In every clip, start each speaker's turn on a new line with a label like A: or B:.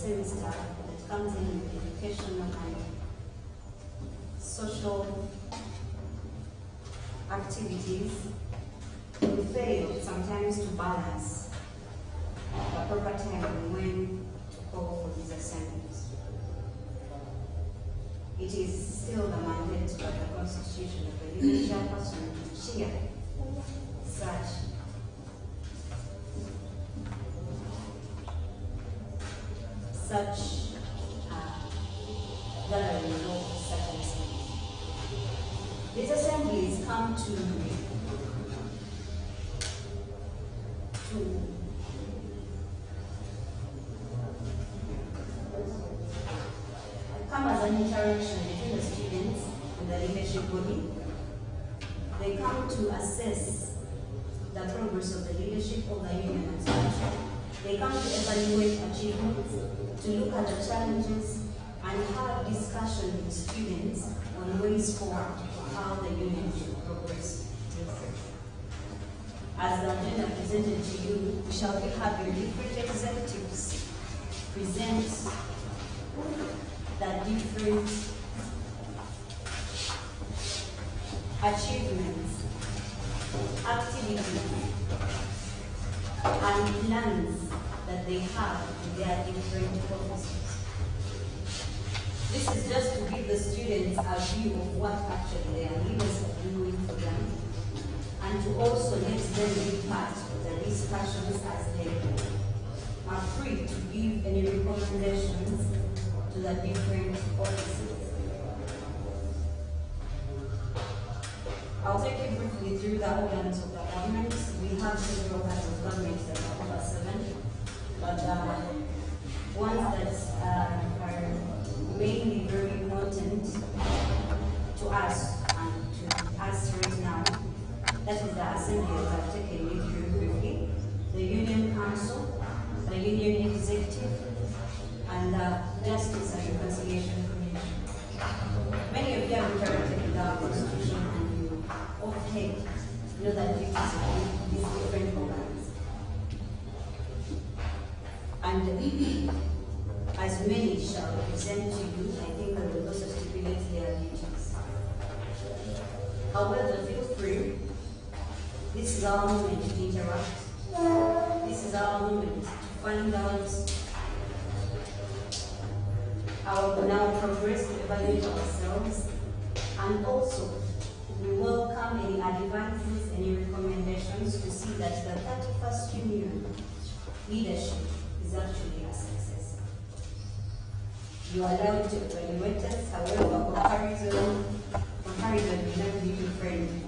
A: semester that comes in with educational and social activities, we fail sometimes to balance the proper time when to call for these assemblies. It is still the mandate of the Constitution of the legal chairperson to chair such gathering of such assemblies. These assemblies come come as an interaction between the students and the leadership body. They come to assess the progress of the leadership of the union and such. They come to evaluate achievements, to look at the challenges, and have discussion with students on ways forward for how the union should progress. As the agenda presented to you, we shall be having different executives present the different achievements, activities, and plans that they have in their different offices. This is just to give the students a view of what actually their leaders are doing for them, and to also let them be part of the discussions as they are free to give any recommendations to the different offices. I'll take you briefly through the organs of the government. We have several organs of government that are over 7, but ones that are mainly very important to us and to us right now, that is the assembly that I've taken you through briefly, the Union Council, the Union Executive, and the Justice and Reconciliation Commission. Many of you have interacted with our Constitution and you often know the duties of these different organs. And as many shall present to you, I think I will also stipulate their duties. However, feel free. This is our moment to interact. This is our moment to find out our progress, to evaluate ourselves, and also we welcome any advices, any recommendations to see that the 31st Union leadership is actually a success. You are allowed to evaluate us, however, comparison will not be too friendly.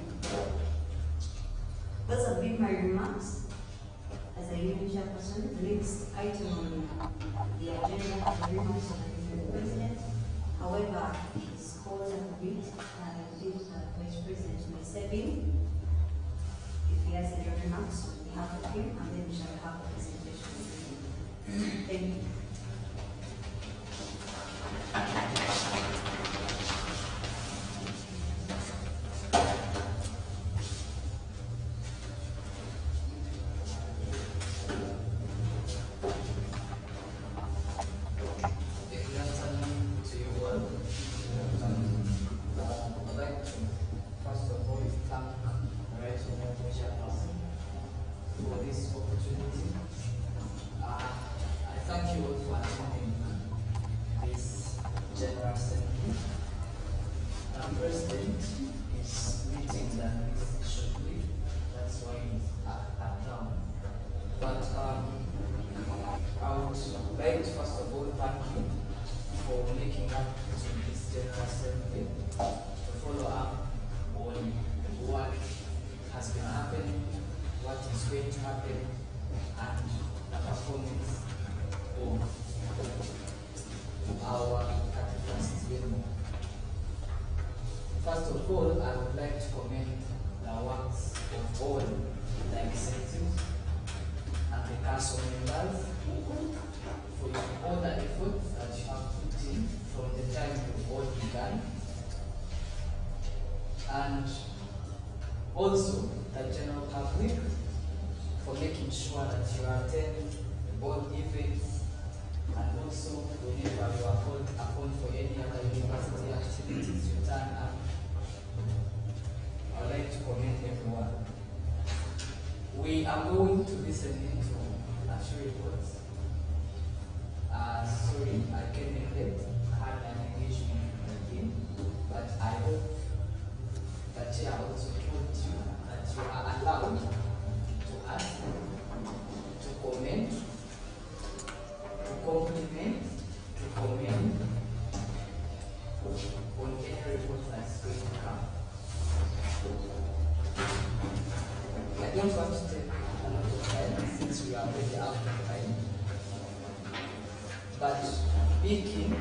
A: Those have been my remarks as a union chairperson. The next item on the agenda is the remarks of the president. However, it's called a bit, I think the vice president may step in if he has any remarks on behalf of him, and then we shall have a presentation. Thank you.
B: First of all, I would like to commend the works of all the executives and the council members for all the efforts that you have put in from the time you all began. also, whenever you are called upon for any other university activities, you turn up. I would like to commend everyone. We are going to listen into a few reports. Sorry, I came in late. I had an engagement with the team, but I hope that chair also told you that you are allowed to ask, to comment, to compliment, to comment on any report that's going to come. I don't want to take a lot of time since we are already out of time. But be keen on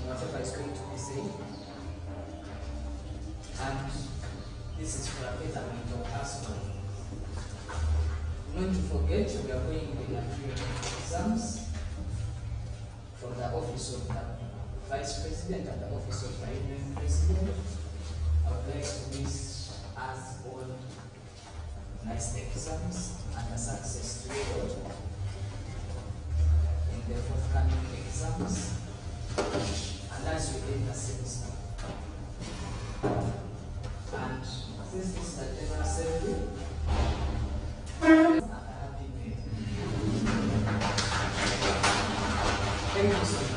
B: whatever is going to be said. And this is for a betterment of us all. Not to forget, we are going with a few exams from the office of the Vice President and the office of the Union President. I would like to wish us all nice exams and a success to you all in the forthcoming exams and as we end the semester. And since this is a general assembly, a happy day. Thank you so much.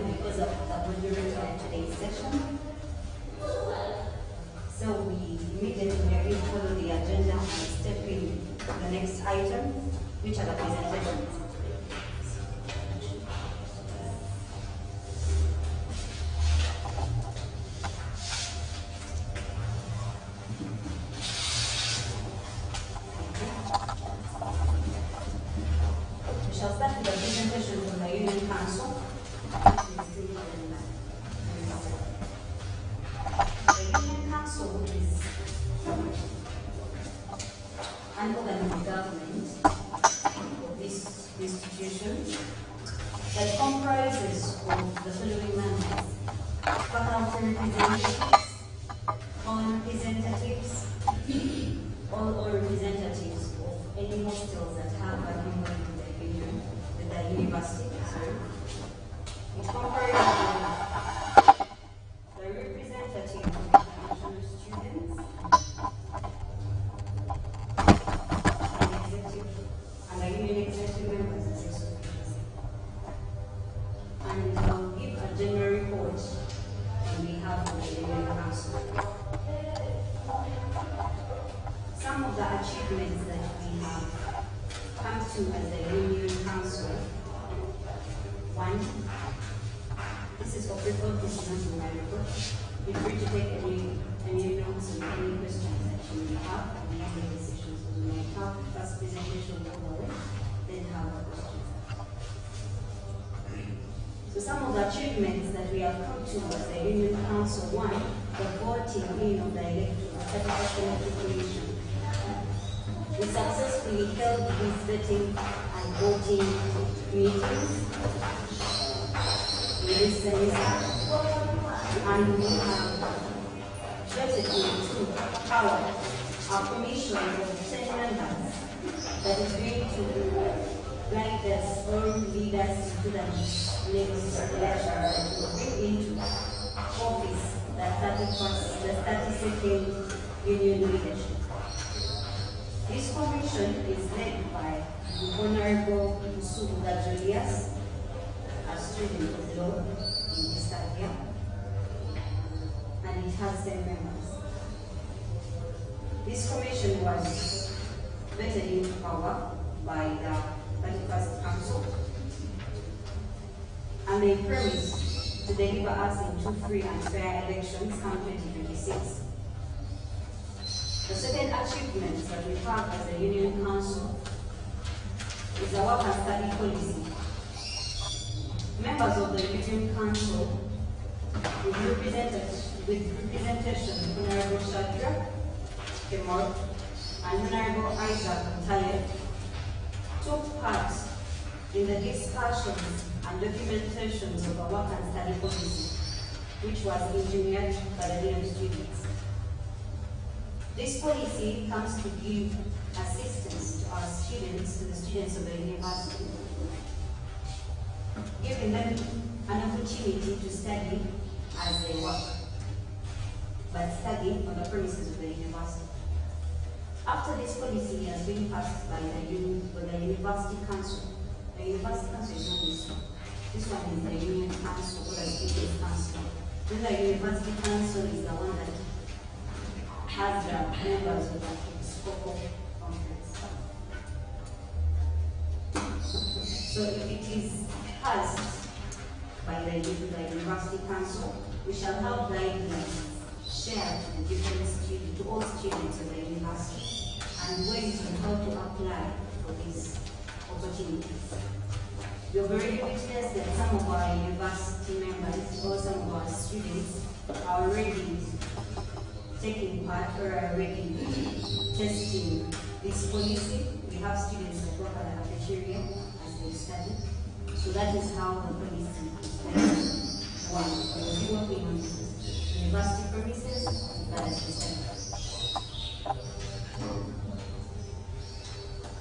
A: Because of the moderator of today's session. So we immediately follow the agenda and step in to the next item, which are the presentations. We shall start with the presentation from the Union Council. The Union Council is an organ of government of this institution that comprises of the following members: faculty representatives, foreign representatives, all representatives of any hostels that have a member with the university. It comprises the representative of international students, the executive, and the union executive members as ex officio. And I'll give a general report on behalf of the Union Council. Some of the achievements that we have come to as the Union Council. One, this is for report, this is not my report. Feel free to take any notes and any questions that you may have, and any decisions that you may have. First presentation over the way, then have a questions. So some of the achievements that we have come to as the Union Council. One, the voting in of the electoral 31st electoral commission. We successfully held these vetting and voting meetings this semester, and we have vetted into power a commission of 10 members that is going to guide us or lead us to the next elections that will bring into office the 32nd union leadership. This commission is led by the Honorable Uganda Julius, a student of law in this area, and it has 10 members. This commission was vetted into power by the 31st Council, and they promise to deliver us into free and fair elections come 2026. The second achievement that we have as a Union Council is our work and study policy. Members of the Union Council, with representation Honorable Shadra Kemor and Honorable Isaac Taleb, took part in the discussions and documentations of our work and study policy which was engineered by the UMU students. This policy comes to give assistance to our students, to the students of the university, giving them an opportunity to study as they work, but study on the premises of the university. After this policy has been passed by the University Council, the University Council is not this one. This one is the Union Council or the Students' Council. Then the University Council is the one that has the members of the Episcopal Conference. So if it is passed by the University Council, we shall have guidelines shared to the different students, to all students of the university, and ways on how to apply for these opportunities. We have already witnessed that some of our university members or some of our students are already taking part or are already testing this policy. We have students that work at the cafeteria as they study. So that is how the policy is one. We will be working on university premises as we study.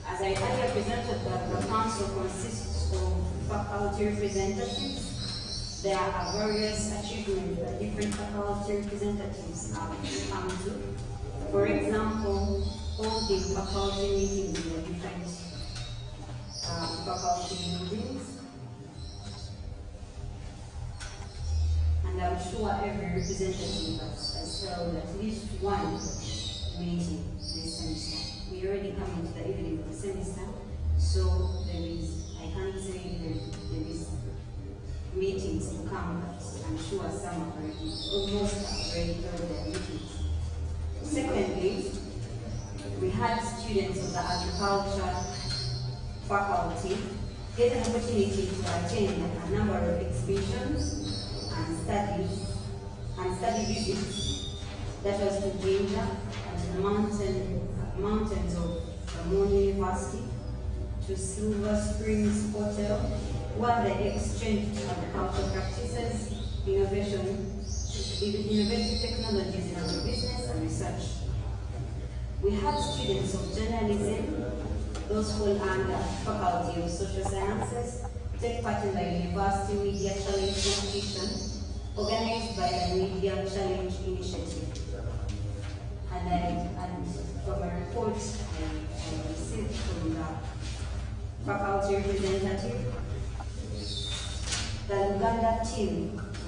A: As I earlier presented, the council consists of faculty representatives. There are various achievements that different faculty representatives have come to. For example, holding faculty meetings in the different faculty buildings. And I'm sure every representative has held at least one meeting this semester. We already come into the evening of the semester, so there is, I can't say there is meetings to come, but I'm sure some have already, almost have already held their meetings. Secondly, we had students of the agriculture faculty get an opportunity to attend a number of exhibitions and study visits. That was to Jinja and the mountains of Ramon University, to Silver Springs Hotel, where they exchanged agricultural practices, innovative technologies in our business and research. We had students of journalism, those who are under Faculty of Social Sciences, take part in the University Media Challenge competition organized by the Media Challenge Initiative. And from a report I received from the faculty representative, the Uganda team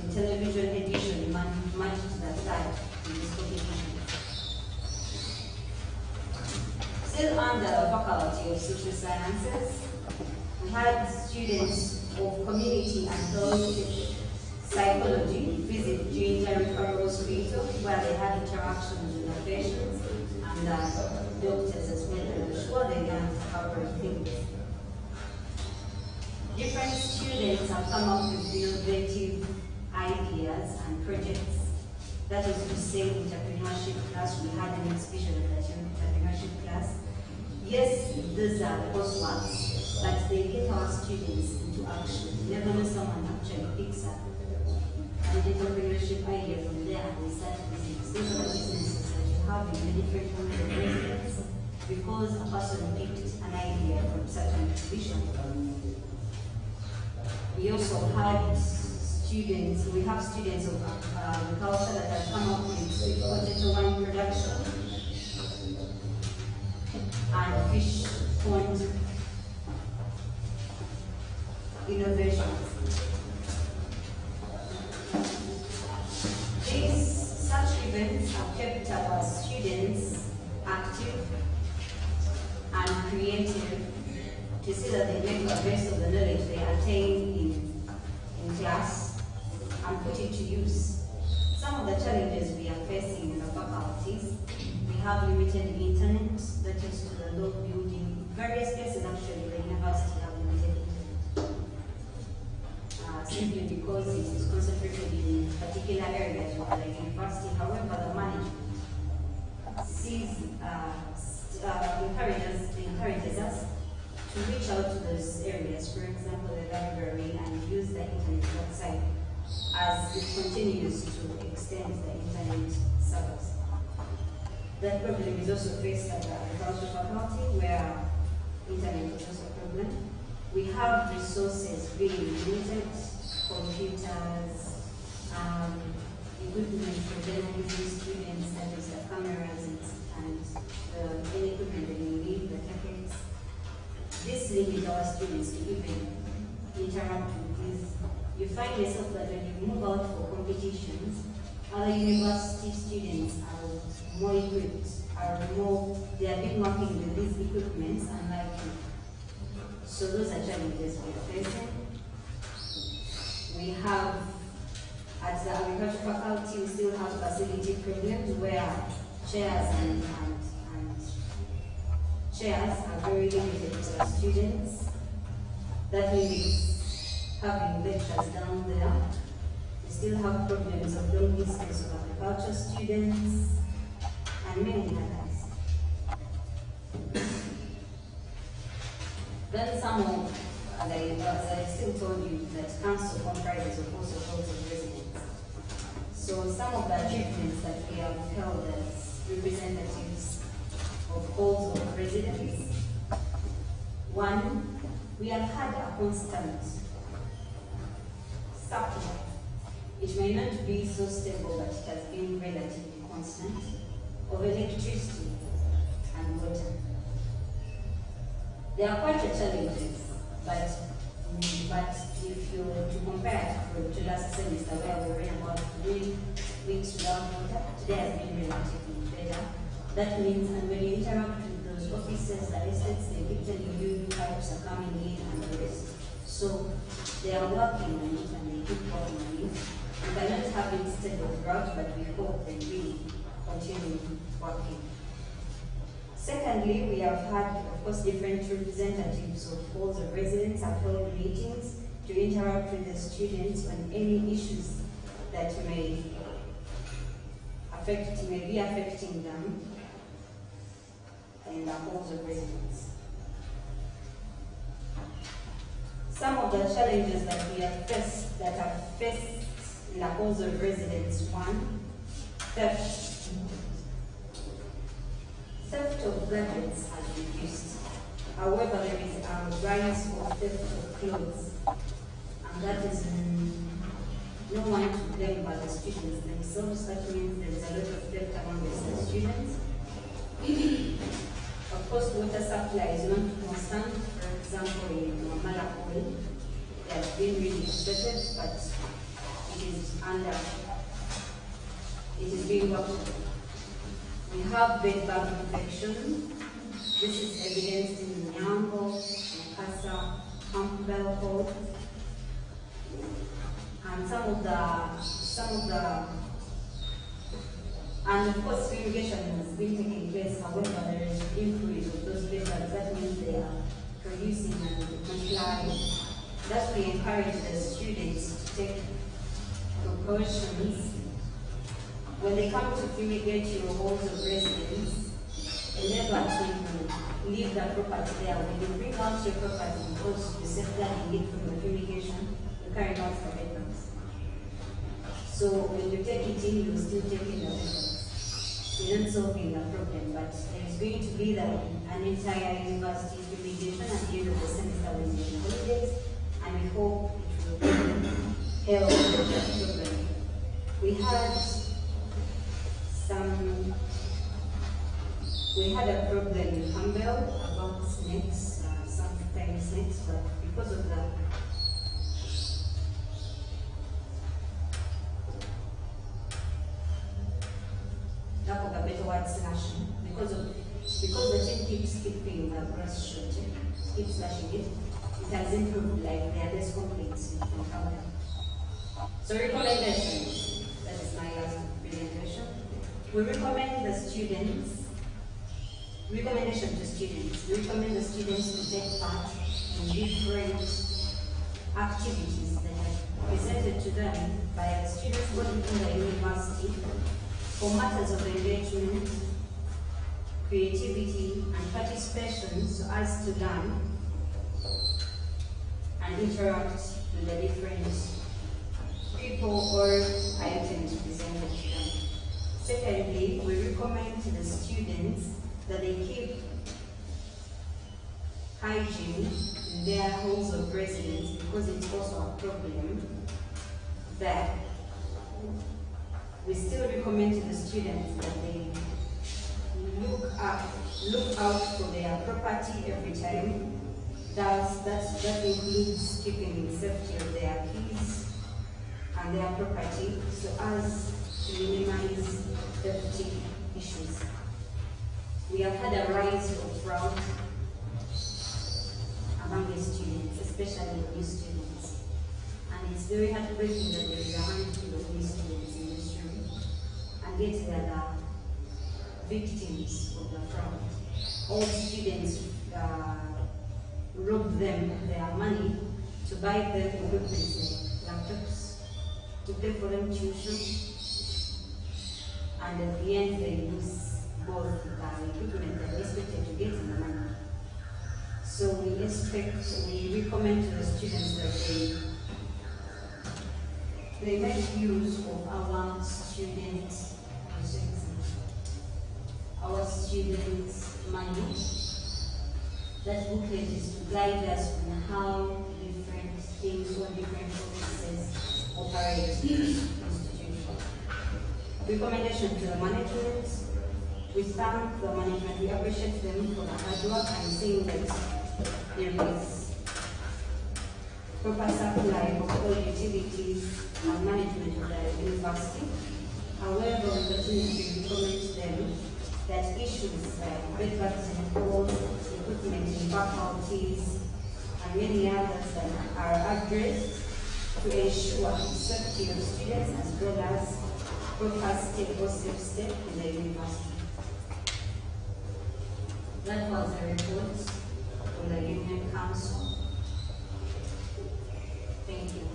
A: in television edition managed the third in this competition. Still under the Faculty of Social Sciences, we had students of community and health psychology visit Jinja Referral Hospital, where they had interactions with the patients and the doctors as well, and I'm sure they learned a couple of things. Different students have come up with innovative ideas and projects. That is to say, entrepreneurship class. We had an exhibition of that entrepreneurship class. Yes, these are courseworks, but they get our students into action. You never know, someone actually picks up an entrepreneurship idea from there and they start business. Those are the businesses that you have in the different homes of residence because a person picked an idea from such an exhibition. We also had students, we have students of agriculture that have come up with sweet potato wine production and fish pond innovations. Such events have kept our students active and creative to see that they make the best of the knowledge they attain in class and put it to use. Some of the challenges we are facing in the faculties, we have limited internet, that is to the law building. Various places actually the university have limited internet. Simply because it is concentrated in particular areas of the university. However, the management encourages us to reach out to those areas, for example, the library, and use the internet outside as as it continues to extend the internet service. That problem is also faced at the agricultural faculty, where internet is also a problem. We have resources being limited, computers, equipment for journalism students, that is the cameras and the equipment that you need, the tickets. This limits our students to even interact with this. You find yourself that when you move out for competitions, other university students are more equipped, they have been working with these equipments unlike you. So those are challenges we are facing. We have, at the agriculture faculty, we still have facility problems where chairs and chairs are very limited to our students. That means having lectures down there. We still have problems of long distance of agriculture students and many others. Then some of, as I still told you, that council comprises of also halls of residence. So some of the achievements that we have held as representatives of halls of residence. One, we have had a constant supply. It may not be so stable, but it has been relatively constant, of electricity and water. There are quite a challenges, but if you were to compare to last semester where we were about 3 weeks without water, today has been relatively better. That means, and when you interact with those officers, the estates, they keep telling you pipes are coming in and the rest. So they are working on it and they keep working on it. We cannot have it stable throughout, but we hope they will continue working. Secondly, we have had, of course, different representatives of halls of residence have held meetings to interact with the students on any issues that may be affecting them in the halls of residence. Some of the challenges that we have faced, that are faced in the halls of residence: one, theft. Theft of gadgets has reduced. However, there is a rise of theft of clothes, and that is no one to blame but the students themselves. That means there is a lot of theft among the students. Of course, water supply is not constant. For example, in Mala Hall, it has been really affected, but it is being worked on. We have bedbug infection. This is evidenced in Nyambo, Nakasa, Campbell Hall, and of course fumigation has been taking place. However, there is increase of those bedbugs. That means they are producing and multiplying. That we encourage the students to take precautions. When they come to fumigate your halls of residence, endeavor to leave the property there. When you bring out your property, because you safeguarding it from the fumigation, you carry out the bedbugs. So when you take it in, you still take in the bedbugs. You're not solving the problem, but there is going to be an entire university fumigation at the end of the semester when you're in holidays, and we hope it will help with the problem. We had a problem in Campbell about snakes, sometimes snakes, but because of the lack of a better word, slashing, because the team keeps keeping the grass short, keeps slashing it, it has improved, like there are less complaints in Campbell. So recommendations, that is my last presentation. We recommend the students, recommendation to students. We recommend the students to take part in different activities that are presented to them by the students working in the university for matters of engagement, creativity, and participation, so as to learn and interact with the different people or items presented to them. Secondly, we recommend to the students that they keep hygiene in their homes of residence, because it's also a problem that we still recommend to the students that they look out for their property every time. That includes keeping the safety of their keys and their property, so as to minimize theft issues. We have had a rise of fraud among the students, especially new students. And it's very heartbreaking that there is a handful of new students in this room, and yet they are the victims of the fraud. All students rob them of their money to buy them equipment like laptops, to pay for them tuition, and at the end they lose both the equipment that they expected to get and the money. So we recommend to the students that they make use of our students' money. That booklet is to guide us on how different things or different offices operate in the institution. Recommendation to the management. We thank the management, we appreciate them for the hard work and seeing that there is proper supply of all utilities and management of the university. However, we continue to recommend them that issues like bedbugs and colds, equipment in faculties, and many others that are addressed to ensure the safety of students as well as proper step or safe step in the university. That was a report from the Union Council. Thank you.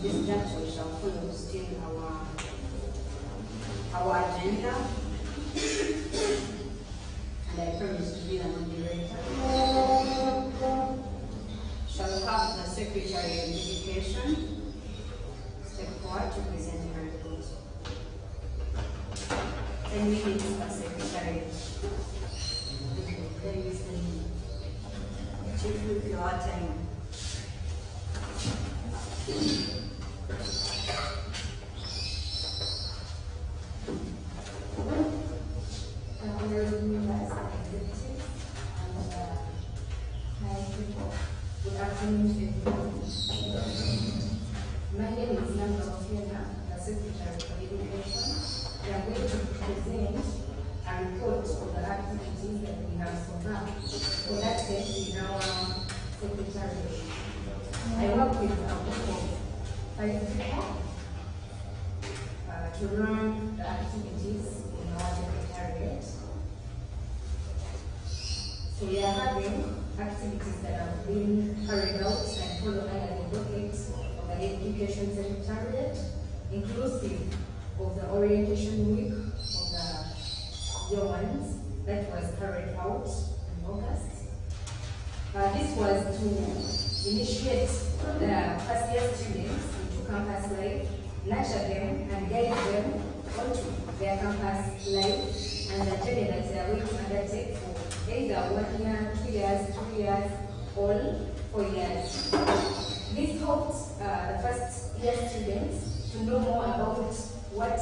A: This juncture we shall follow still our agenda, and I promise to be the moderator. Shall have the Secretary of Education step forward to present her report. 10 minutes per secretary. Then we say, Chief, with your time.
C: Honorable members, executives, and high people, good afternoon to everyone. My name is Nanga Ofiena, the Secretary for Education. We are going to present a report of the activities that we have so far conducted in our secretariat. I work with a group of 5 people to run the activities in our secretariat. So we are having activities that have been carried out and followed under the docket of the Education Secretariat, inclusive of the orientation week of the year ones that was carried out in August. This was to initiate the first year students into campus life, nurture them and guide them onto their campus life and the journey that they are going to undertake for either 1 year, 2 years, 3 years, or 4 years. This helped the first year students to know more about what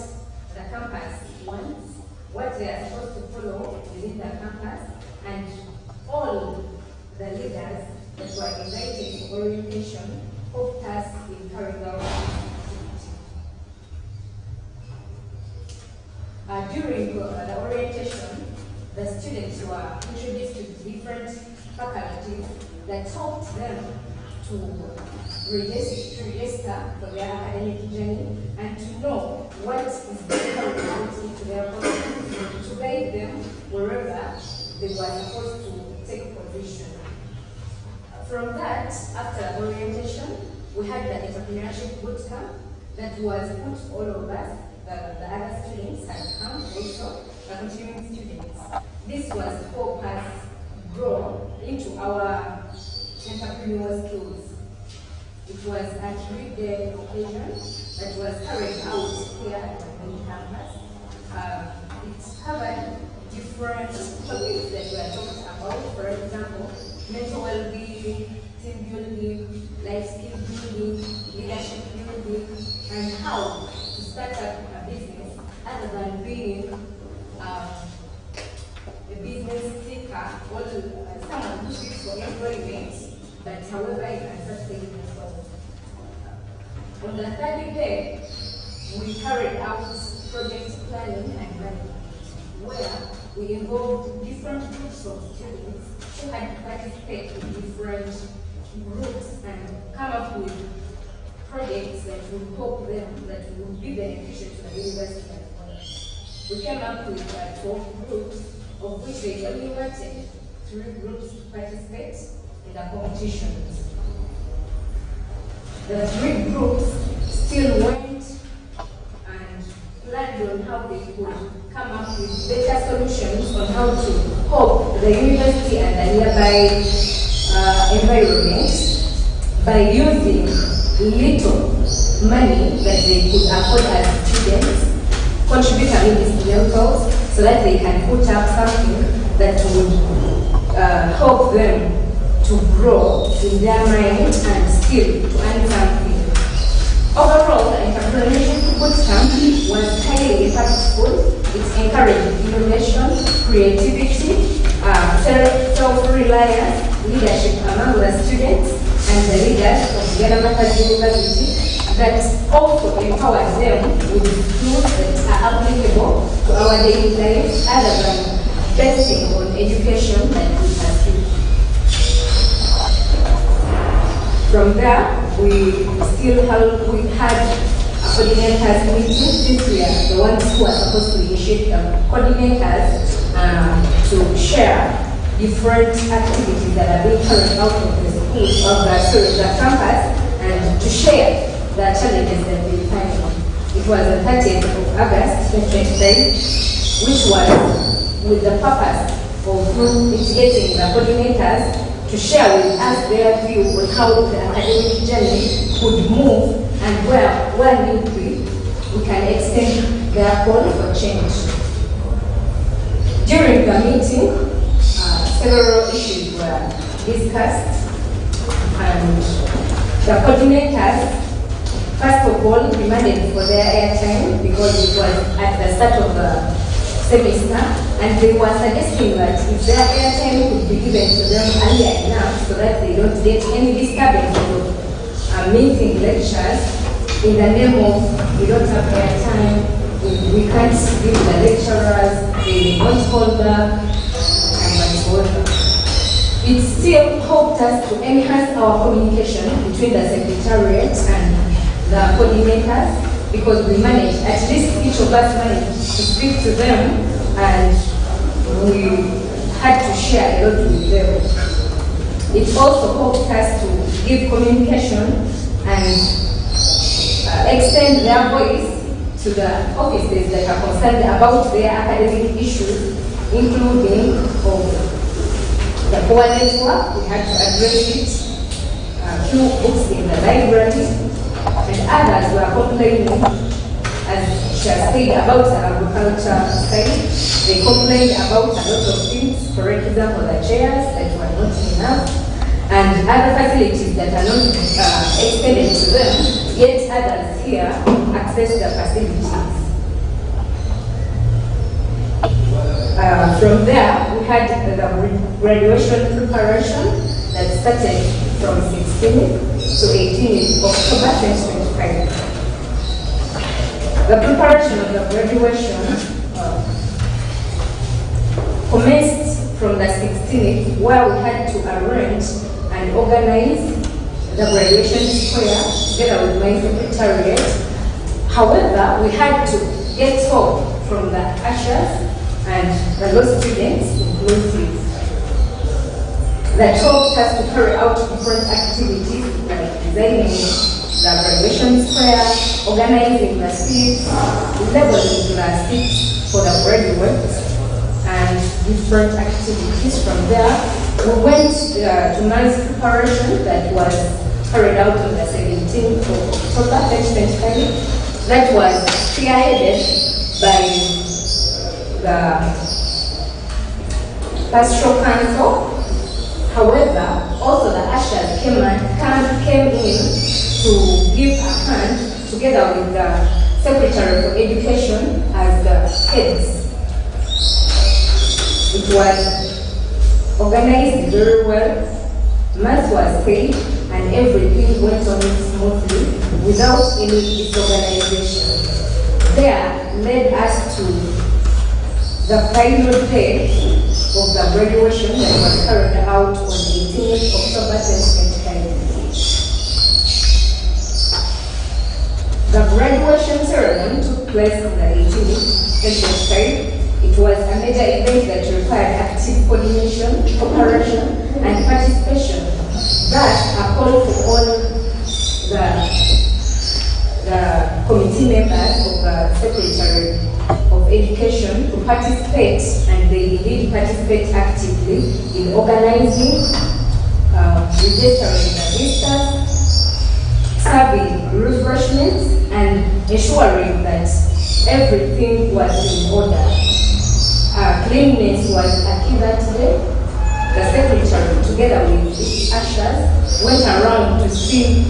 C: the campus wants, what they are supposed to follow within the campus, and all the leaders that were invited to orientation helped us in carrying out this activity. During the orientation, the students were introduced to different faculties that helped them to register for their academic journey and to know what is being carried out into their courses, to guide them wherever they were supposed to take position. From that, after orientation, we had the entrepreneurship boot camp that was put all of us. The other students had come also, the continuing students. This was to help us our entrepreneurial skills. It was a 3-day occasion that was carried out here at the main campus. It covered different topics that we are talking about. For example, mental well-being, team building, life skill building, leadership building, and how to start up a business other than being a business seeker or someone who seeks for employment, but however you can sustain yourself. On the third day, we carried out project planning and management, where we involved different groups of students who had participated in different groups and come up with projects that would help them, that would be beneficial to the university as well. We came up with 12 groups, of which they only wanted 3 groups to participate in the competitions. The 3 groups still went and planned on how they could come up with better solutions on how to help the university and the nearby environment by using little money that they could afford as students, contribute a medicinals so that they can put up something that would help them to grow in their mind and skill to earn something. Overall, the entrepreneurship bootcamp was highly impactful. It encouraged innovation, creativity, self-reliance, leadership among the students and the leaders of Uganda Martyrs University, that also empowered them with tools that are applicable to our daily lives other than basing on education that we pursue. From there, we had a coordinators meeting since we are the ones who are supposed to initiate the coordinators to share different activities that are being carried out of the school, of the campus, and to share the challenges that they find. It was the 30th of August 2023, which was with the purpose of instigating the coordinators to share with us their view on how the academic journey could move and where need be, we can extend their call for change. During the meeting, several issues were discussed, and the coordinators, first of all, demanded for their airtime because it was at the start of the semester, and they were suggesting that if their airtime could be given to them earlier enough so that they don't get any disturbance of meeting lectures in the name of we don't have airtime, we can't give the lecturers, they won't hold back, and so on. It still helped us to enhance our communication between the secretariat and the coordinators, because we managed, at least each of us managed to speak to them, and we had to share a lot with them. It also helped us to give communication and extend their voice to the offices that are concerned about their academic issues, including the poor network. We had to address it, few books in the library, and others were complaining, as she has said, about the agriculture side. They complained about a lot of things, for example, the chairs that were not enough, and other facilities that are not extended to them, yet others here access the facilities. From there, we had the graduation preparation that started from 16th to 18th October 2025. The preparation of the graduation commenced from the 16th, where we had to arrange and organize the graduation square together with my secretariat. However, we had to get help from the ushers and the law students inclusive, that helped us to carry out different activities like designing the graduation square, organizing the seats, labeling the seats for the graduates, and different activities. From there, We went to mass preparation that was carried out on the 17th of October 2025. That was spearheaded by the Pastoral Council. However, also the ushers came in to give a hand together with the Secretary for Education as the heads. It was organized very well, mass was paid, and everything went on smoothly without any disorganization. There led us to the final day of the graduation that was carried out on 18th October 2025. The graduation ceremony took place on the 18th 2025. It was a major event that required active coordination, cooperation, and participation. Thus, a call for all the committee members of the Secretary of Education to participate, and they did participate actively in organizing, registering the visitors, serving refreshments, and ensuring that everything was in order. Cleanliness was a key that day. The Secretary, together with its ushers, went around to see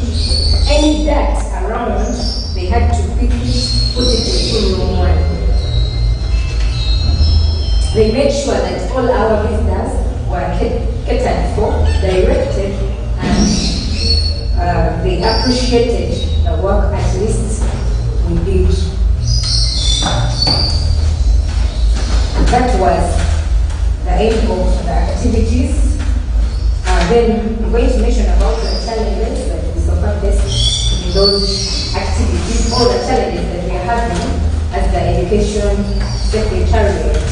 C: any dirt around. They had to quickly put it into room 1. They made sure that all our visitors were catered for, directed, and they appreciated the work at least we did. That was the aim of the activities. Then I'm going to mention about the challenges that we suffer faced in those activities, all the challenges that we are having as the Education Secretariat.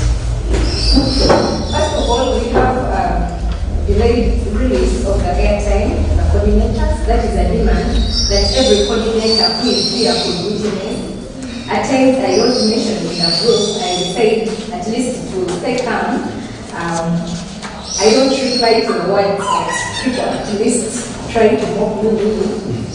C: First of all, we have delayed release of the airtime, the coordinators. That is a demand that every coordinator who is here could witness. At times, I want to mention in the group, I said at least to stay calm. I don't reply to the words that people at least try to mock me,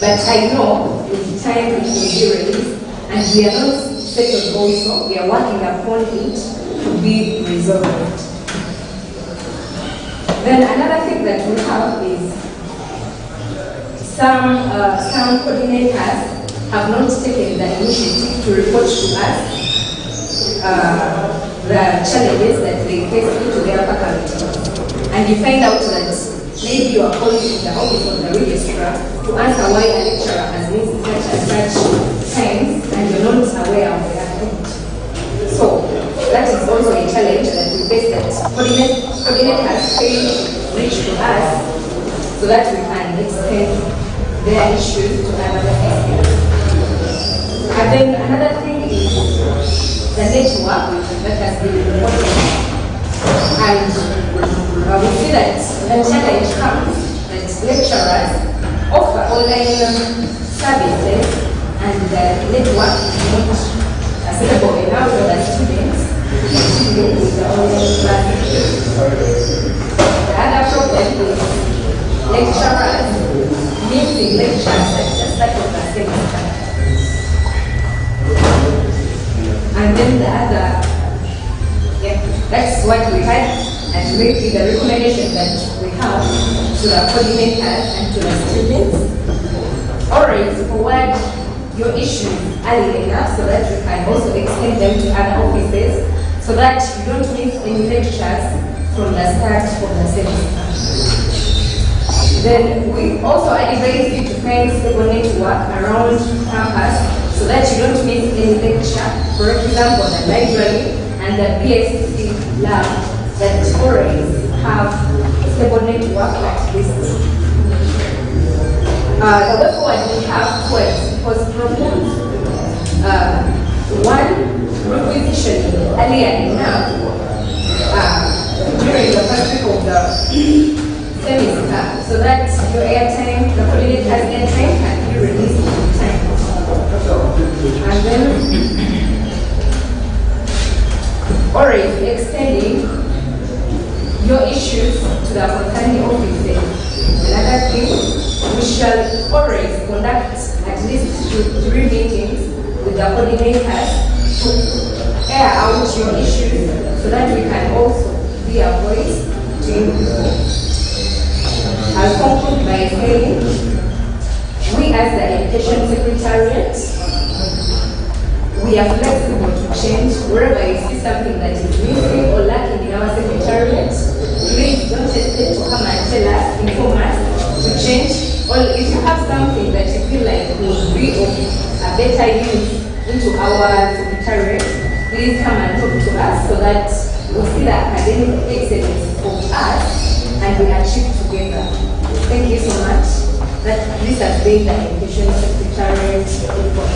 C: but I know with time it will be released, and we are not settled also. We are working upon it to be resolved. Then another thing that we have is some coordinators have not taken the initiative to report to us the challenges that they face to their faculty. And you find out that maybe you are calling in the office of the registrar to answer why a lecturer has missed such and such times, and you're not aware of the account. So that is also a challenge that we face, that coordinators fail to reach to us so that we can extend their issues to another area. And then another thing is the network that has been reported. And we see that the challenge comes that lecturers offer online services, and the network is not accessible enough for the students to deal with the online classes. The other problem is lecturers missing lectures at the start of the semester. And then the other, that's what we had, and maybe the recommendation that we have to the coordinators and to the students, always forward your issues early enough so that we can also extend them to other offices, so that you don't miss any lectures from the start of the semester. Then we also advise you to find stable network around campus so that you don't miss any lecture. For example, the library and the PSC lab that always have stable network like this. The way forward we have was problems. One, requisitioning earlier enough during the first week of the semester, so that your airtime, the coordinator's airtime can be released in time. And then, or extending your issues to the concerning offices. Another thing, we shall always conduct at least 3 meetings with the coordinators to air out your issues so that we can also be a voice to you. I'll conclude by saying, we as the Education Secretariat, we are flexible to change wherever you see something that is missing or lacking in our secretariat. Please don't hesitate to come and tell us, inform us to change. Or if you have something that you feel like would be of a better use into our secretariat, please come and talk to us so that we see the academic excellence of us and we achieve together. Thank you so much. This has been the Education Secretariat report.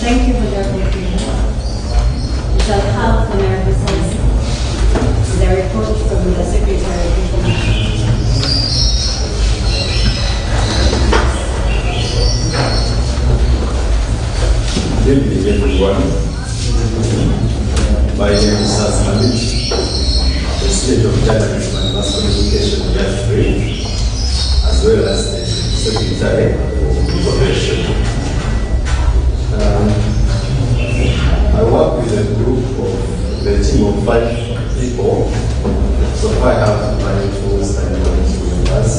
A: Thank you for the presentation. We shall have the mayor present the report from the Secretary of Information.
D: Good evening, everyone. My name is Hamid, the State of Journalism and Mass Communication Year 3, as well as the Secretary of Information. I work with a group of the team of 5 people. So I have my tools and going with us,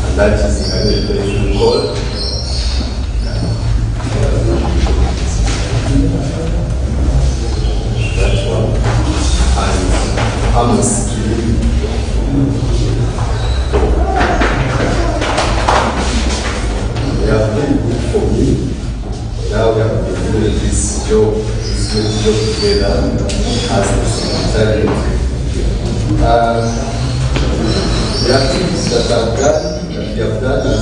D: and that is the call. That one, and Amos. They have been good for me. Now we have been doing this job together as a secretariat. The activities that we have done as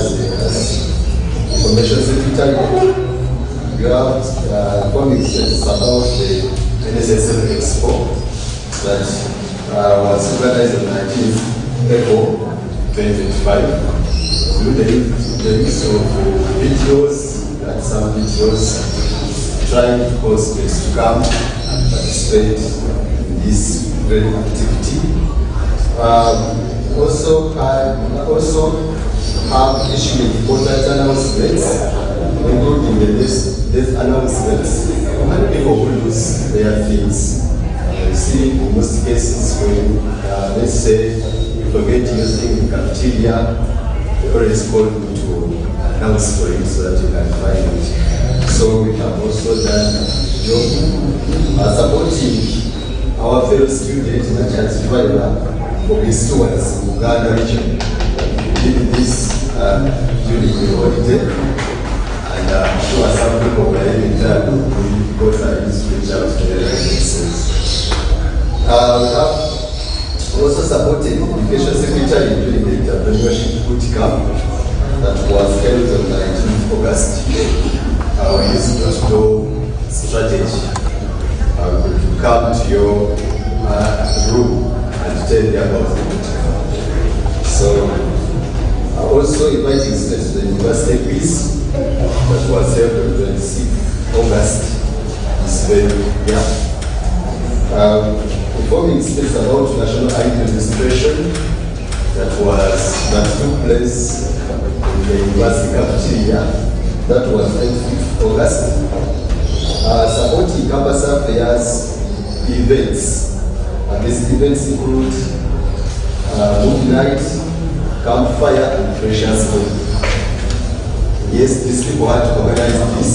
D: information secretariat, we have commitments about the NSSM Expo that was organized on 19th April 2025. Through the use of videos, and some videos trying to cause students to come and participate in this great activity. Also have issued important announcements, including the death announcements, and people who lose their things. You see, in most cases, when let's say you forget your thing in the cafeteria, they always call you to announce for it so that you can find it. So we have also done a job supporting our fellow students in the church driver for his tours in Uganda region. We did this during the holiday, and I'm sure some people were even there because I used to reach out to the references. We have also supported the Education Secretary during the entrepreneurship boot camp that was held on 19th August. We used to do strategy to come to your room and tell you about it. So also inviting students to the university quiz that was held on 26th August this very year. Informing students about national ID registration that took place in the university cafeteria. That was 25th August. Supporting campus affairs events. These events include movie night, campfire, and precious food. Yes, these people had to organize this,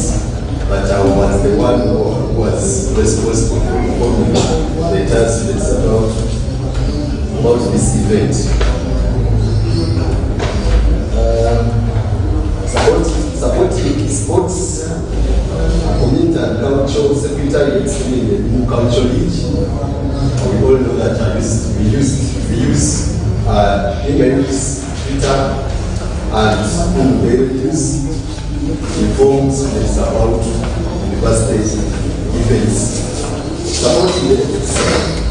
D: but I was the one who was responsible for informing the entire students about this event. Supporting sports, community and cultural secretariats in the new culture league. We all know that we use email news, Twitter, and email news inform students about university events. Supporting the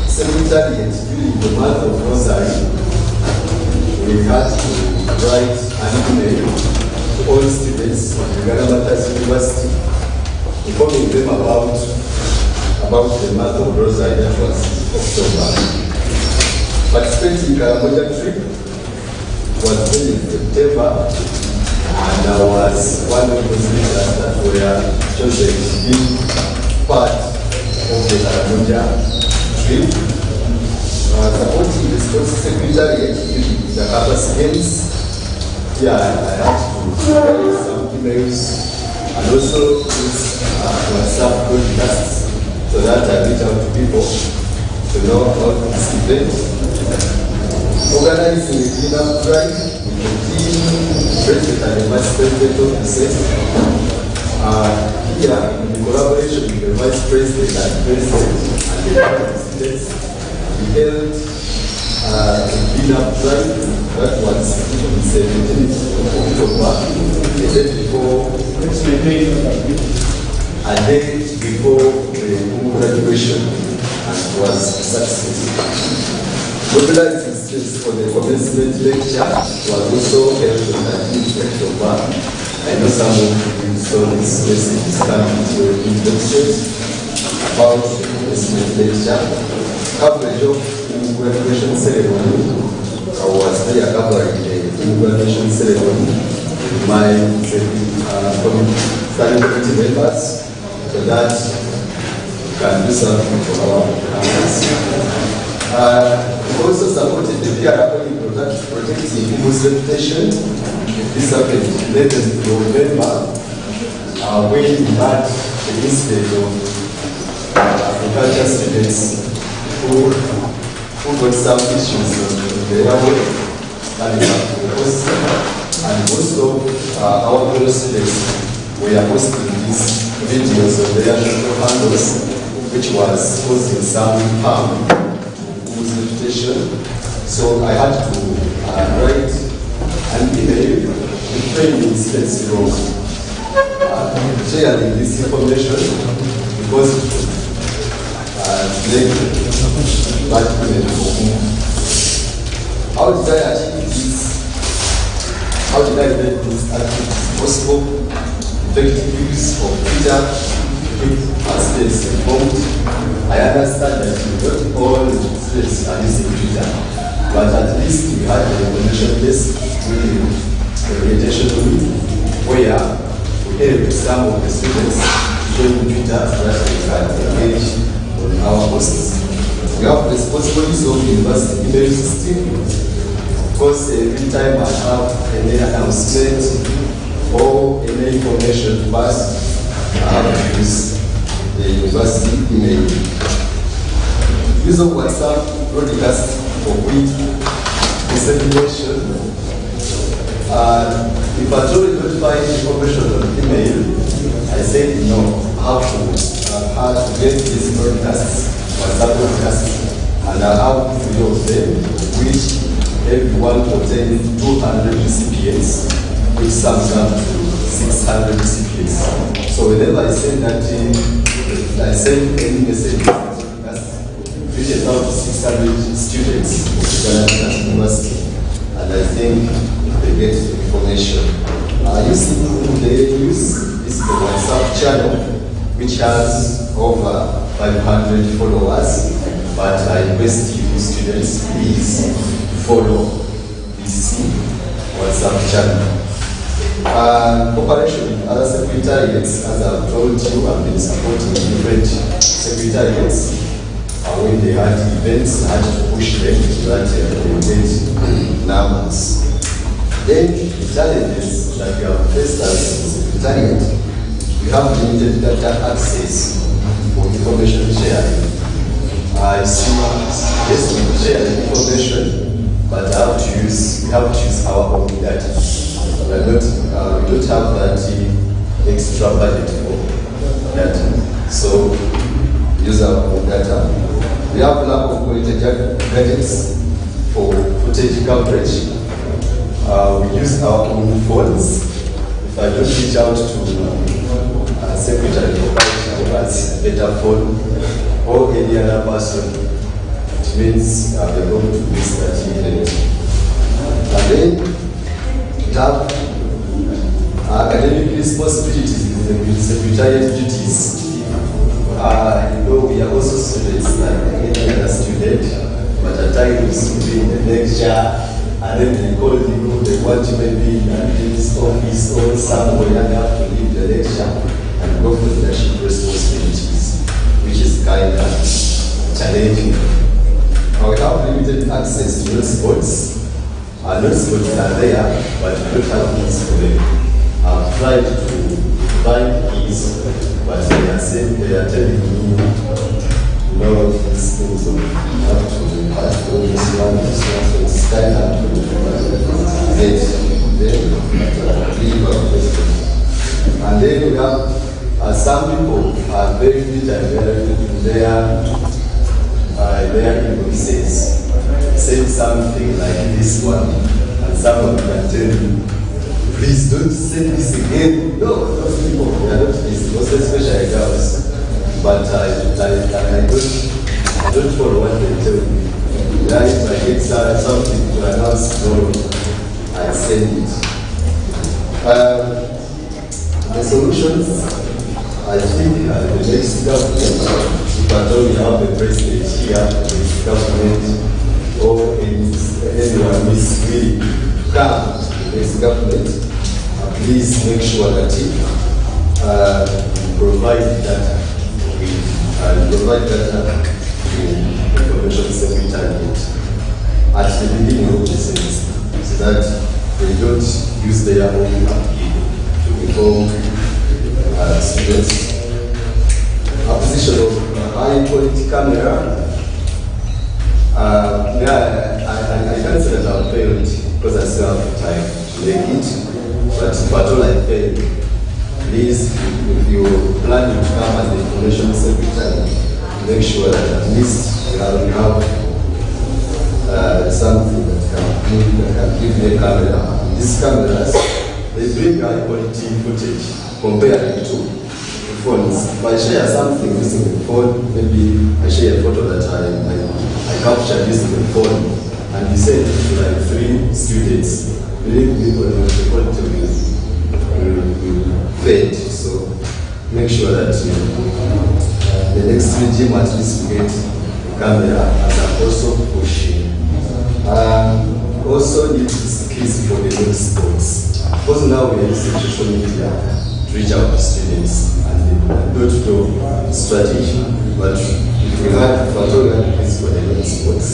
D: secretariat during the month of Rosary, we had to write an email to all students of Uganda Martyrs University informing them about the month of Rosary, that was October. Participating in a modern trip was held in September, and I was one of those leaders that were chosen to be part of the Karamoja trip. Supporting the sports secretariat in the campus games. Yeah, I had to write some emails and also use WhatsApp broadcasts so that I reach out to people to know about this event. Organizing a cleanup drive with the team, president and the vice president of the set. Here, in collaboration with the vice president and president and the president, we held a cleanup drive that was on the 17th of October, a day before the graduation, and was successful. Mobilizing students for the commencement lecture was also held on the 13th of October. I know some of you saw this message coming to the church about the commencement lecture. Coverage of graduation ceremony. I was there covering the graduation ceremony with my study committee members so that we can do something for our campus. We also supported the PRA in protecting Imu's reputation. This happened 11th November when we had the incident of agriculture students who got some issues on the railway and most of our fellow students were posting these videos on their social handles, which was causing some harm to Imu's reputation. So I had to write an email refraining incidents from sharing this information because how did I achieve this? How did I make this activity possible? Effective use of Twitter to keep our students informed. I understand that not all students are using Twitter, but at least we had a information desk during the orientation week where we helped some of the students join Twitter so that they can engage on our posts. We have responsibilities of the university email system. Of course, every time I have any announcement or any information to pass, I have to use the university email. Use of WhatsApp broadcast for quick dissemination. If I told don't find information on email, I said no, I have to get these broadcasts, WhatsApp broadcasts, and I have 3 of them, which everyone contains 200 recipients, which sums up to 600 recipients. So whenever I send that I send any message, reaches out to 600 students of Uganda Martyrs University, and I think they get the information. They use this WhatsApp channel, which has over 500 followers, but I request you students, please follow this WhatsApp channel. Cooperation with other secretariats, as I've told you, I've been supporting different secretariats. When they had events, I had to push them so that they get numbers. Then the challenges that we have faced as secretariat, we have limited data access for information sharing. I see, yes, we share the information, but we have to use our own data. We don't have that extra budget for data. So we use our own data. We have lack of quality gadgets for footage coverage. We use our own phones. If I don't reach out to a secretary who has a better phone or any other person, it means they're going to miss that event. And then we have academic responsibilities in secretariat duties. We are also students like any other student, but at times we be in the lecture and then they call you, they want you maybe in this office or somewhere and you have to leave the lecture and go for leadership responsibilities, which is kind of challenging. We have limited access to those sports. Those sports are there, but we don't have keys for them. I've tried to find keys, but they are telling me, these things you have to pass through this one, so it's kind of to get them, leave our question. And then we have some people are very determined, their invoices say something like this one, and someone can tell you, please don't say this again. No, those people, they are not this, most especially girls. But I don't follow what they tell me. If I get something to announce tomorrow, I send it. The solutions, I think, the next government, but we have the president here, the government, or anyone who is willing to come to this government, please make sure that you provide data. Provide data to information secretariat at the beginning of the semester, so that they don't use their own application to inform students. Acquisition of high quality camera. I can't say that I've failed because I still have time to make it, but all I failed. Please, if you plan to come as the information secretary, make sure that at least you have something that can give the camera. These cameras, they bring high quality footage compared to phones. If I share something using the phone, maybe I share a photo that I captured using the phone, and you send it to like 3 students. Believe me, when the quality will fade. So make sure that the next regime at least we get the camera and also pushing. Also need skills for the new sports. Because now we are using social media to reach out to students and they don't know strategy. But if we had skills for the new sports,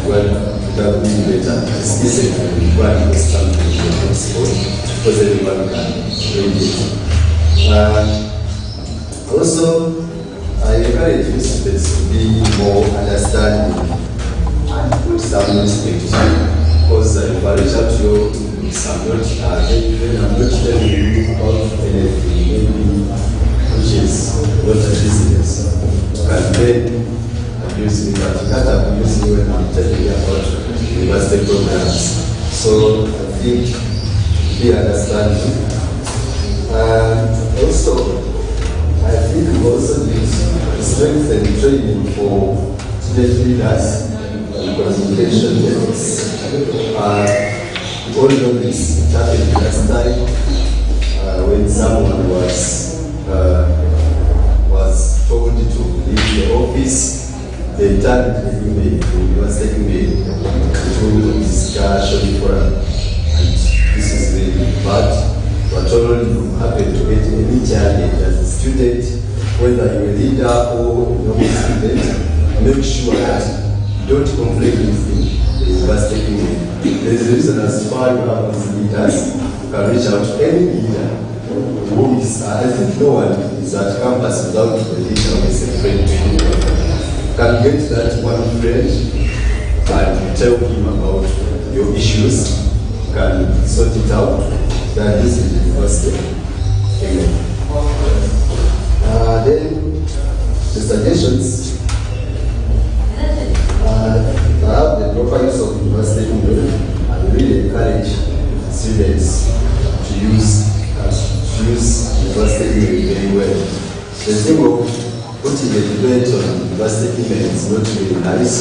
D: well, it would have been better. It's easy to run something for the new sport because everyone can read it. Also, I encourage you students to be more understanding and with some respect, because if I reach out to you, I'm not telling you about anything, maybe which is not a business. You can then abuse me, but you can't abuse me when I'm telling you about university programs. So I think be understanding. And also, I think we also need strength and training for student leaders and communication ethics. We all know this. It happened last time when someone was told to leave the office. They turned the email, the university email, to discussion forum. And this is really bad. But all you happen to get any challenge as a student, whether you're a leader or a student, make sure that you don't complain with the university email. There's a reason as far you have these leaders, you can reach out to any leader who is, I think no one is at campus without the leader who is a friend to you. You can get that one friend and tell him about your issues, you can sort it out. That this is the university. Then the suggestions. I have the proper use of university email and really encourage students to use university email very well. The thing of putting a debate on university email is not really nice.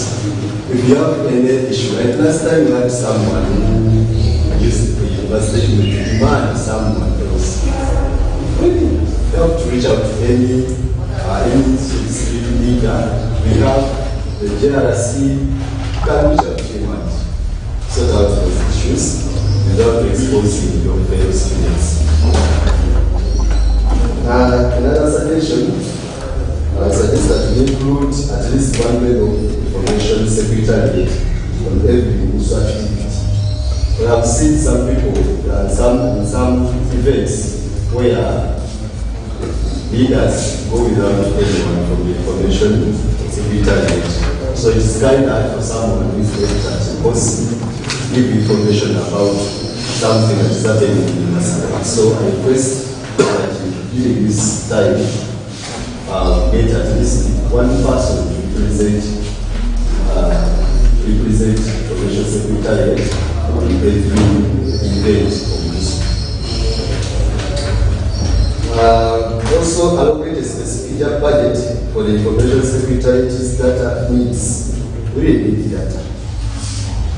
D: If you have any issue, like last time you had someone who used the university email to demand someone else. The have to reach out to any city leader. We have the JRC can reach out to anyone, sort out those issues without exposing your fellow students. Another suggestion, I suggest that we include at least one level of information secretariat on every USU activity. We have seen some people, some events where leaders go without anyone from the information secretariat. So it's kind of hard for someone who is there that wants to give information about something that is happening in the university. So I request that during this time, get at least one person to represent information secretariat on every event of this. Also allocate a specific budget for the information secretariat's data needs. We really need data.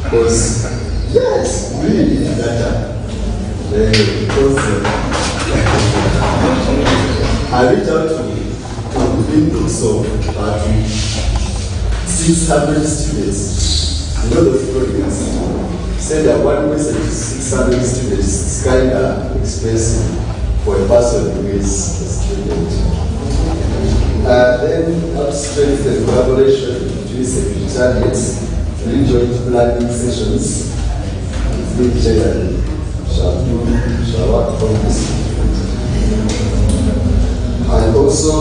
D: Because, yes, we really need data. Because I reached out to Windows of 600 students. You know those programs? Said that one message to 600 students is kind of expensive for a person who is a student. Then have to strengthen collaboration between secretariats, joint planning sessions. Big generally shall work on this. And also,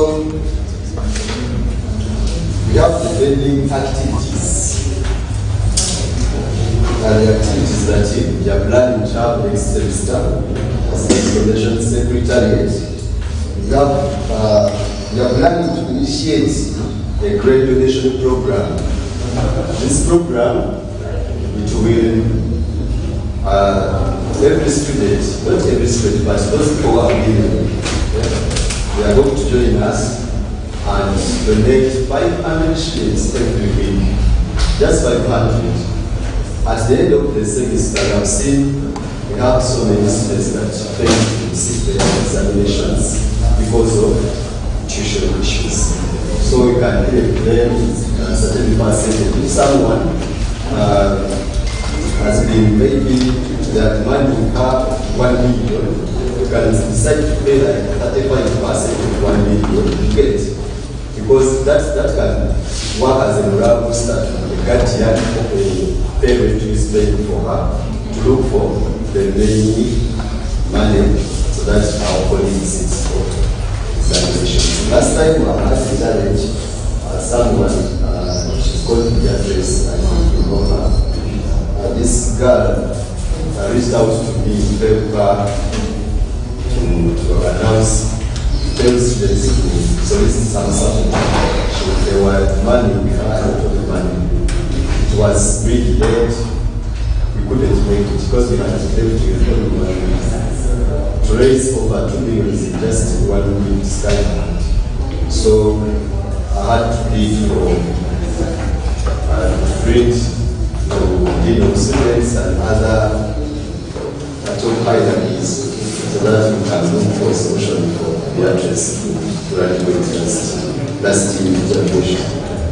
D: we have the vending activities. And the activities that we are planning to have next semester as the information secretariat. We are planning to initiate a grade donation program. This program, it will, every student, not every student, but those people who are willing, they are going to join us and donate 500 shillings every week. Just 500. At the end of the semester, I have seen we have so many students that fail to sit their examinations because of tuition issues. So we can help them a certain percentage. If someone has been maybe that money will have 1 million, you can decide to pay like 35% of 1 million to get it. Because that can work as a morale booster to the guardian of a parent who is paying for her to look for the remaining money so that our colleagues sit for examination. Last time I had a challenge, someone, she's called the address, I think you know her. This girl reached out to me in February to announce students to solicit some support. There were money, we had out of the money. It was really late. We couldn't make it because we had to pay to raise over 2 million in just 1 week time. So I had to plead for friends to students and other top hierarchies so that we can look for a solution for the address to graduate last year generation.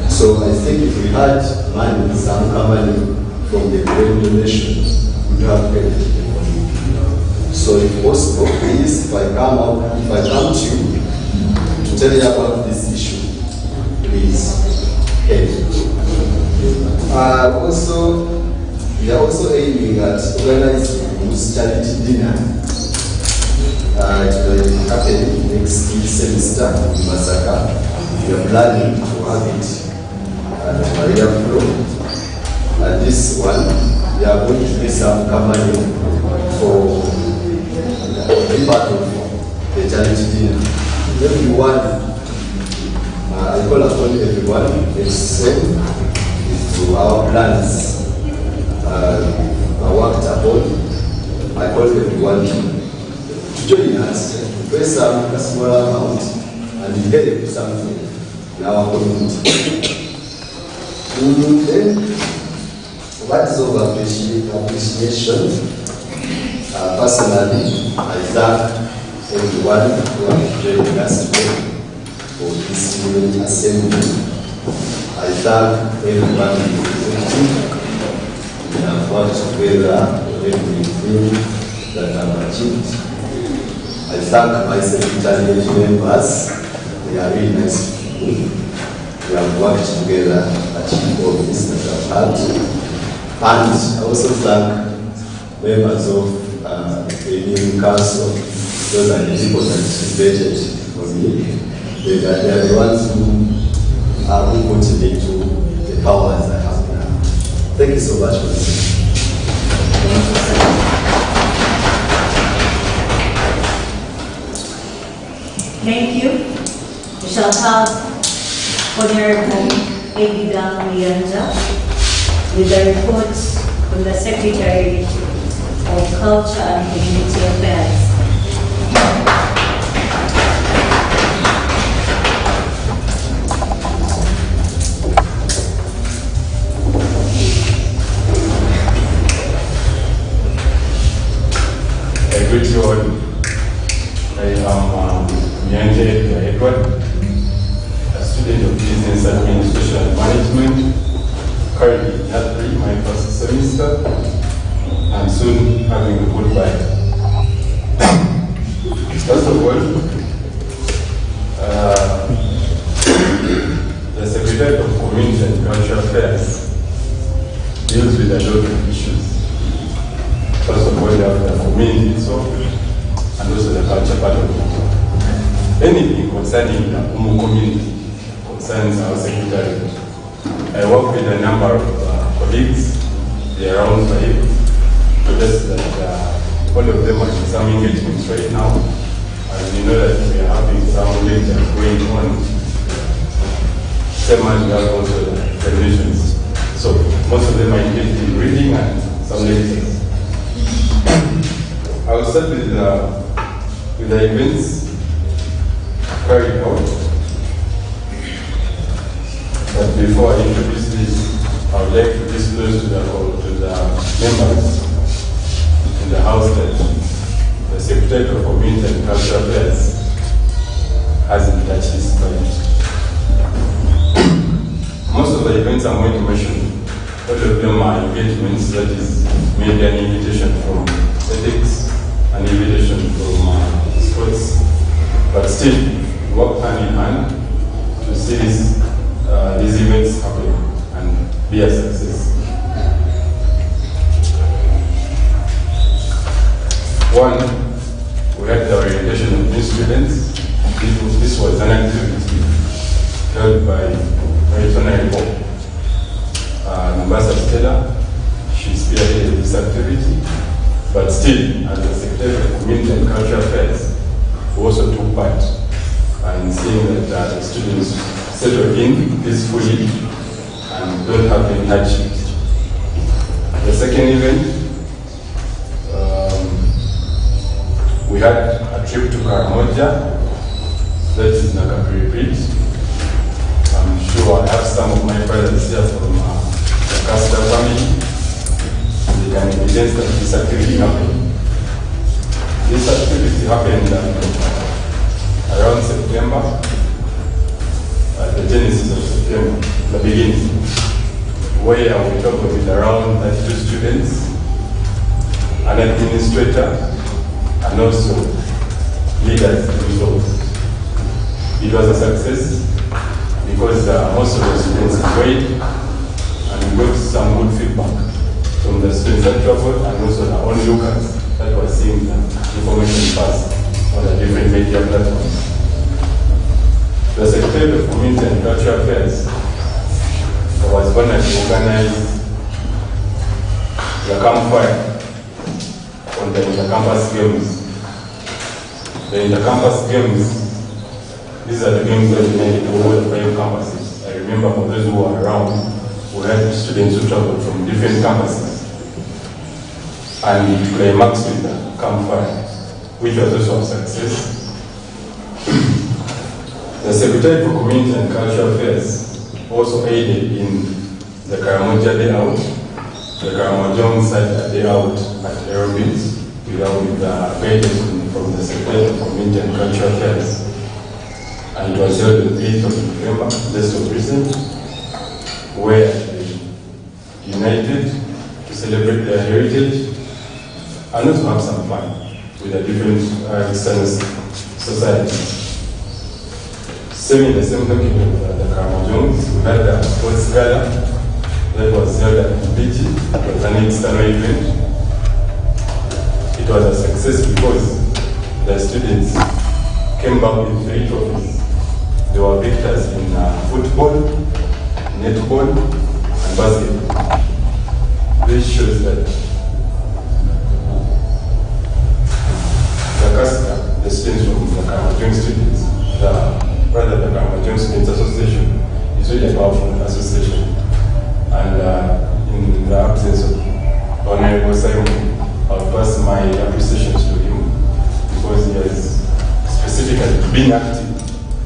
D: So I think if we had money, some money from the great donation, we would have benefited from it. So if possible, please, if I come to you to tell you about this issue, please help. We are also aiming at organizing a charity dinner. It will happen next semester in Masaka. We are planning to have it at Maria Pro. And this one, we are going to do some money for every part of the charity dinner. Everyone, I call upon everyone, it's same to our plans are worked upon. I call everyone to join us, to pay some small amount, and we get something in our community. Then, words of appreciation. Personally, I thank everyone who have joined us today for this evening assembly. I thank everyone representing. We have worked together for everything that I've achieved. I thank my secretariat members. They are really nice people. We have worked together to achieve all this that I've had. And I also thank members of the UMU Council. Those are the people that voted for me. They are the ones who voted me to the powers I have now. Thank you so much for listening.
A: Thank you. We shall have Honorable Uganda with the report from the Secretary of Culture and Community Affairs.
E: I greet you all. I am Nyanje Edward, a student of Business Administration and Management, currently at my first semester, and soon having a goodbye. First of all, the Secretary of Community and Cultural Affairs deals with a lot of issues. First of all, you have the community itself, and also the culture part of it. Anything concerning the UMU community concerns our secretary. I work with a number of colleagues, they are around 5, to just that all of them are in some engagements right now. And you know that we are having some lectures going on. Same as we have also the televisions. So most of them are engaged in reading and some lectures. I will start with the events carried out. But before I introduce this, I would like to disclose to the members in the House that the Secretary of Community and Cultural Affairs hasn't touched this point. Most of the events I'm going to mention, all of them are engagements, that is maybe an invitation from ethics, an invitation from sports, but still work hand in hand to see these events happen and be a success. One, we had the orientation of new students. This was an activity held by Right Honorable Ambassador Stella. She spearheaded this activity, but still, as the Secretary of Community and Cultural Affairs, we also took part in seeing that the students settle in peacefully and don't have any hardships. The second event, we had a trip to Karamoja, that is Nakapiri Bridge. I'm sure I have some of my brothers here from the Casta family. They can evidence that this activity happened. This activity happened around September, at the genesis of September, the beginning, where we talked with around 32 students, an administrator, and also leaders themselves. It was a success because most of the students enjoyed, and we got some good feedback from the students that traveled and also the onlookers that were seeing the information pass on the different media platforms. The Secretary of Community and Cultural Affairs was honored to organize the campfire on the intercampus games. The intercampus games, these are the games that we made to all the 5 campuses. I remember for those who were around, we had students who traveled from different campuses. And it climaxed with the campfire, which was also a success. The Secretary for Community and Cultural Affairs also aided in the Karamoja Day Out, the Karamojong site Day Out at Aerobins, with the guidance from the the Secretary of Community and Cultural Affairs, and it was held on the 8th of November, just of recent, where they united to celebrate their heritage and also have some fun with the different external societies. Same in the same document of the Jones, we had a sports gala that was held at the beach. It was an external event. It was a success because the students came back with 3 trophies. They were victors in football, netball, and basketball. This shows that the students from the Jones students, the Jones Students Association is really a powerful association. And in the absence of Honorable Simon, I'll pass my appreciations to him because he has specifically been active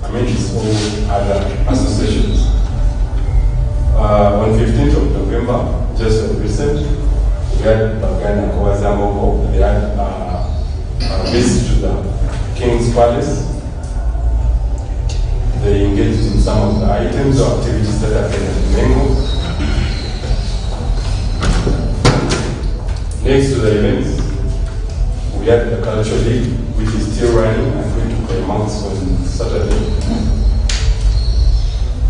E: among his own other associations. On 15th of November, just recent, we had Bagana Kowazamoko. They had a visit to the King's Palace. They engaged in some of the items or activities that happened at Mengo. Next to the events, we had the Culture League, which is still running and going to climax on Saturday.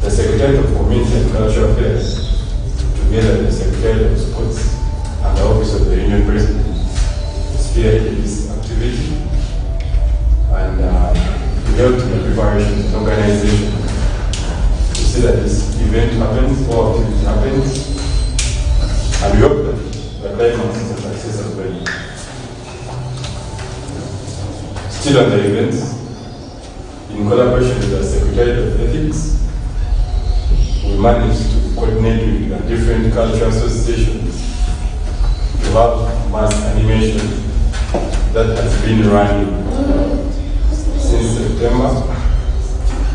E: The Secretary of Community and Cultural Affairs, together with the Secretary of Sports and the Office of the Union President, spearheaded this activity, and we helped in the preparation and organization to see that this event happens, or activity happens, and we hope that the climax is a success as well. Still on the events, in collaboration with the Secretary of Ethics, we managed to coordinate with the different cultural associations to have mass animation that has been running since September.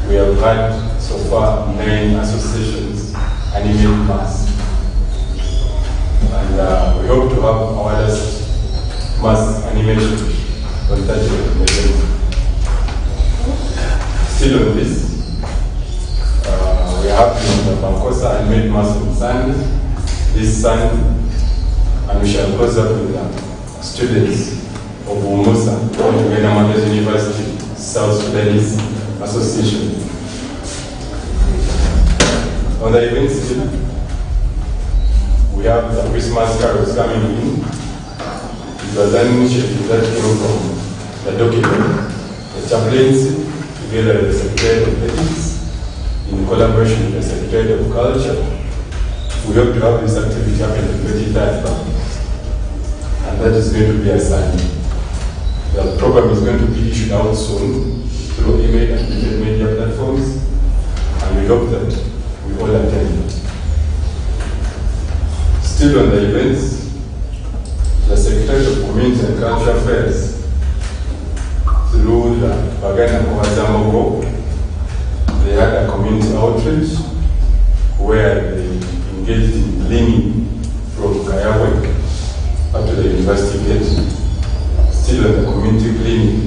E: We have had so far 9 associations animate mass. And we hope to have our last mass animation on 30th of November. Still on this, we have the Bankosa and made mass on Sunday, this Sunday, and we shall close up with the students of Umusa, Uganda Martyrs University, South Sudanese Association. On the events still, we have the Christmas carols coming in. It was an initiative that came from the document, the chaplaincy, together with the Secretary of Ethics, in collaboration with the Secretary of Culture. We hope to have this activity happen on the 23rd, and that is going to be assigned. The program is going to be issued out soon through email and different media platforms, and we hope that we all attend. Still on the events, the Secretary of Community and Cultural Affairs, through the Bagana Kowazamoko, they had a community outreach where they engaged in cleaning from Kayawe up to the university gate. Still on the community cleaning,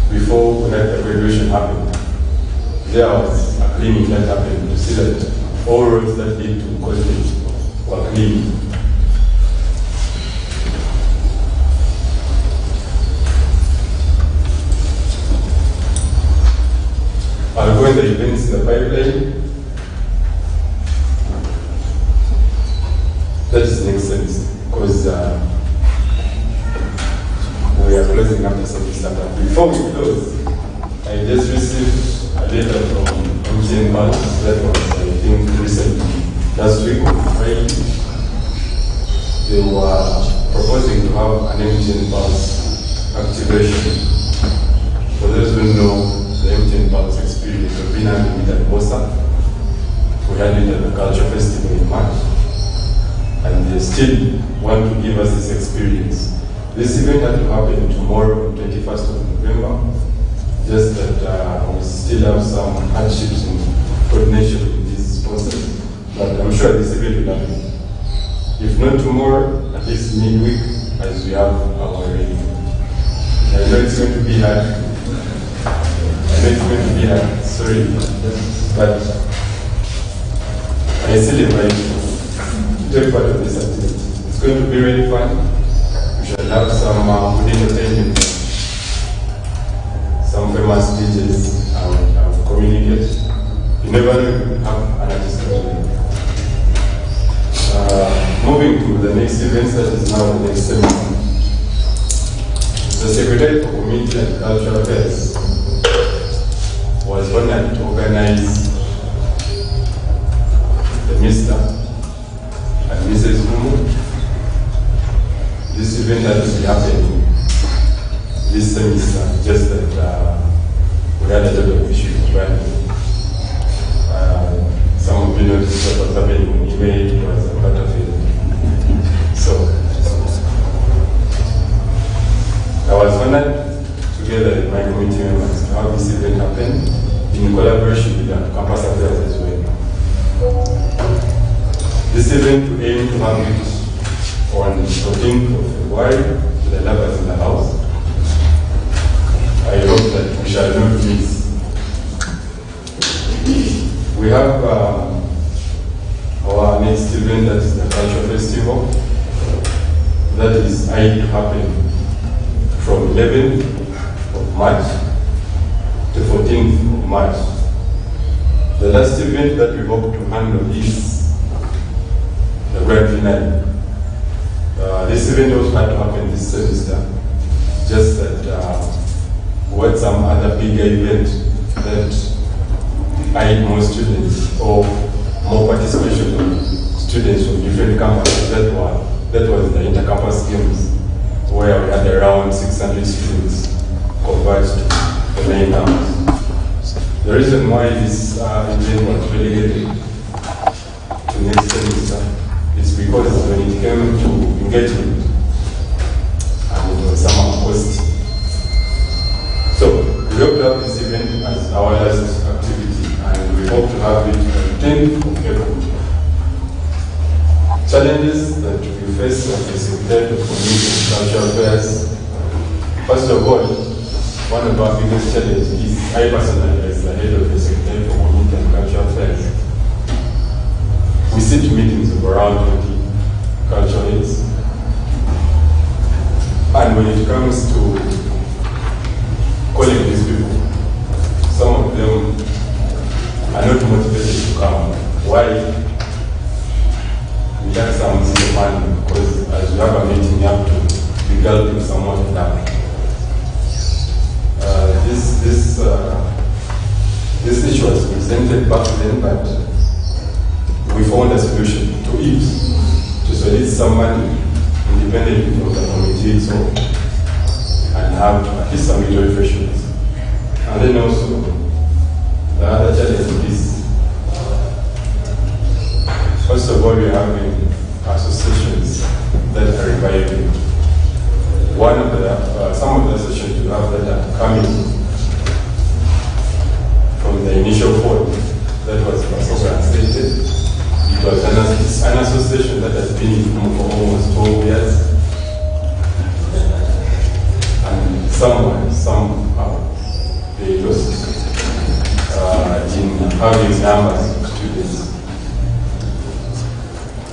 E: before we had the graduation happened, there was a cleaning that happened to see that all roads that lead to college were clean. I'll go in the events in the pipeline. That is next sense, because we are closing up the semester. Before we close, I just received a letter from MTN Bank that was, I think, recently, last week on Friday. They were proposing to have an MTN Bank activation. For those who know the MTN Bank's experience of being having it at Bosa, we had it at the Culture Festival in March, and they still want to give us this experience. This event had to happen tomorrow, 21st of November, just that we still have some hardships in coordination with these sponsors, but I'm sure this event will happen. If not tomorrow, at least midweek, as we have our I know it's going to be hard. Sorry. But I still invite you to take part of this activity. It's going to be really fun. We shall have some good entertainment, some famous DJs and communicate. You never know you have an artist today. Moving to the next event, that is now the next seminar. The Secretary for Community and Cultural Affairs was honored to organize the Mr. and Mrs. UMU. This event that is happening this semester, just that we had a lot of issues running. Some of you noticed what was happening in email, was a part of it. So, I was honored, together with my committee members, to have this event happen in collaboration with the campus affairs as well. This event we aim to have it on 14th of February to the lovers in the house. I hope that we shall not miss. We have our next event, that is the Cultural Festival. That is going to happen from 11th of March to 14th of March. The last event that we hope to handle is the grand finale. This event also had to happen this semester, just that we had some other bigger event that I need more students or more participation from students from different campuses. That was the inter-campus games, where we had around 600 students converged to the main campus. The reason why this event was relegated to next semester is because when it came to engagement, and it was somehow costly. So we hope to have this event as our last activity, and we hope to have it on 10th of April. Challenges that we face as the Secretary of Community and Cultural Affairs. First of all, one of our biggest challenges is I personally, as the head of the Secretary for Community and Cultural Affairs, we sit meetings of around 20 cultural aids. And when it comes to calling these people, some of them are not motivated to come. Why? We have some money, because as we have a meeting, you have to be helping someone down. This issue was presented back then, but we found a solution to it, to solicit some money independently from the committee itself, and have at least some refreshments. And then also, the other challenge is, first of all, we are having associations that are reviving. One of the, some of the associations we have that are coming from the initial form that was stated. It was an association that has been in for almost 12 years. And somehow, they lost in having numbers of students.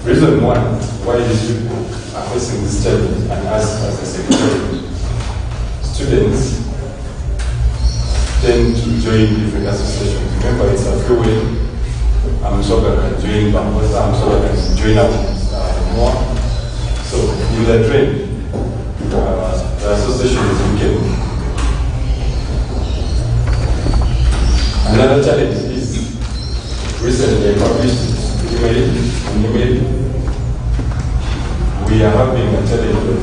E: Reason one why these people are facing this challenge, and us as a secretary, students tend to join different associations. Remember, it's a free way. I'm so I can join Bambosa, I'm so I can join up more. So in the train, the association is weekend. Another challenge is recently I published an email. We are having a challenge of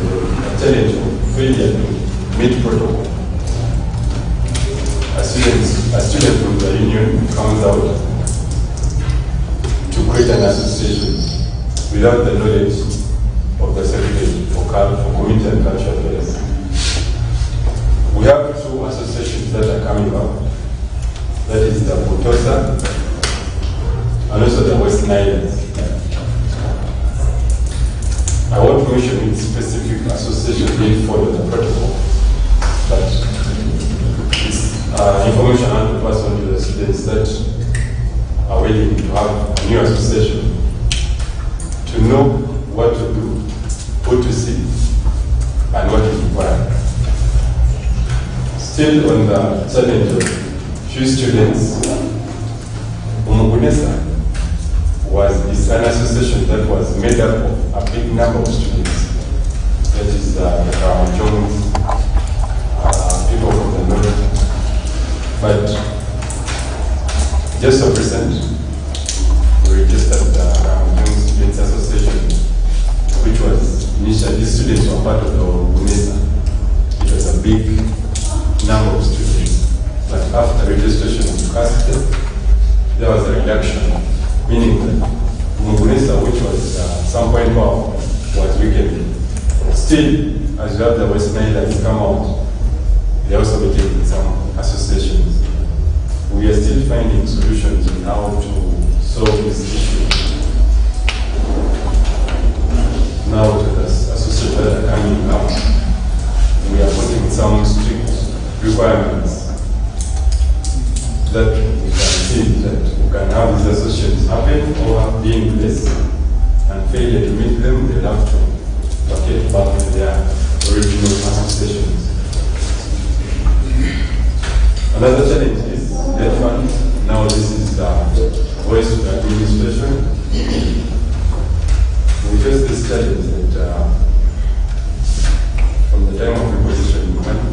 E: failure to meet protocol. A student from the union comes out to create an association without the knowledge of the Secretary for Community and Cultural Affairs. We have two associations that are coming up. That is the Potosa and also the West Nile. I want to mention which specific association did follow the protocol. but it's information I want to pass on to the students that are willing to have a new association, to know what to do, who to see, and what is required. Still on the challenge of few students, UMU is an association that was made up of a big number of students. That is the Jones, people from the north. But just of recent, we registered the Jones Students Association, which was initially students were part of the UNESA. It was a big number of students. But after registration was casted, there was a reduction, meaning that UNESA, which was some point power, was weakened. Still, as you have the West Nilers come out, they also became some associations. We are still finding solutions on how to solve this issue. Now to the associations that are coming up, we are putting some strict requirements that we can see that we can have these associations happen or be in place, and failure to meet them, they'll have to vacate back to their original associations. Another challenge is debt fund. Now this is the voice of the administration. We face this challenge that from the time of repositioning money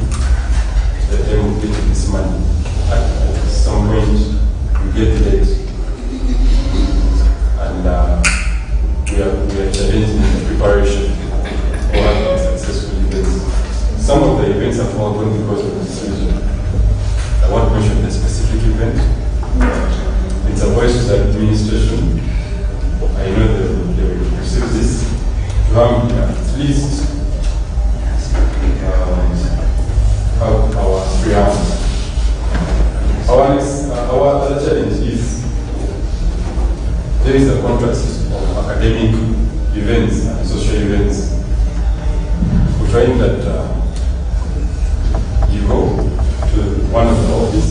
E: to the time of getting this money, at some point we get late, and we are challenging the preparation for having successful events. Some of the events are foregone because of this reason. I want to mention a specific event. It's a voice of the administration. I know they will receive this. To have at least have our 3 hours. Our other challenge is there is a contrast of academic events and social events. We find that you go to one of the office,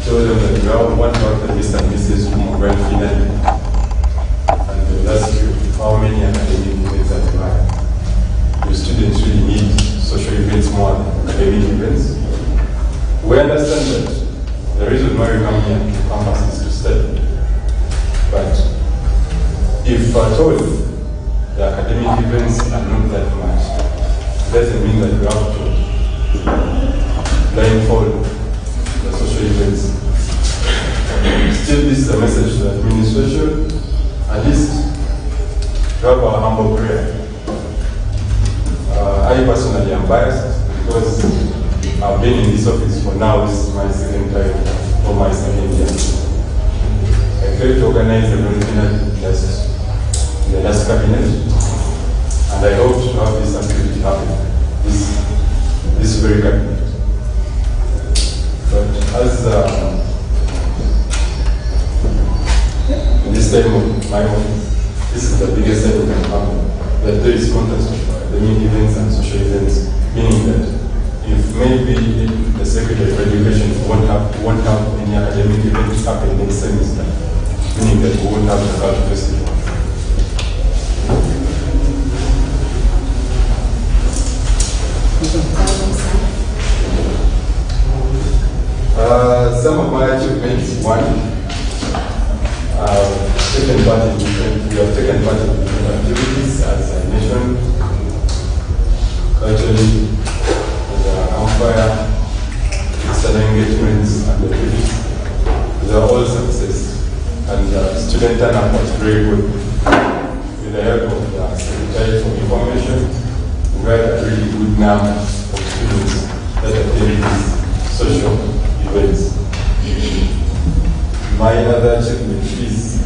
E: tell them that you want to have the Mr. and Mrs. Grand finale, and they'll ask you how many academic events that you have. Your students really need social events more than academic events. We understand that the reason why we come here to campus is to study. But if at all the academic events are not that much, it doesn't mean that we have to blindfold the social events. Still, this is a message to the administration, at least to have our humble prayer. I personally am biased because I've been in this office for now, this is my second time or my second year. I failed to organize a regional test in the last cabinet, and I hope to have this activity happen this very cabinet. But as this time of my office, this is the biggest time we can have, that there is context of academic events and social events, meaning that if maybe the Secretary of Education won't have any academic events happen next semester, meaning that we won't have the Culture Festival. Some of my achievements, one, we have taken part in different activities as a nation, culturally, campfire, external engagements, and the trips. They are all success, and student turnout was very good. With the help of the Secretary for Information, we had a really good number of students that attended these social events. My other achievement is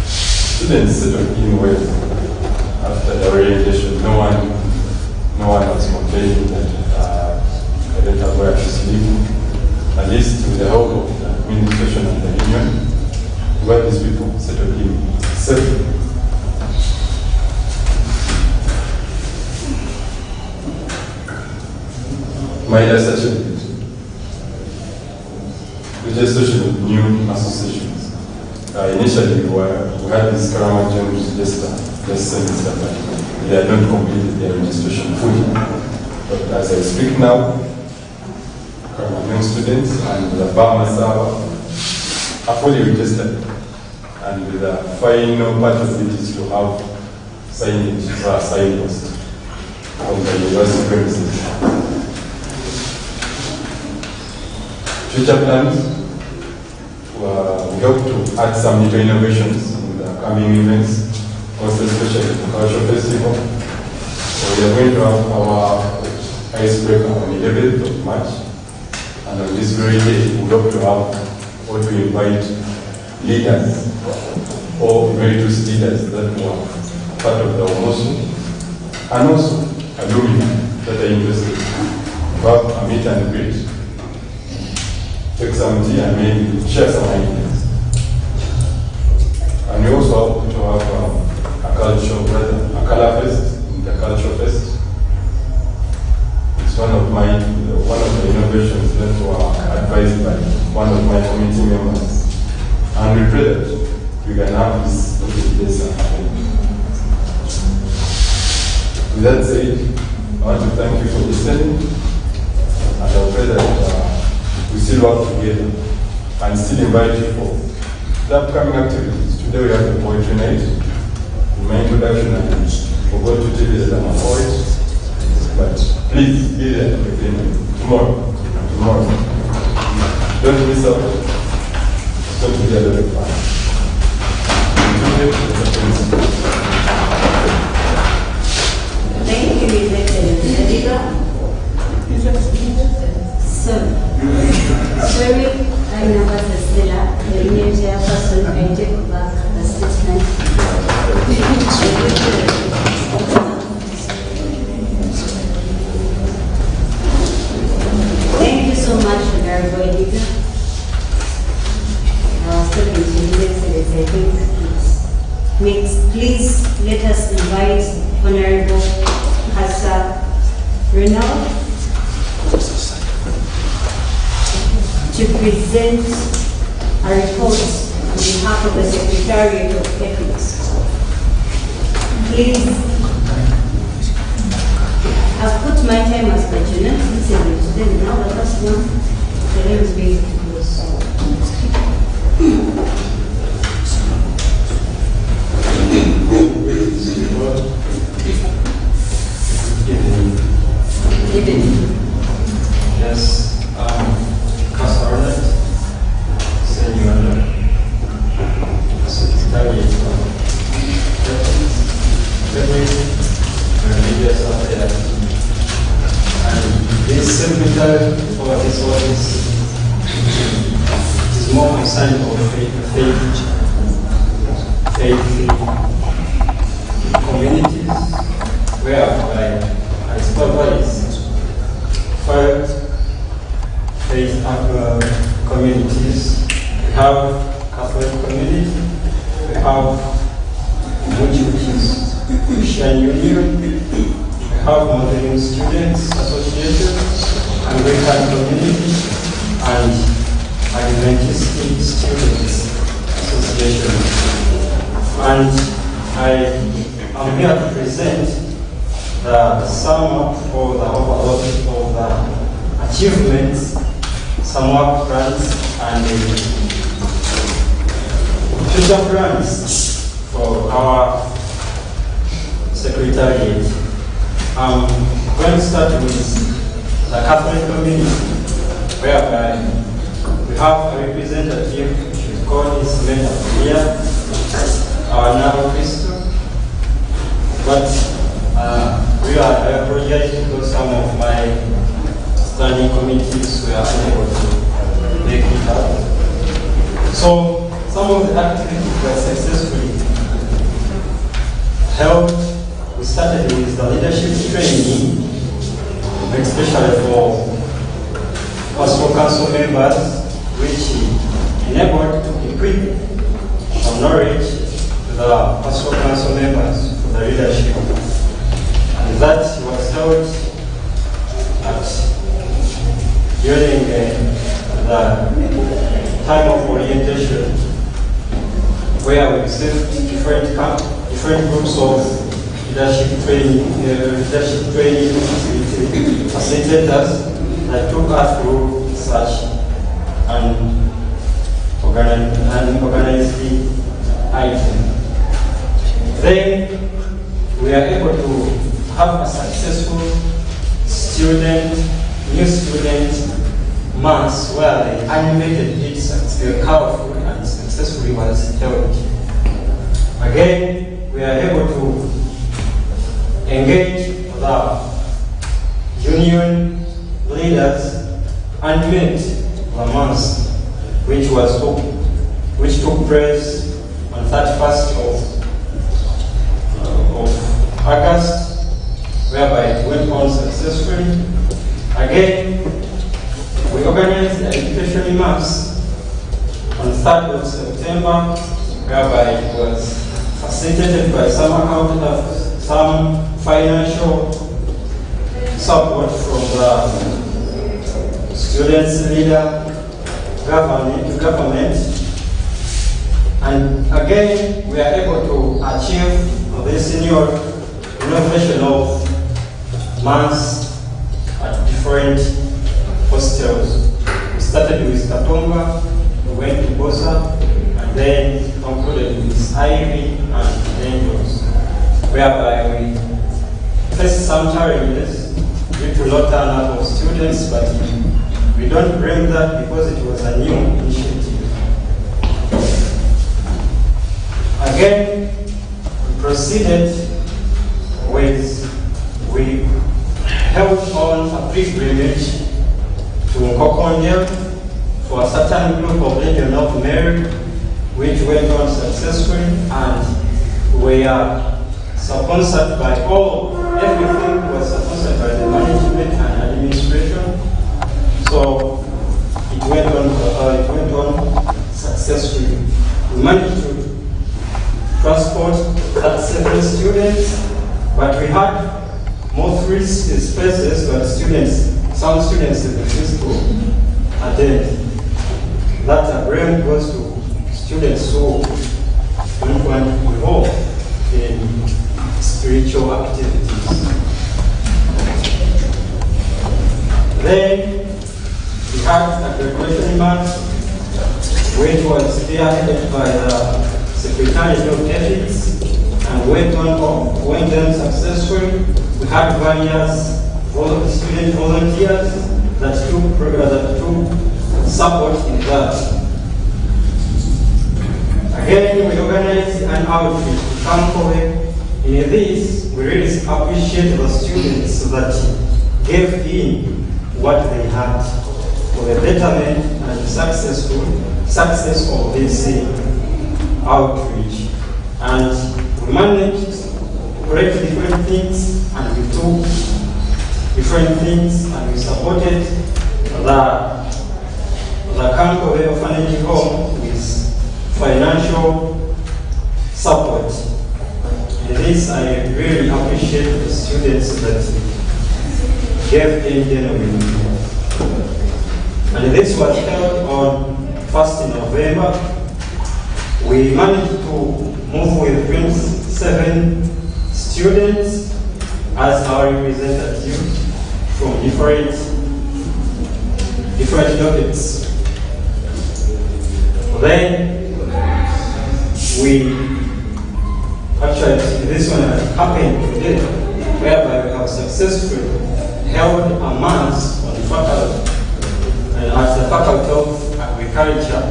E: students settled in well after the orientation. No one was complaining that I don't have where to sleep. At least with the help of the administration and the union, we got these people settled in safely. minor certificate, registration of new associations. Initially, we had this Karama Gem register just semester, but they had not completed their registration fully. But as I speak now, Karama Gem students and the Bama Saba are fully registered. And the final part of it is to have signage for a signpost from the university premises. Future plans, we hope to add some new innovations in the coming events, also especially the cultural festival. So we are going to have our icebreaker on 11th of March, and on this very day, we hope to have or to invite leaders or emeritus leaders that were part of the Omosu, and also alumni that are interested to have a meet and greet, take some tea and maybe share some ideas. And we also hope to have a color fest, the culture fest. It's one of the innovations that were advised by one of my committee members. And we pray that we can have this happen. With that said, I want to thank you for listening, and I pray that we still work together and still invite you for the upcoming activities. Today we have the poetry night. In my introduction, we're going to tell you that I'm a poet, but please be there again tomorrow. Don't miss out. It's going to be a lot of fun.
A: Thank you, Edita. So, sorry, I'm Nava Stella, the new chairperson. I take back the statement. Thank you so much, Honorable Edita. I was talking to you yesterday, I think please let us invite Honorable Hassa Renal to present a report on behalf of the Secretariat of Ethics. Please, I've put my time as my genetics today. Now the first one, the name is being close.
F: Yes, Kasarnet, Senior Secretary of Media Affairs. And this secretary for this office is more concerned of faith communities, whereby I supervise 5 faith communities. We have Catholic community, we have Christian Union, we have Muslim Students Association, Anglican community, and Adventist Students Association. And I am here to present the sum up or the overall of the achievements, some work plans, and future plans for our secretariat. I'm going to start with the Catholic community, whereby we have a representative, she's called His Meta here, our now Christo. But I apologize because some of my standing committees were unable to make it out. So some of the activities were successfully held. We started with the leadership training, especially for Pastoral Council members, which enabled to equip some knowledge to the Pastoral Council members for the leadership. And that was held at during the time of orientation, where we received different groups of leadership training facilitators that took us through such an organized item. Then we are able to have a successful new student month where the animated it colorful and successfully was held. Again, we are able to engage the union leaders and meet the month which took place on 31st of August, whereby it went on successfully. Again, we organized the education mass on 3rd of September, whereby it was facilitated by some financial support from the students' leader, government. And again, we are able to achieve this new innovation of months at different hostels. We started with Katonga, we went to Bosa, and then concluded with Ivy and Angels, whereby we faced some challenges due to low turnout of students, but we don't blame that because it was a new initiative. Again, we proceeded we held on a pilgrimage to Nkokondia for a certain group of Legion of Mary, which went on successfully, and we are sponsored by everything was sponsored by the management and administration. So it went on successfully. We managed to transport 37 students, but we had more free spaces, but some students refused to attend. That blame goes to students who don't want to be involved in spiritual activities. Then we had a graduation march, which was spearheaded by the Secretary of Ethics, and went on successfully. We had various student volunteers that took support in that. Again, we organized an outreach to Kankove. In this, we really appreciate the students that gave in what they had for the betterment and success of this outreach. And we managed to create different things, and we took different things, and we supported the Kankove Orphanage Home with financial support. And this, I really appreciate the students that gave in genuinely. And this was held on 1st November. We managed to move with 27 students as our representatives from different topics. Then this one happened today, whereby we have successfully held a month on faculty at the Faculty of Agriculture,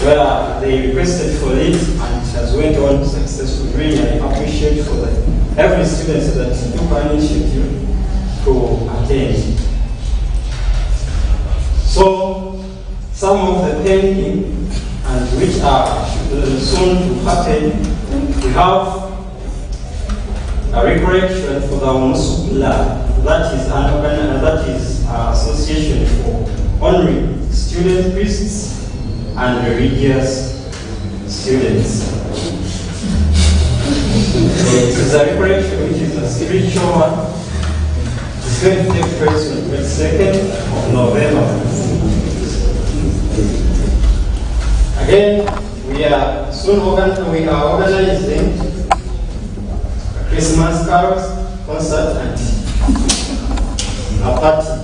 F: where they requested for it, and it has went on successfully. Really, I appreciate for every student that took an initiative to attend. So, some of the pending and which are soon to happen, we have a recollection for the Musula. That is an association for honoring student priests and religious students. It is a recollection which is a spiritual one. It is It's going to take place on the 22nd of November. Again, we are organizing a Christmas carols concert and a party,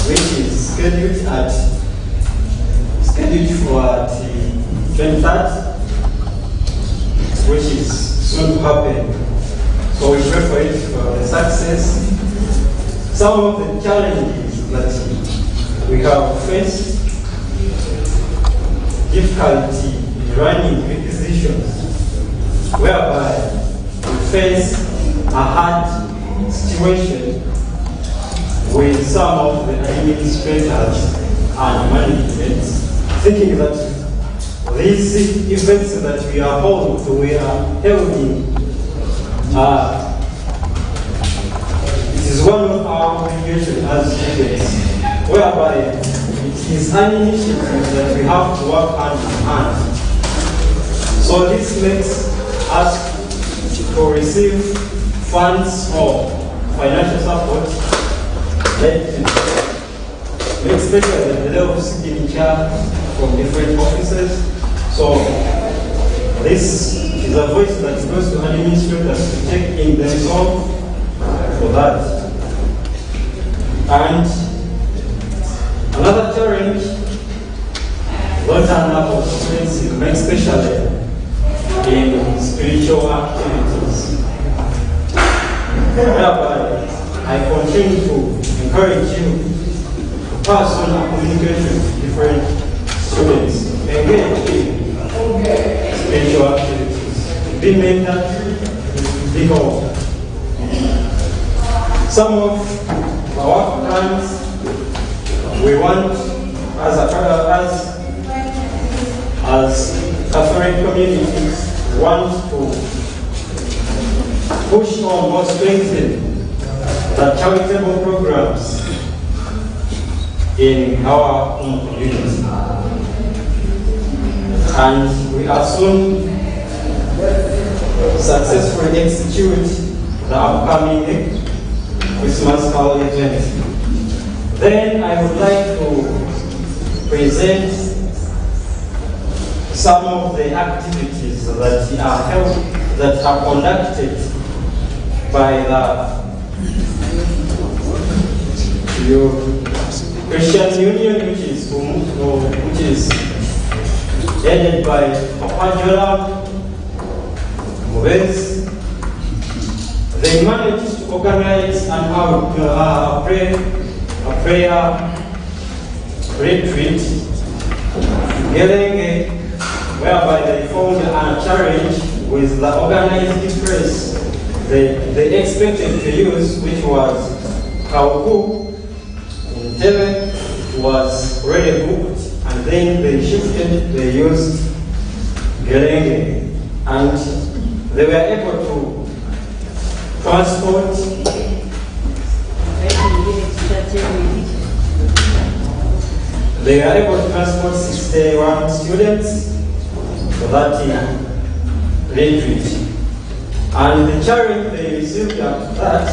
F: which is scheduled for the 23rd, which is soon to happen. So we pray for it for the success. Some of the challenges that we have faced: difficulty in running requisitions, whereby we face a hard situation with some of the administrators and management, thinking that these events that we are holding, it is one of our obligations as students, whereby it is an initiative that we have to work hand in hand. So this makes us to receive funds or financial support, especially at the level of signature from different offices. So this is a voice that goes to administrators to take in themselves for that. And another challenge, don't turn up of students, especially in spiritual activities, whereby I continue to encourage you to pass on communication to different students, engage in spiritual activities, be mentored, be called. Some of our plans we want as Catholic communities, we want to push on or strengthen the charitable programs in our own community. And we are soon successfully execute the upcoming Christmas carol event. Then I would like to present some of the activities that are conducted by the Christian Union, which is headed by Papa Mubez. They managed to organize a prayer retreat, whereby they formed a challenge with the organizing press they expected to use, which was Kauku in Tebe. It was already booked, and then they shifted, they used Gerenge, and they were able to transport They are able to transport 61 students for that retreat. And the challenge they received after that,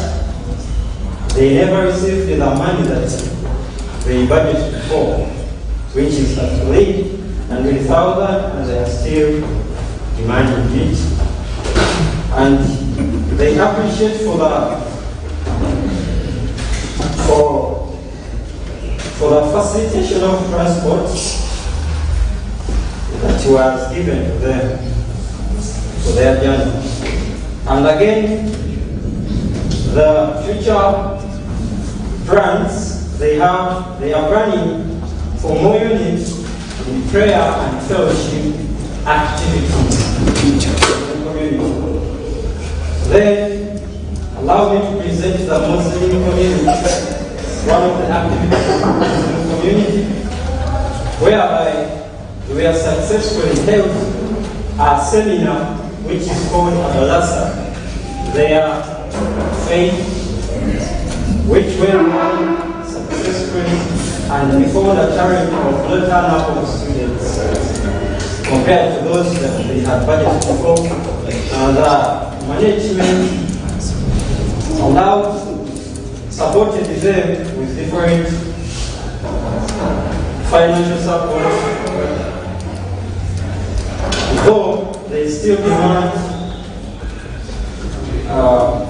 F: they never received the money that they budgeted for, which is at least and without that, and they are still demanding it. And they appreciate for the facilitation of transport that was given to them for their journey. And again, the future plans they are planning for more units in prayer and fellowship activities in the community. Then allow me to present the Muslim community. One of the activities of the Muslim community, whereby we have successfully held a seminar which is called Adolasa, their faith, which went on successfully, and we formed a challenge of low turnout of students compared to those that they had budgeted for. The management allowed supported them with different financial support, though they still demand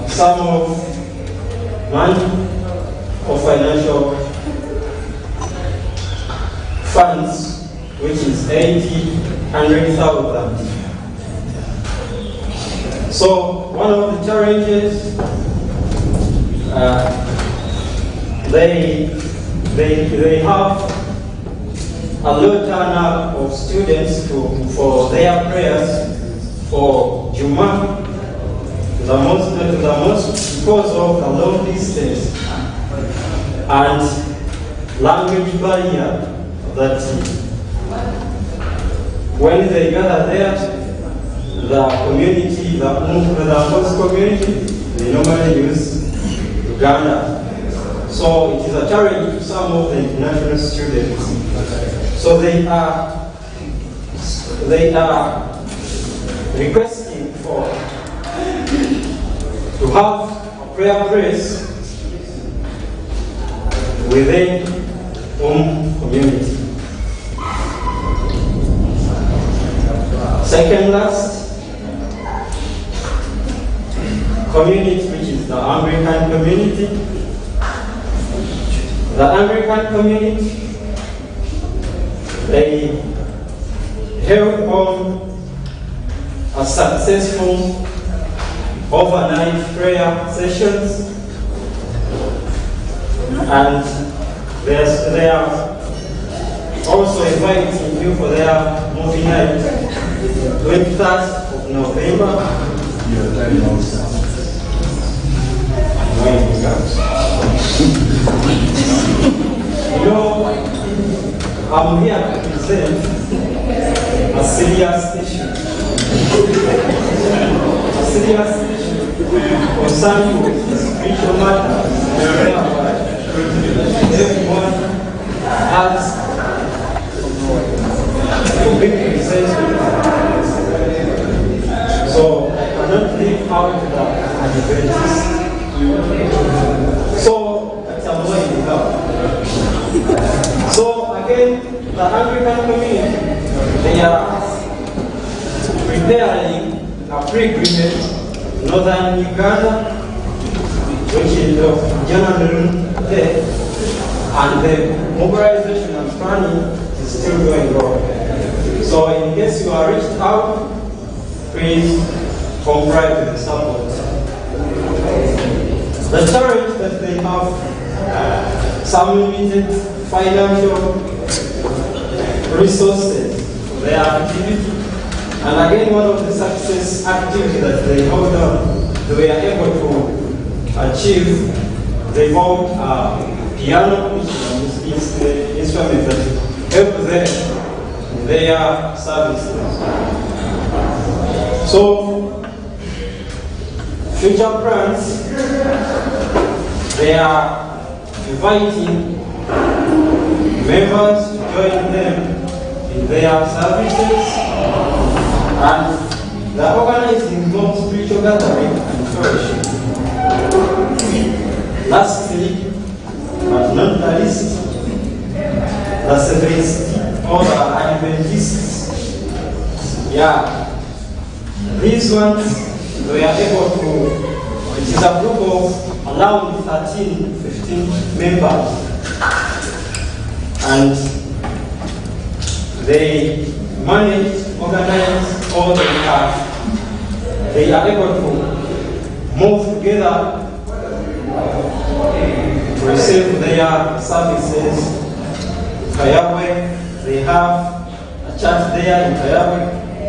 F: some of money or financial funds, which is 100,000. So one of the challenges, they have a low turnout of students for their prayers for Juma, the most because of the long distance and language barrier, that when they gather there, the community, the Muslim community, they normally use Uganda. So it is a challenge to some of the international students. So they are requesting to have a prayer place within community. Second last community, which is the Anglican community. The Anglican community, they held on a successful overnight prayer sessions, and they are also inviting you for their movie night, 23rd of November. You know, I'm here to present a serious issue. A serious issue concerning the spiritual matters. Everyone has to be presented. So I cannot leave out the Adventist. So that's a way to go. So again, the Anglican community, they are preparing a pilgrimage in northern Uganda, which is of January there, and the mobilization and planning is still going on. So in case you are reached out, please comply with the support. The challenge that they have some limited financial resources for their activity, and again one of the success activities that they hold on, they were able to achieve. They bought a piano, which is the instrument that help them in their services. So future plans, they are inviting members to join them in their services, and they are organizing more spiritual gathering and fellowship. Lastly, but not the least, the Seventh or the Adventists. Yeah, these ones, we are able to, it is a group of around 13, 15 members, and they manage, organize, all the tasks. They are able to move together to receive their services. Kayabwe, they have a church there in Kayabwe,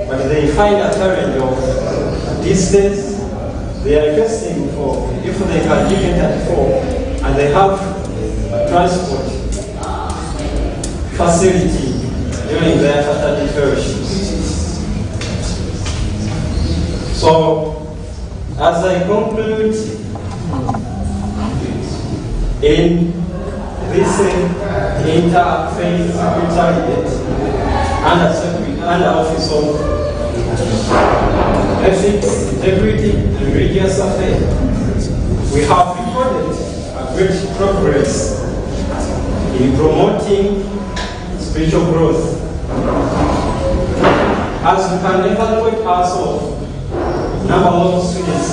F: but they find a challenge of distance. They are requesting for if they can give it at 4, and they have a transport facility during their Saturday fellowships. So, as I conclude, in this interfaith spirituality under office of ethics, integrity, and religious affairs, we have recorded a great progress in promoting spiritual growth. As we can evaluate ourselves, number of students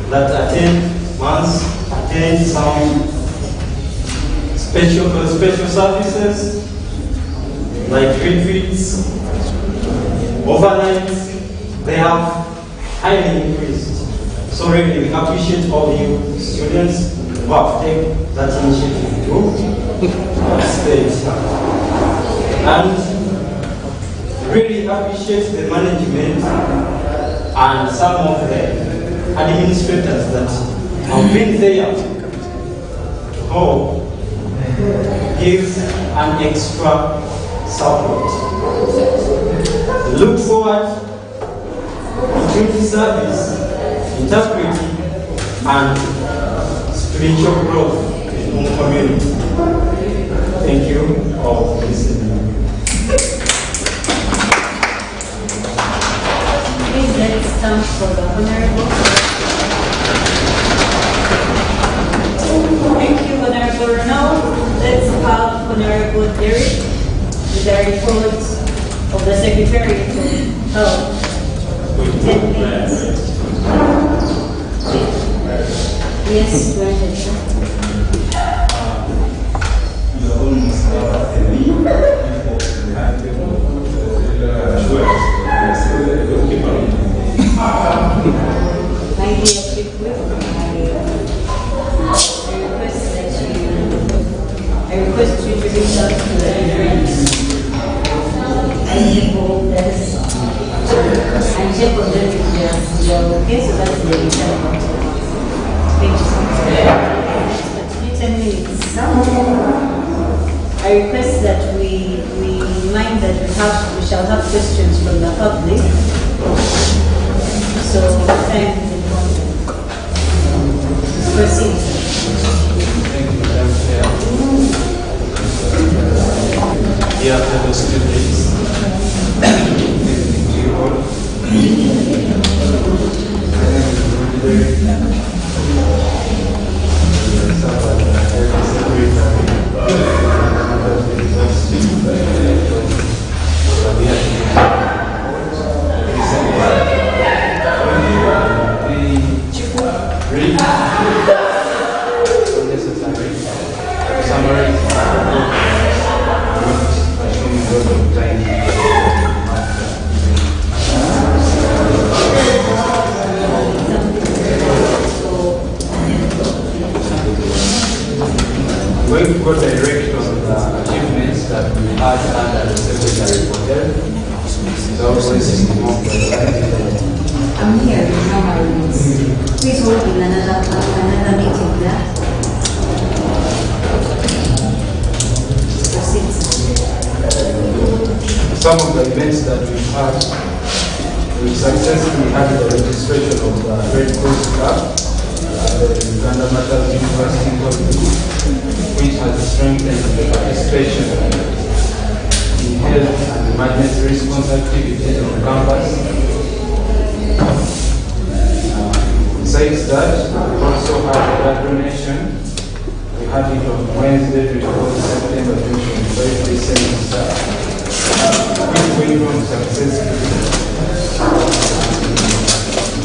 F: that attend some special services like retreats, overnights, they have highly increased. So really we appreciate all you students who have taken that initiative to participate. And really appreciate the management and some of the administrators that have been there to help give an extra support. Look forward to community service, integrity, and spiritual growth in our community. Thank you all for listening.
A: Please let's stand for the Honorable. Thank you, Honorable. Now let's have Honorable Derek with the report of the Secretary of Health. 10 minutes. Yes, go ahead, sir.
G: You're almost at
A: My dear Chief Whip, I request you to reach out to the parents and people that and check on them if they are okay, so that's the return. Thank you so much. 10 minutes. I request that we mind that we shall have questions from the public. So time is important. Proceed.
G: Thank you, Madam Chair. Dear fellow students, you all. Going to go direct on the achievements that we had under the Secretary for Health. It's always more
A: I'm here with no please hold in another meeting there. Proceed.
G: some of the events that we've had. We successfully had the registration of the Red Cross Club, the Uganda Martyrs University, which has strengthened the participation in health and emergency response activities on campus. Besides that, we also had blood donation. We had it on Wednesday, 24 September 2025, the same start. It's going on successfully.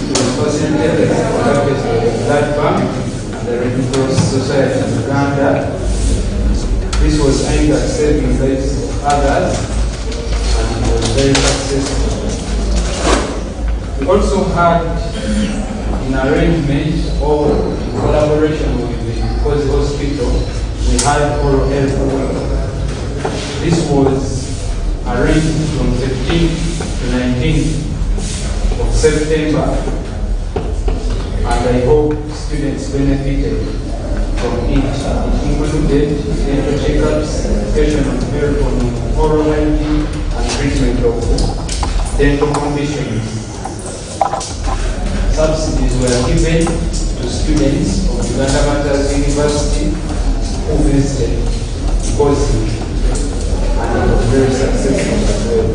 G: It was facilitated by the Blood Bank and the Red Cross Society of Uganda. This was aimed at saving lives of others, and it was very successful. We also had, in arrangement or in collaboration with the Kozi Hospital, we had oral health work. This was arranged from 15th to 19th of September, and I hope students benefited from it. It included dental checkups, education on health on oral hygiene, and treatment of dental conditions. Subsidies were given to students of Uganda Martyrs University who visited Kozi, and it was very successful as well.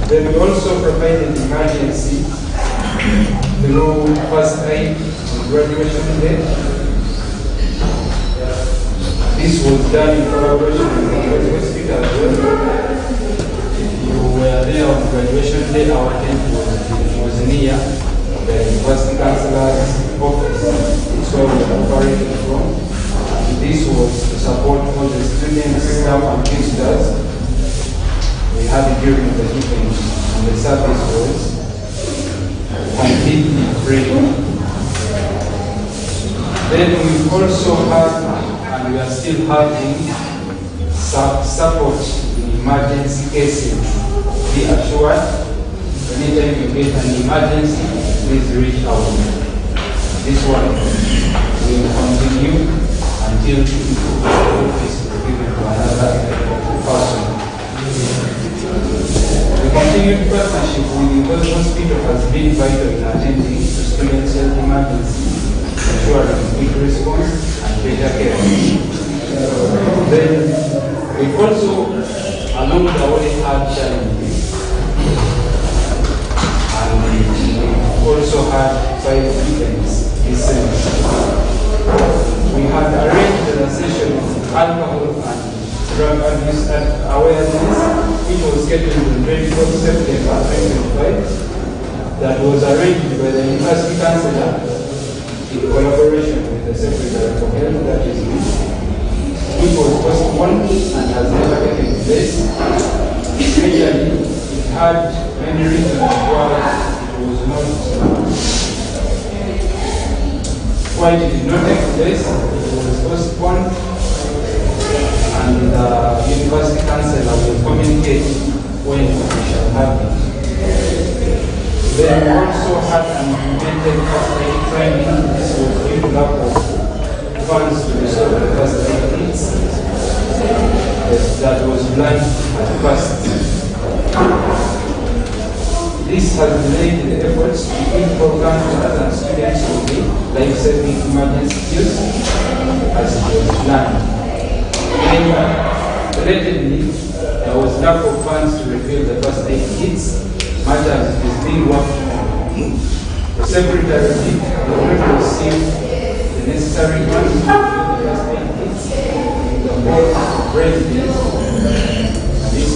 G: Then we also provided emergency through first aid on graduation day. This was done in collaboration with the hospital as well. If you were there on graduation day, our tent was near the university councillor's office. It's where we operated from. This was to support all the students, staff, and visitors. We had it during the evening, and the service was completely free. Then we also had, and we are still having, support in emergency cases. Be assured, anytime you get an emergency, please reach out. This one will continue until the office is given to another person. The continued partnership with the hospital has been vital in attending to students' health emergencies, ensuring quick response and better care. Then we also, along the way, had challenges, and we also had 5 events this semester. We had arranged a session of alcohol and drug abuse awareness, which was scheduled on 24th September 2025, that was arranged by the University Councillor in collaboration with the Secretary for Health, that is me, which was postponed and has never taken place. Majorly, it had many reasons why it did not take place. It was postponed, and the University Councillor will communicate when we shall have it. Then we also had an implemented first aid training. This was due to lack of funds to resolve the first aid needs that was blind at first. This has delayed the efforts to build programs and students with the life-saving emergency skills as it was planned. Then, relatively, there was lack of funds to refill the first aid kits, much as it is being worked on. The Secretary did already receive the necessary funds to refill the first aid kits in the board of residents. This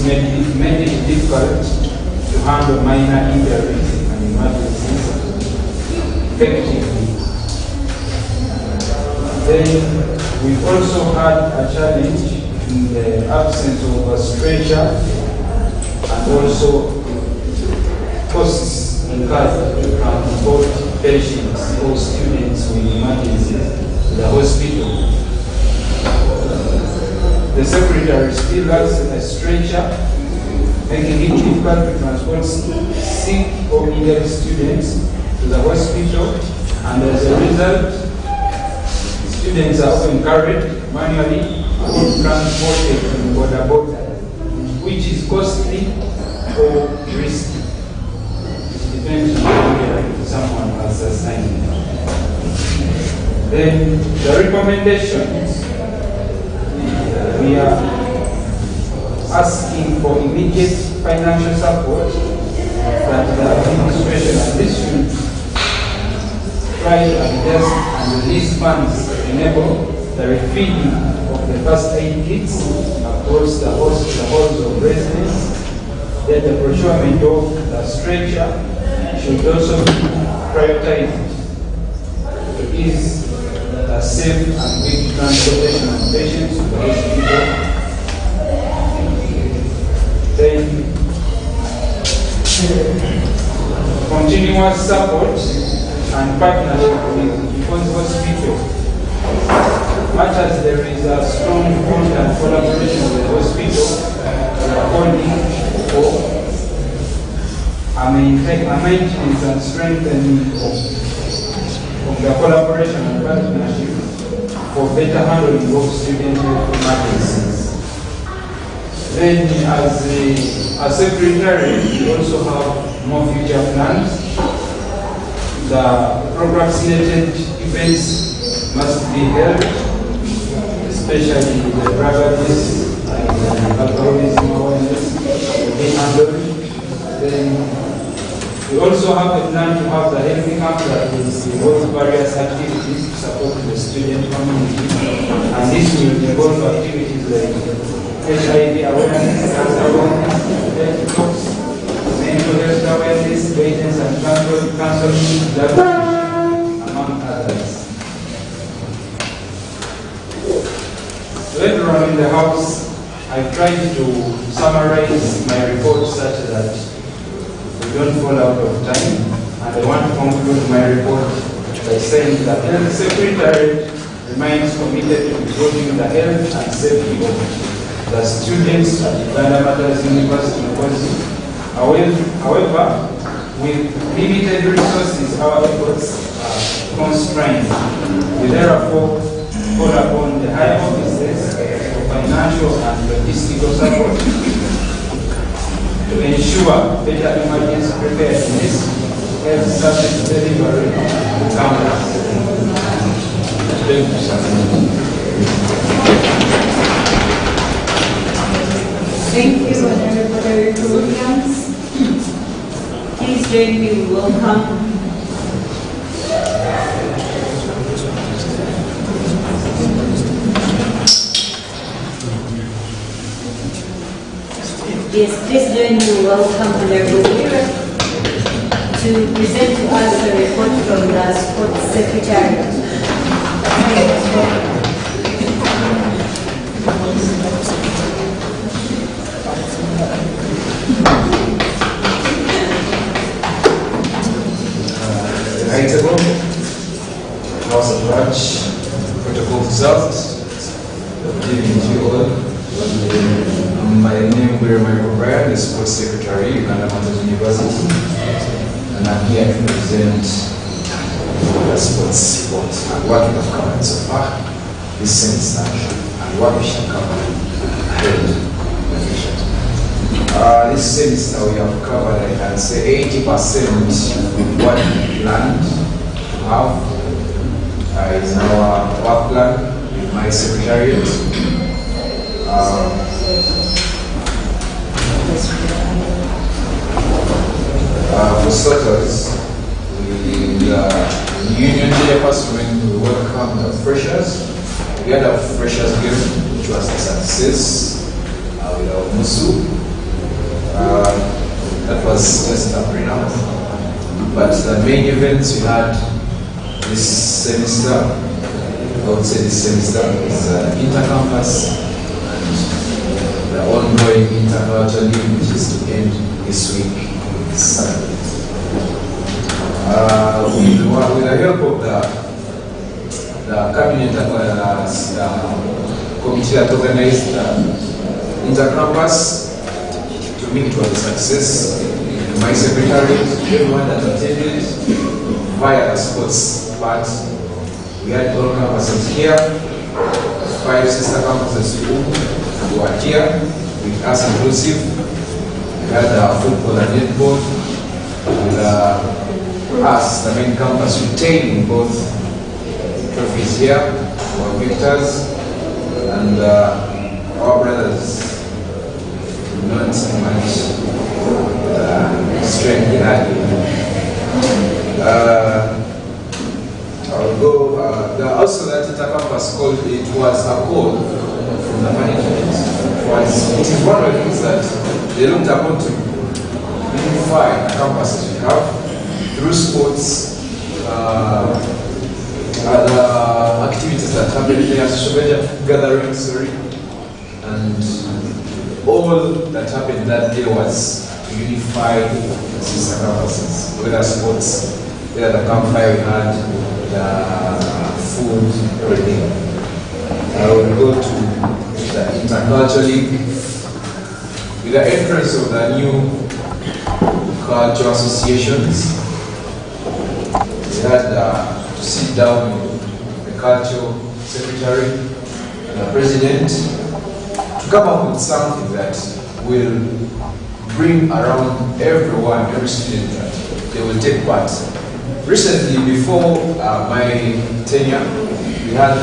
G: made it difficult to handle minor injuries and emergencies effectively. Then we also had a challenge in the absence of a stretcher and also costs incurred to transport patients or students with emergencies to the hospital. The Secretary still lacks a stretcher, making it difficult to transport sick or injured students to the hospital, and as a result, students are often carried manually or transported from border, which is costly or risky. It depends on the injury someone has sustained. Then the recommendations, we are asking for immediate financial support that the administration and district try to adjust and release funds to enable the refilling of the first aid kits across the halls of residents. Then the procurement of the stretcher should also be prioritized to ease the safe and quick transportation of patients to the hospital. Then continuous support and partnership with the hospital. Much as there is a strong bond and collaboration with the hospital, we are holding for a maintenance and strengthening of the collaboration and partnership for better handling of student health emergencies. Then as secretary, we also have more future plans. The program-related events must be held, especially the drug abuse and alcoholism awareness will be handled. Then We also have a plan to have the healthy camp that will involve various activities to support the student community. And this will involve activities like HIV awareness, cancer awareness, health talks, mental health awareness, guidance and counseling, among others. To everyone in the house, I've tried to summarize my report such that we don't fall out of time, and I want to conclude my report by saying that the Health Secretary remains committed to improving the health and safety of the students at Uganda Martyrs University. However, with limited resources, our efforts are constrained. We therefore call upon the high officers for financial and logistical support to ensure better emergency preparedness, health service delivery to campus. Thank you, sir.
A: Thank you, Honorable Williams. Please join me in welcome Yes, please join me in welcome Honorable Williams to present to us a report from the Sports Secretary.
H: Debatable, House of Branch, protocol results, good evening to you all. My name is Michael Bryan, the Sports Secretary, Uganda Martyrs University, and I'm here to present the sports report and what we have covered so far this semester and what we shall cover ahead of the future. This semester we have covered, I can say, 80% of what we planned to have in our work plan with my secretariat. For starters, the union chairperson, we welcome the freshers. We had a freshers game, which was a success with our Musu. That was just a pre-now. But the main events we had this semester, I would say this semester, is intercampus and the ongoing intercultural league, which is to end this week, this Saturday. With the help of the cabinet committee that organized the intercampus, to me it was a success. My secretary, everyone that attended via the sports part, we had all campuses here, 5 sister campuses who were here with us inclusive. We had football and netball with us, the main campus, retaining both trophies here, our victors, and our brothers did not much strength they had. I'll go, also that intercampus called, it was a call from the management. It is one of the things that they looked upon to unify the campuses we have through sports, other activities that happen there, social media gatherings, and all that happened that day was to unify the sister campuses, whether sports, whether the campfire we had, the food, everything. I will go to the intercultural league. With the entrance of the new cultural associations, we had to sit down with the cultural secretary and the president to come up with something that will bring around everyone, every student, that they will take part. Recently, before my tenure, we had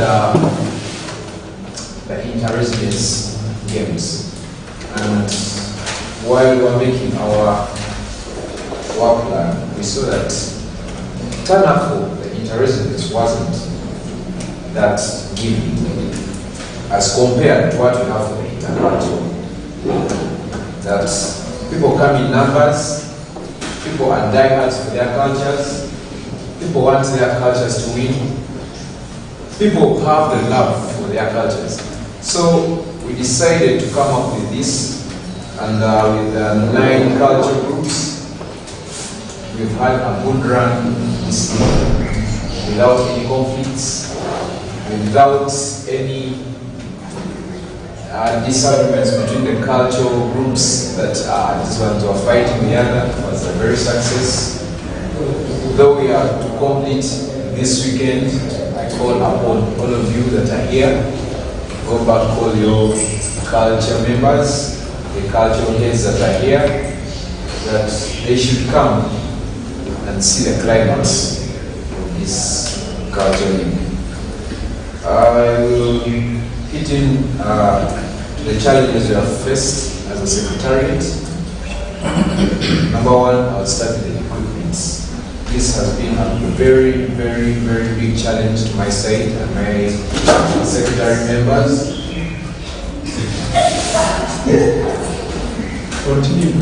H: the inter-residence games, and while we were making our work plan, we saw that turnout for the inter-residents wasn't that giving as compared to what we have for the intercultural. That people come in numbers, people are diehards for their cultures, people want their cultures to win, people have the love for their cultures. So we decided to come up with this, and with 9 culture groups, we've had a good run this year without any conflicts, without any disagreements between the cultural groups that these ones were fighting the other. It was a very success. Though we are to complete this weekend, I call upon all of you that are here, go back, call your culture members, the cultural heads that are here, that they should come and see the climax of this culture week. I will hit in the challenges we have faced as a secretariat. Number one, I'll start with the equipment. This has been a very, very, very big challenge to my side and my secretary members. Continue.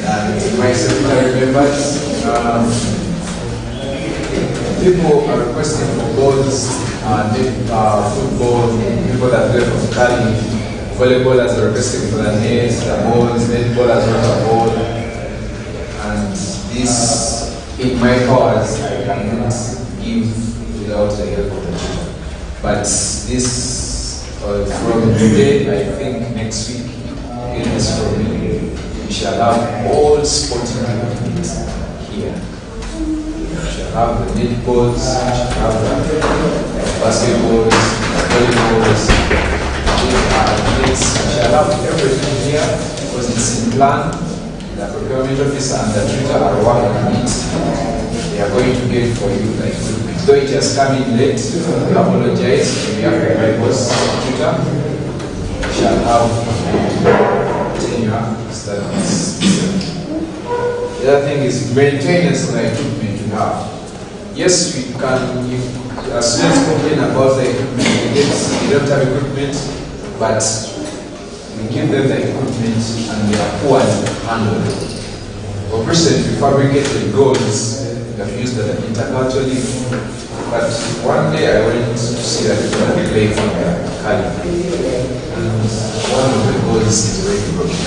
H: And my secretary members, people are requesting for balls, football, people that play from Cali, volleyballers are requesting for the nets, the balls, netballers want a ball. And this, in my powers, I cannot give without the help of the children. But this, from today, I think next week, it is from me. We shall have all sporting equipment here. We shall have the netballs, we shall have the basketballs, volleyballs, we shall have everything here because it's in plan. The procurement officer and the tutor are working on it. They are going to get for you like though it has come in late, we apologize. We have my boss tutor. We shall have tenure studies. The other thing is maintenance of the equipment you have. Yes, we can, as students complain about the equipment, we don't have equipment, but we give them the equipment and they are poor and handle it. For instance, we fabricated goals that we used at the intercultural, but one day I went to see that people are playing from the Cali. And one of the goals is already broken.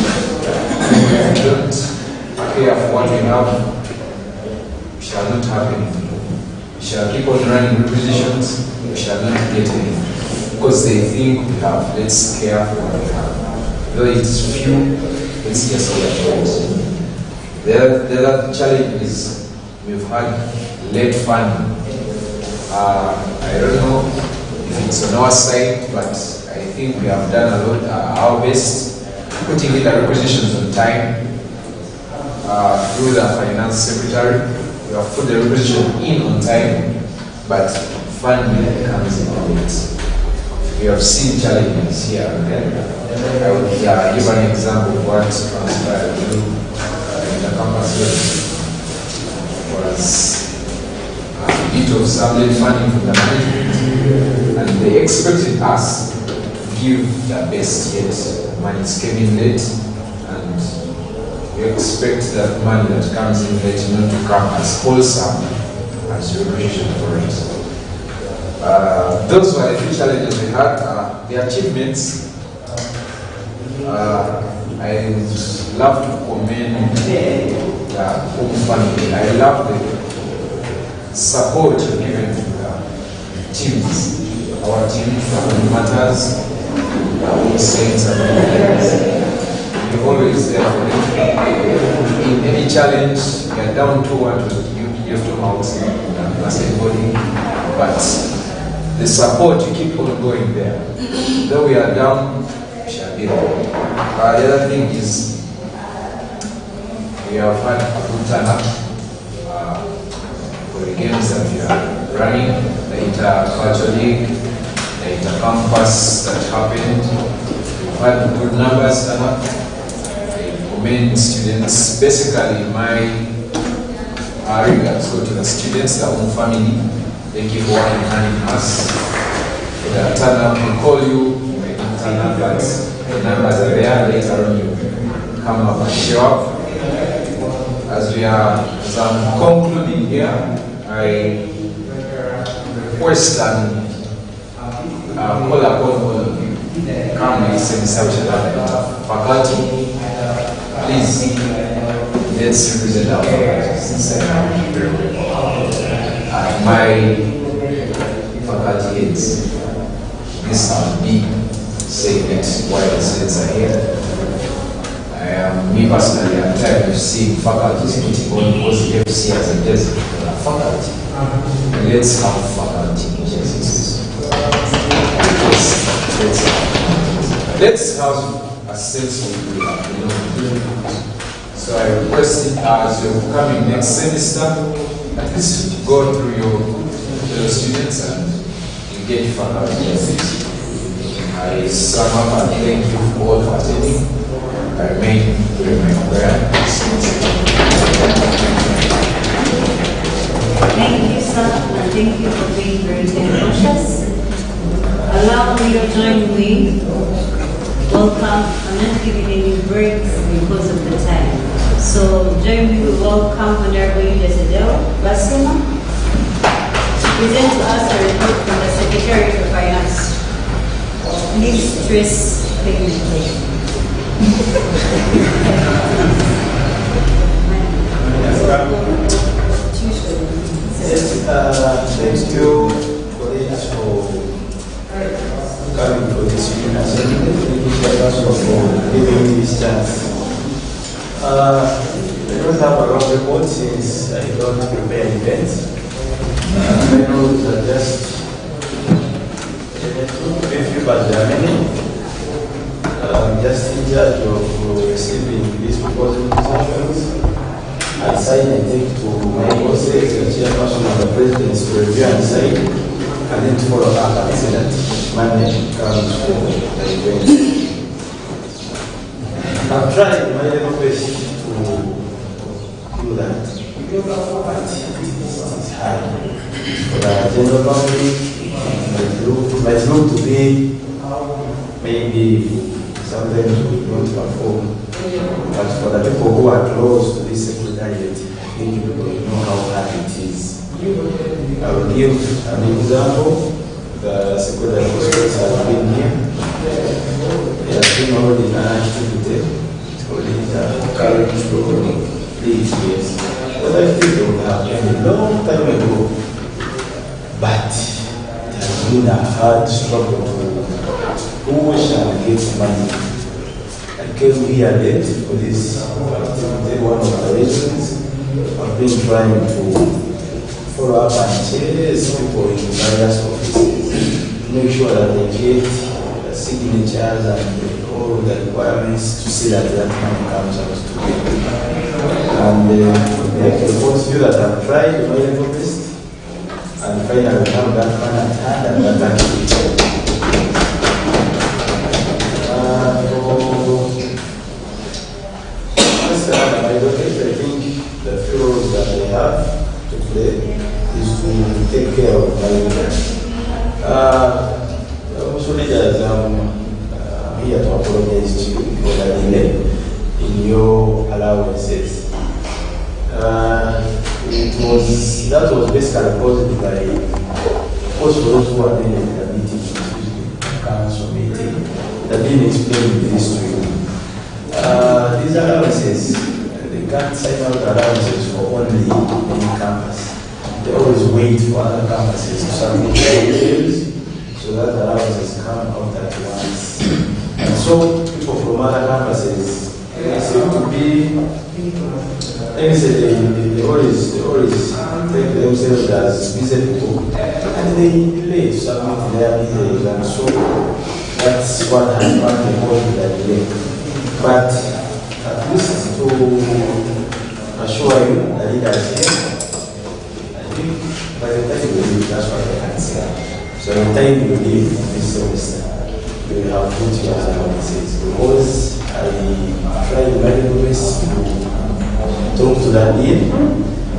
H: If we don't care for what we have, we shall not have anything. We shall keep on running requisitions, we shall not get anything. Because they think we have, let's care for what we have. Though it's few, let's just get it. The other challenge is we've had late funding. I don't know if it's on our side, but I think we have done a lot, our best, putting in the requisitions on time through the finance secretary. We have put the requisition in on time, but funding comes in late. We have seen challenges here. I would give an example of what transpired in the campus was a bit of some late funding from the management, and they expected us to give the best, yet money came in late, and we expect that money that comes in late not to come as wholesome as your vision for it. Those were the 3 challenges we had. The achievements, I would love to commend the home family. I love the support given to the teams. Our team from Matters, the Saints and the we're always there for them. In any challenge, we are down to what you have to out basketballing, but the support, you keep on going there. Though we are down, we shall be there. The other thing is, we have had a good turnout for the games that we are running, the intercultural league, the intercampus that happened. We've had good numbers turn up. I commend students. Basically, my regards go to the students, their own family. Thank you for working hand in us. For the turn-up, we call you, you may not turn up, but the numbers are there. Later on, you come up and show up. As I'm concluding here, I request and call upon all of you. Come and listen to faculty. Please, let's represent our faculty. My faculty heads, this is me saying it while the students are here. Me personally, I'm tired of seeing faculties putting on because the FC as a desert for our faculty. Let's have faculty Jesus. Let's have a sense of belonging. So I request it as you're coming next semester, at least go through your students and engage faculty. I sum up and thank you all for attending. I remain during my prayer.
A: Thank you, sir, and thank you for being very tenacious. Allow me to join me. Welcome. I'm not giving any breaks because of the time. So join me with welcome Honorable Yudesedeo Basima to present to us a report from the Secretary of Finance. Please stress pigmentation.
I: Thank you, colleagues, for coming for this university. For giving me this chance. I don't have a long report since I don't prepare events. My notes are just a few, but there are many. I'm just in charge of receiving these proposal decisions. I sign and take to my bosses, the chairperson of the president's review and sign, and then to follow up and say that Monday comes for the event. I've tried my level best to do that, but it's hard. For the general public, it might look to be maybe sometimes we don't perform. But for the people who are close to this secretariat, I think you know how hard it is. I will give an example. The secretary of schools has been here. They have been already in an activity. It's already current to these years. But I think they would have been a long time ago. But it has been a hard struggle to who shall get money. I came here late for this activity. One of the reasons I've been trying to follow up and chase people in various offices to make sure that they get the signatures and all the requirements to see that that money comes out to them. And I can report to you that I've tried my level best and finally have that money at hand and that activity. I think the few roles that they have to play is to take care of my leaders. Also, leaders, I'm here to apologize to you for the delay in your allowances. That was basically caused by, of course, for those who attended the meeting, council meeting, that didn't explain this to you. These allowances, they can't sign out allowances for only one campus. They always wait for other campuses to submit their bills so that allowances come out at once. And so people from other campuses, they seem to be, let me say, they always take themselves as busy people and they delay to submit their bills, and so that's what has partly caused the delay. But at least to assure you that it has here, I think by the time you leave, that's what I can say. So by the time you leave this semester, you will have put your allowances because I tried my best to talk to the dean,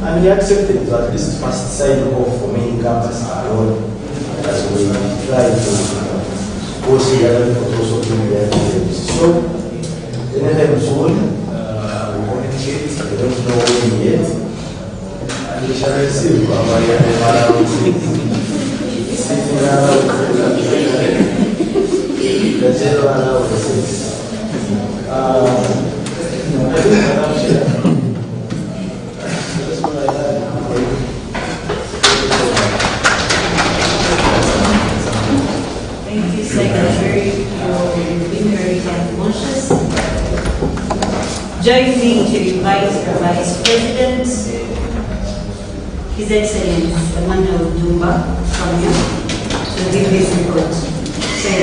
I: and he accepted to at least first sign off for main campus abroad as we try to go see the other people also doing their things. So, anytime soon, we communicate, we don't know when yet, and we shall receive our allowance. Sitting around the general allowance.
A: Thank you, Secretary, for being very conscious. Join me to invite our Vice President, His Excellency Emmanuel Dumba, from you, to give his report. Say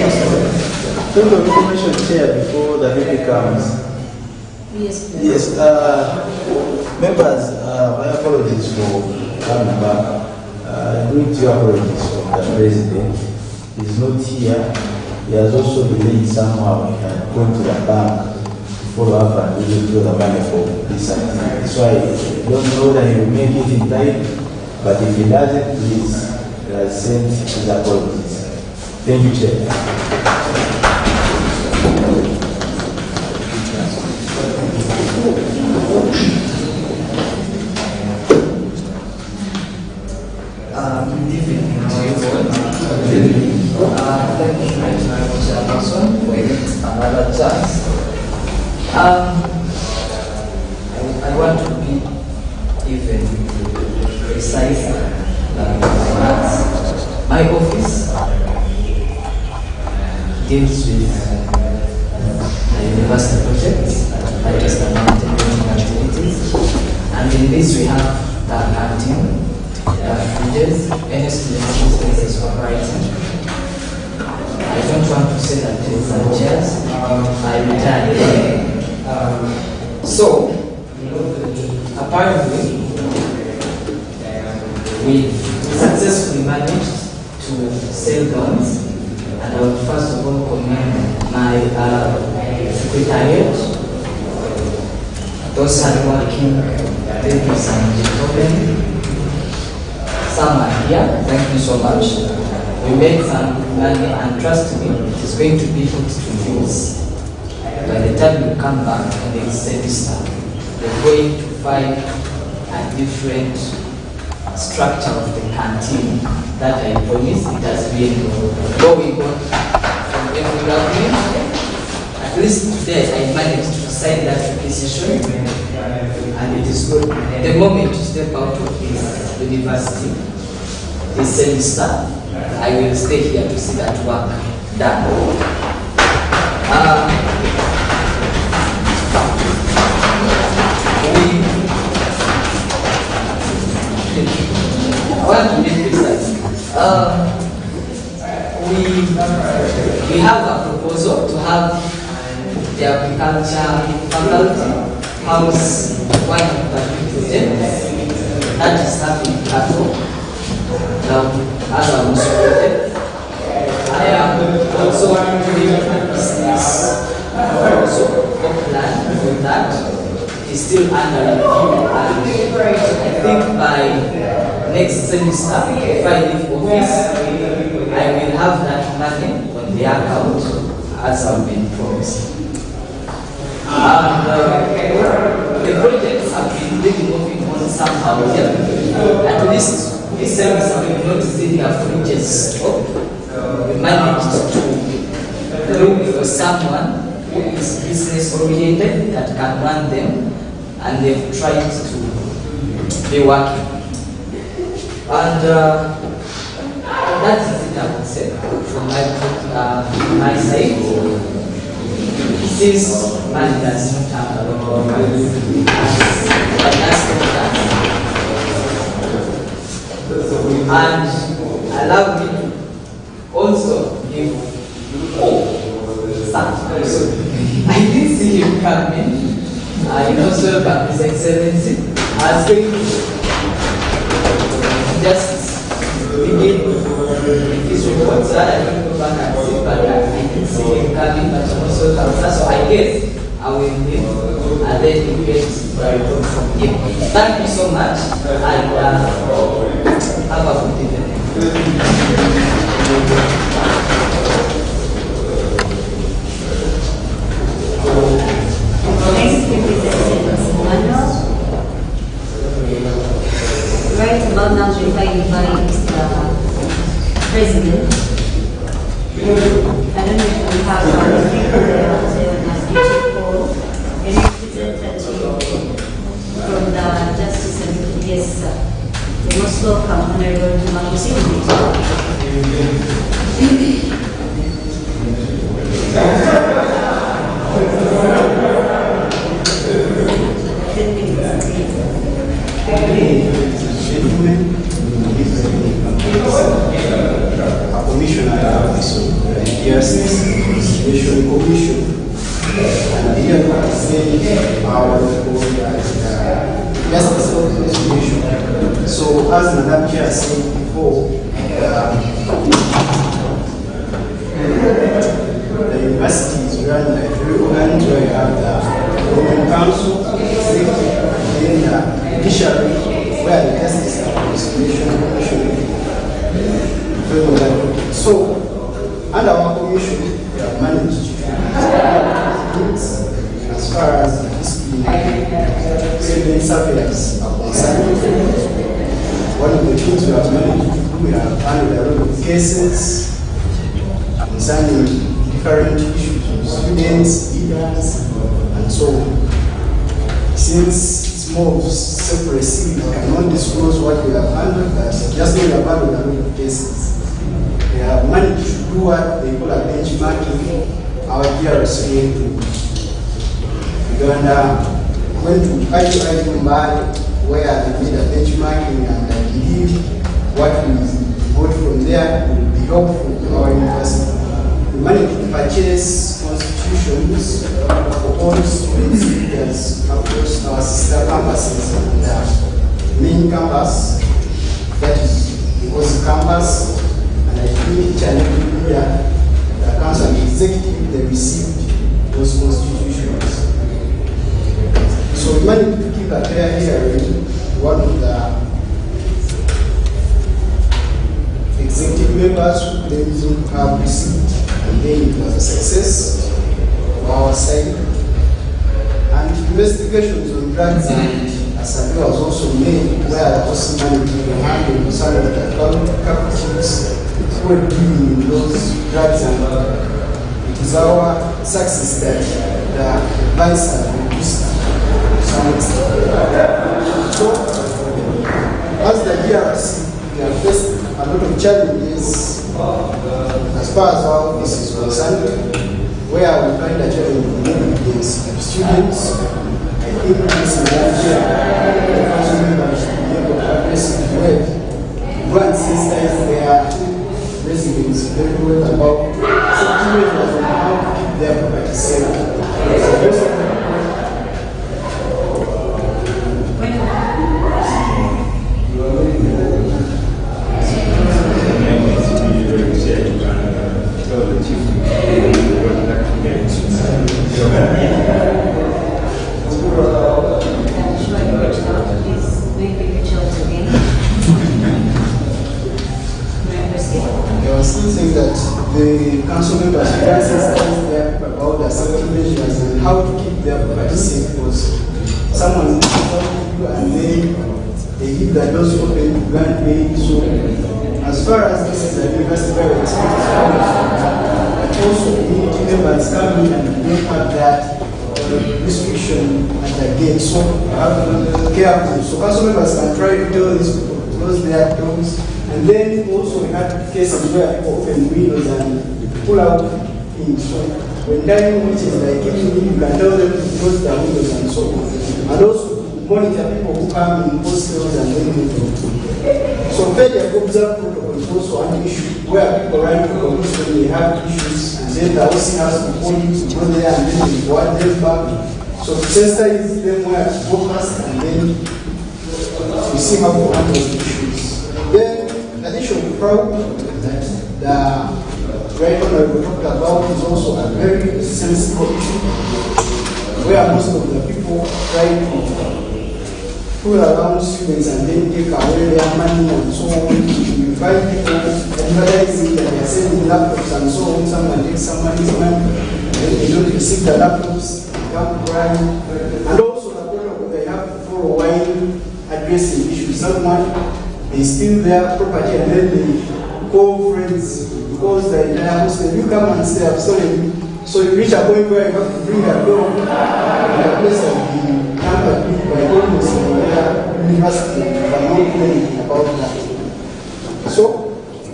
I: Point of information, Chair, before the baby comes.
A: Yes, please.
I: Yes, members, my apologies for coming back. I bring to you apologies from the President. He's not here. He has also delayed somehow. He had gone to the bank to follow up and really withdraw the money for this activity. So I don't know that he will make it in time, but if he doesn't, please send his apologies. Thank you, Chair.
B: Good evening, everyone. Thank you very much, Chairperson, for another chance. I want to be even precise than my words. My office deals with the university projects, latest and mountain activities, and in this we have the canteen. Any student spaces for writing. I don't want to say that there is some chairs. I retired. So, apparently, we successfully managed to sell guns, and I would first of all commend my secretariat. Those hard working ladies and gentlemen. Some are here, thank you so much. We made some money, and trust me, it is going to be put to use. By the time you come back in the semester, you're going to find a different structure of the canteen that I promise it has been going on from every government. At least today I managed to sign that requisition, and it is good. The moment you step out of this university, this semester, I will stay here to see that work done. I want to be precise. We have a proposal to have the agriculture faculty house one of the projects that is happening cattle. As a project, I am also doing a business also plan for that. It's still under review, and I think by next semester, if I leave office, I will have that money on the account as I've been promised. And the projects have been really moving on somehow here. At least this semester we will not see their fridges stop. We managed to look for someone who is business oriented that can run them, and they've tried to be working. And that is it, I would say, from my side. Since money does not have a lot of value, and allow me to also give some. So I did see him coming. I also welcome His Excellency. I was going to just begin with his report, so that I can go back and sit, but I didn't see him coming, but also comes. So I guess I will leave and then you get report from him. Thank you so much and have a good evening.
A: Next representative Manuel. Right about now, we invite the president. I don't know if we have our speaker there on the speech call. A representative from the Justice and yes, sir. We most welcome Honorable Democracy.
J: A commissioner of this Justice Reconciliation Commission, and here I say our Justice Reconciliation. So, as Madam Chair said before, the university is run by three organs where you have the Women Council, Executive, and the Judiciary, where the Justice and Reconciliation Commission. So, under our commission, we have managed to as far as the disciplinary surveillance are concerned. One of the things we have managed to do, we have handled a lot of cases concerning different issues with students, leaders, and so on. Since it's more of secrecy, we cannot disclose what we have handled, but just know we have handled a lot of cases. We have managed to do what they call a benchmarking. Our GRC went to Uganda, went to Mumbai, where they did a benchmarking, and I believe what we got from there will be helpful to our university. We managed to purchase constitutions for all students leaders across our sister campuses and the main campus, that is the Oz campus. And I think each and every year, the council and executive, they received those constitutions. So we managed to keep a fair hearing. One of the executive members who claimed to have received, and then it was a success on our side. And investigations on drugs and a survey was also made where the also managed to handle some of the captives who were dealing with those drugs, and it is our success that the vice has reduced to some extent. So, as the DRC, we have faced a lot of challenges as far as our office is concerned, where we find a challenge against students. I think this is one year the council members should be able to address it well. One sister is there. Residents very well about safety measures and how to keep their property safe. I was still saying that the council members should sensitize their people about the safety measures and how to keep their property safe, because someone is talking you and they leave the doors open to grant aid. So as far as this is a university very expensive, but also community members come in and don't have that restriction at the gate. So have to be careful. So council members can try to tell these people to close their doors. And then also we had cases where people open windows and pull out things. So when time which is like giving you can tell them to close their windows and so on. And also monitor people who come in hostels and then move. So failure of observe protocol is also an issue where people write protocols when they have issues, and then the OC has to call you to go there and then they want them back. So the sensitize them where to go fast, and then we see how to handle the issues. Then additional problem that the right honorable talked about is also a very sensitive issue. where most of the people try to pull around students and then take away their money and so on. You find people advertising that they are selling laptops and so on. Someone takes somebody's money, then they don't receive the laptops, they come crying. And also the protocol they have to follow while addressing issues. Not money, they steal their property and then they call friends because the entire hostel. You come and say, I'm sorry. So you reach a point where you have to bring a dog and the place has been tampered with by almost the university by not knowing about that. So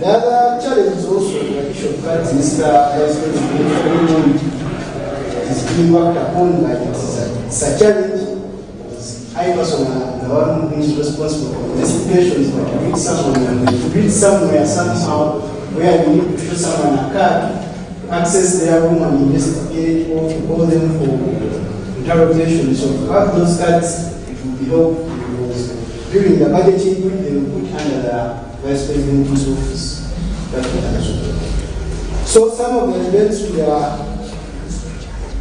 J: the other challenge is also the issue of cards is being worked upon, but it's a challenge. I personally am the one who is responsible for investigations, but to reach someone and to reach somewhere somehow where you need to show someone a card, access their room and investigate, or to call them for interrogation. So to have those cards, it will be helpful because during the budgeting, they will put under the Vice President's office. That's what I'm saying. So some of the events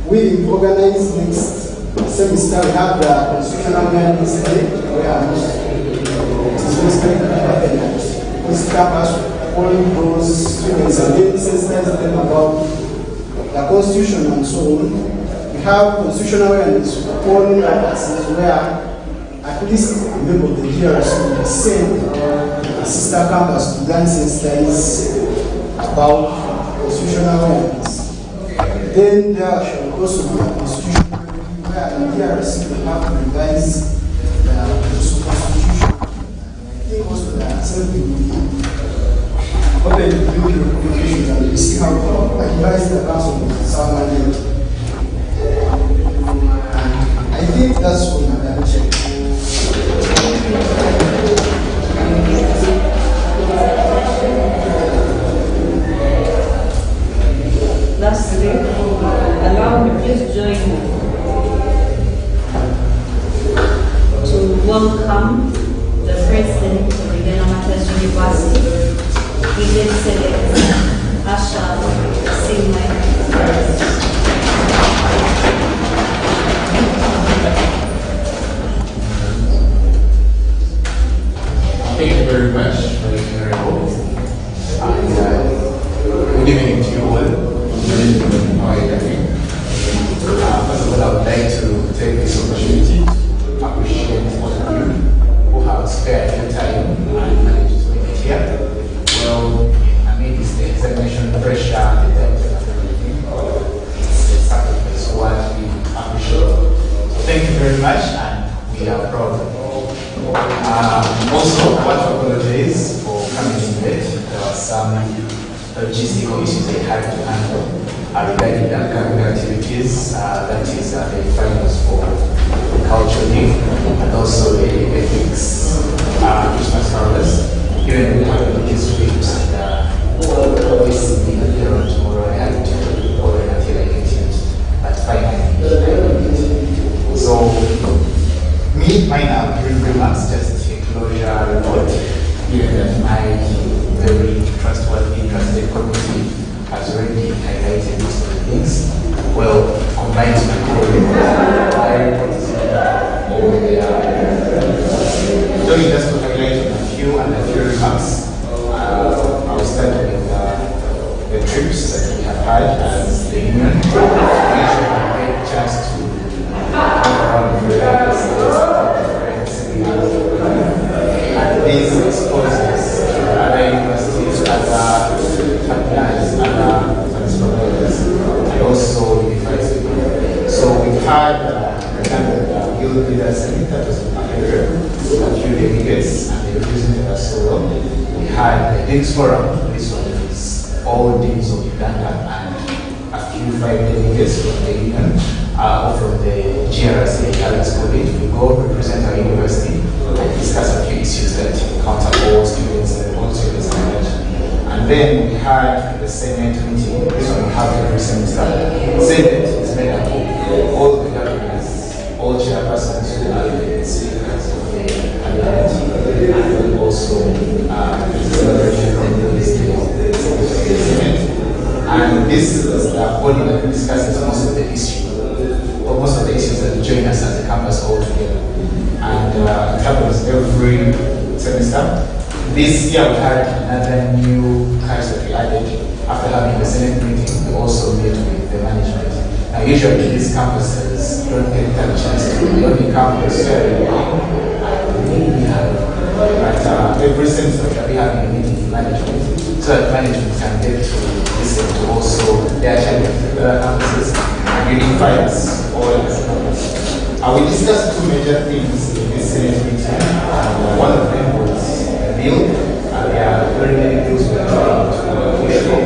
J: we will organize next semester. We have the Constitutional Guidance Day, where it is basically happen at this campus. All those students and then sensitize them about the Constitution and so on. We have constitutional awareness on campuses where at least a member of the GRC will send a sister campus to then sensitize about constitutional awareness. Then there shall also be a constitution where the GRC will have to revise the Constitution. I think also the Assembly will be open to new issues and we see how to advise the council with someone else. And I think that's what my direction.
A: Lastly, allow me please join to welcome the President of Uganda Martyrs University. He did select Asha Singh.
H: Thank you very much, Very Honorable. Good evening to you all. First of all, I would like to take this opportunity to appreciate all of you who have spared your time and managed to make it here. Well, I mean, it's the examination pressure, the depth and everything. It's a sacrifice, what we appreciate. So thank you very much, and we are proud. Also, I want to apologize for coming in late. There were some logistical issues I had to handle regarding the academic activities, that is the finals for the culture league, and also the ethics Christmas carols. Even we have a logistic and obviously later on tomorrow I had to go in until I get it, but finally I did it. So, mine are brief remarks, just a closure report, given that my very trustworthy, trusted committee has already highlighted most of the things. Well, combined with my colleague, my report is over there. So just to highlight a few remarks. I'll start with the trips that we have had as the union. We should have a chance to around the and this exposes other universities, other partners, other service providers, and also unifies people. So we've had guild leaders, I think that was in a few delegates, and they represented us so well. We had a Deans Forum, this one is all Deans of Uganda, and a few 5 delegates from the union, or from the GRC Alex College. We go represent our university and discuss a few issues that counter all students and all students knowledge. And then we had the Senate meeting, this one we have every semester. Senate is made up of all the governors, all chairpersons, and also and this is the body that discusses most of the issues
G: it happens every semester. This year we had another new class that we added. After having the Senate meeting, we also met with the management. Now usually these campuses don't get that chance to be on the campus very but every semester we have a meeting with management so that management can get to listen to also their challenge with other campuses and unify us all as a campus. We discussed two major things in this Senate meeting. One of them was the bill. There are very many bills we are trying to push for.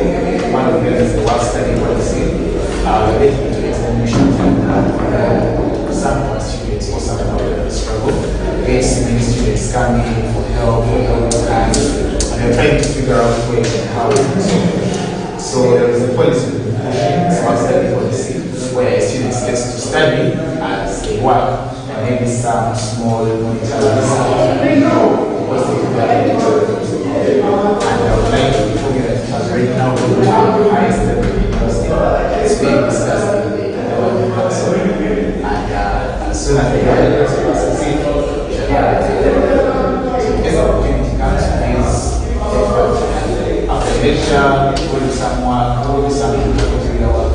G: One of them is the work study policy. We're getting into examination time. Some of our students also have a struggle. We see many students coming for help, and they're trying to figure out ways and how to solve it. So there is a policy that we're pushing, smart study policy, where students get to study as they work, and maybe some small monetary because they do that. And I would like to inform you that it has right now gone to the highest level in the university. It's being discussed in the development council. And as soon as the development council succeed, we shall have it. So in case the opportunity comes, please take part. After the lecture, go to someone, go to something, go to your work.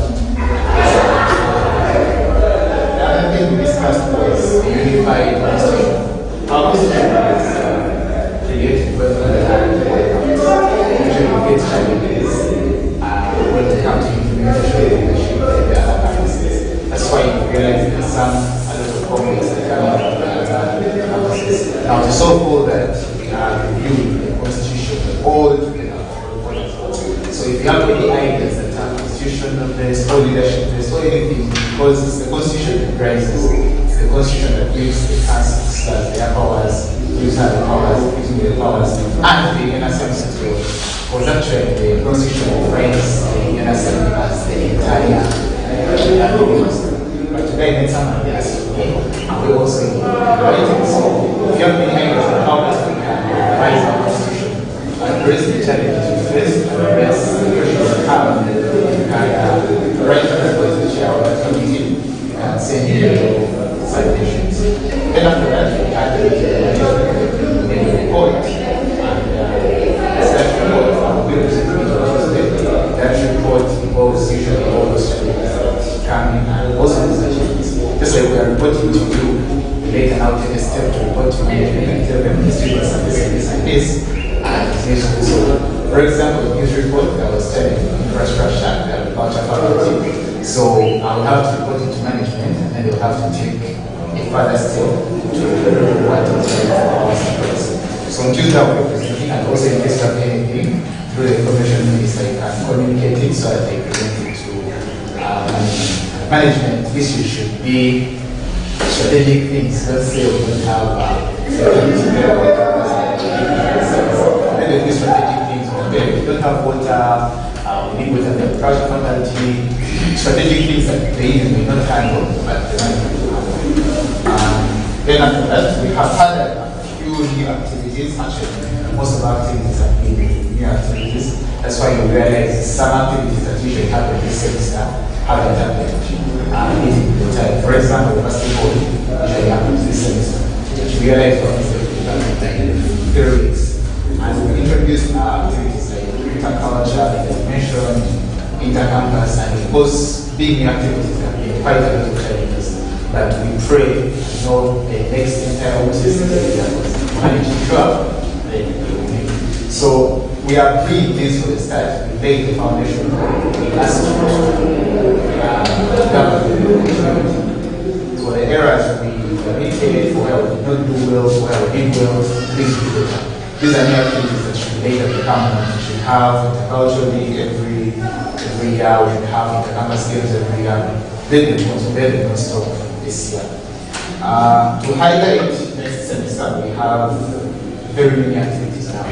G: The other thing we discussed was the unified administration. Our constitution is created whether usually get challenges when it comes to implementation leadership in the other campuses. That's why you realize there's some a lot of conflicts that come out of the other campuses. Now to solve all that, we are reviewing the constitution all together. So if you have any ideas that are constitutional based or leadership based or anything, because it's the constitution that drives us, it's the constitution that gives the councils their powers, gives her the powers, gives me the powers, and the inner assembly as well. Because actually the constitution defines the inner assembly as the entire university. But today I met someone who asked me, and we also invited. So if you have any ideas on how best we can revise our constitution, address the challenges we face, address the questions we have, you can write to the chair of the committee, you can send your citations. Then after that, we had the report, and that report will be presented on Tuesday. That report involves usually all those challenges that come in and also these achievements. Just like we are reporting to you, we later now take a step to report to management and tell them the students and this and this. So, for example, in this report, I was studying infrastructure and agriculture faculty. So I will have to report it to management, and then they will have to take a further step to what it is for our students. So on Tuesday, I will be presenting, and also in case you have anything through the information minister, you can communicate it so that they present it to management. Management issues should be strategic things. Let's say we don't have strategic things. We don't have water, we need water in the private faculty, strategic things that they may not handle, but the management will handle. Then after that, we have had a few new activities. Actually, most of our activities have been new activities. That's why you realize some activities that usually happen this semester haven't happened in the time. For example, basketball usually happens this semester. You realize what is the 3 weeks. And we introduced activities like agriculture, like I mentioned, intercampus, and of course, being new activities have been quite a lot of challenges. But we pray, the next entire semester manage to show up. So we are doing this for the start. We laid the foundation we asked to for the areas we committed, for where we did not do well, for where we did well, things we do better. These are new activities that should be later become. We should have interculturally every year. We should have intercampus games every year. Then they don't stop this year. To highlight next semester, we have very many activities now.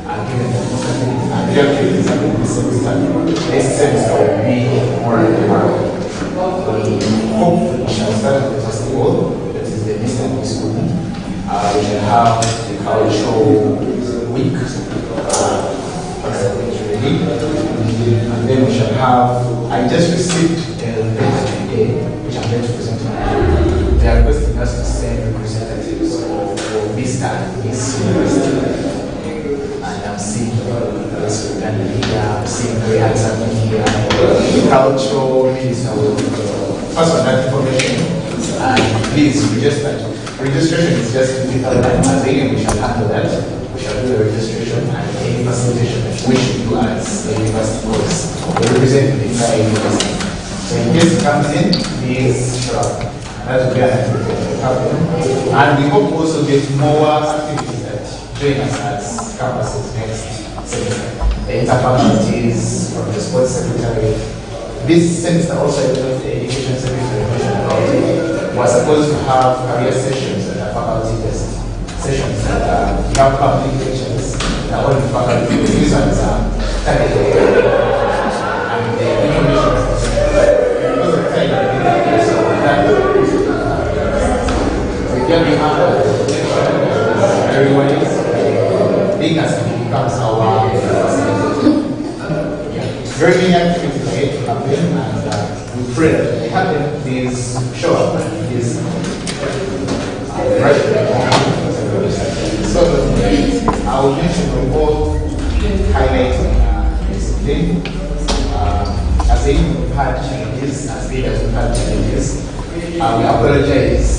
G: Given that most activities are in this semester, next semester will be more and we hopefully shall start with the festival, that is the Eastern School. We shall have the cultural week, and then we shall have, I just received a letter today, which I'm going to present to you. They are requesting us to send representatives of
B: minister at this university. And I'm seeing this Uganda leader, I'm seeing very handsome here, cultural minister will pass on that information. And please register. Registration is just with our line. We shall handle that. We shall do the registration and any facilitation that we should do as the university course. We represent the entire university. So in case it comes in, please show up. That will be an activity that will happen. And we hope also get more activities that join us as campuses next semester. The interfaculties from the sports secretary. This semester also, I don't know if the education secretary mentioned about it, was supposed to have career sessions at the faculty-based sessions. We have public lectures that all the faculty, these ones are targeted. And the information is because of time, here we have everyone is big as it becomes our very many activities are yet to happen, and we pray that they happen. Please show up and please so I will mention the both highlighting discipline. As they had challenges, as leaders we had challenges. We apologize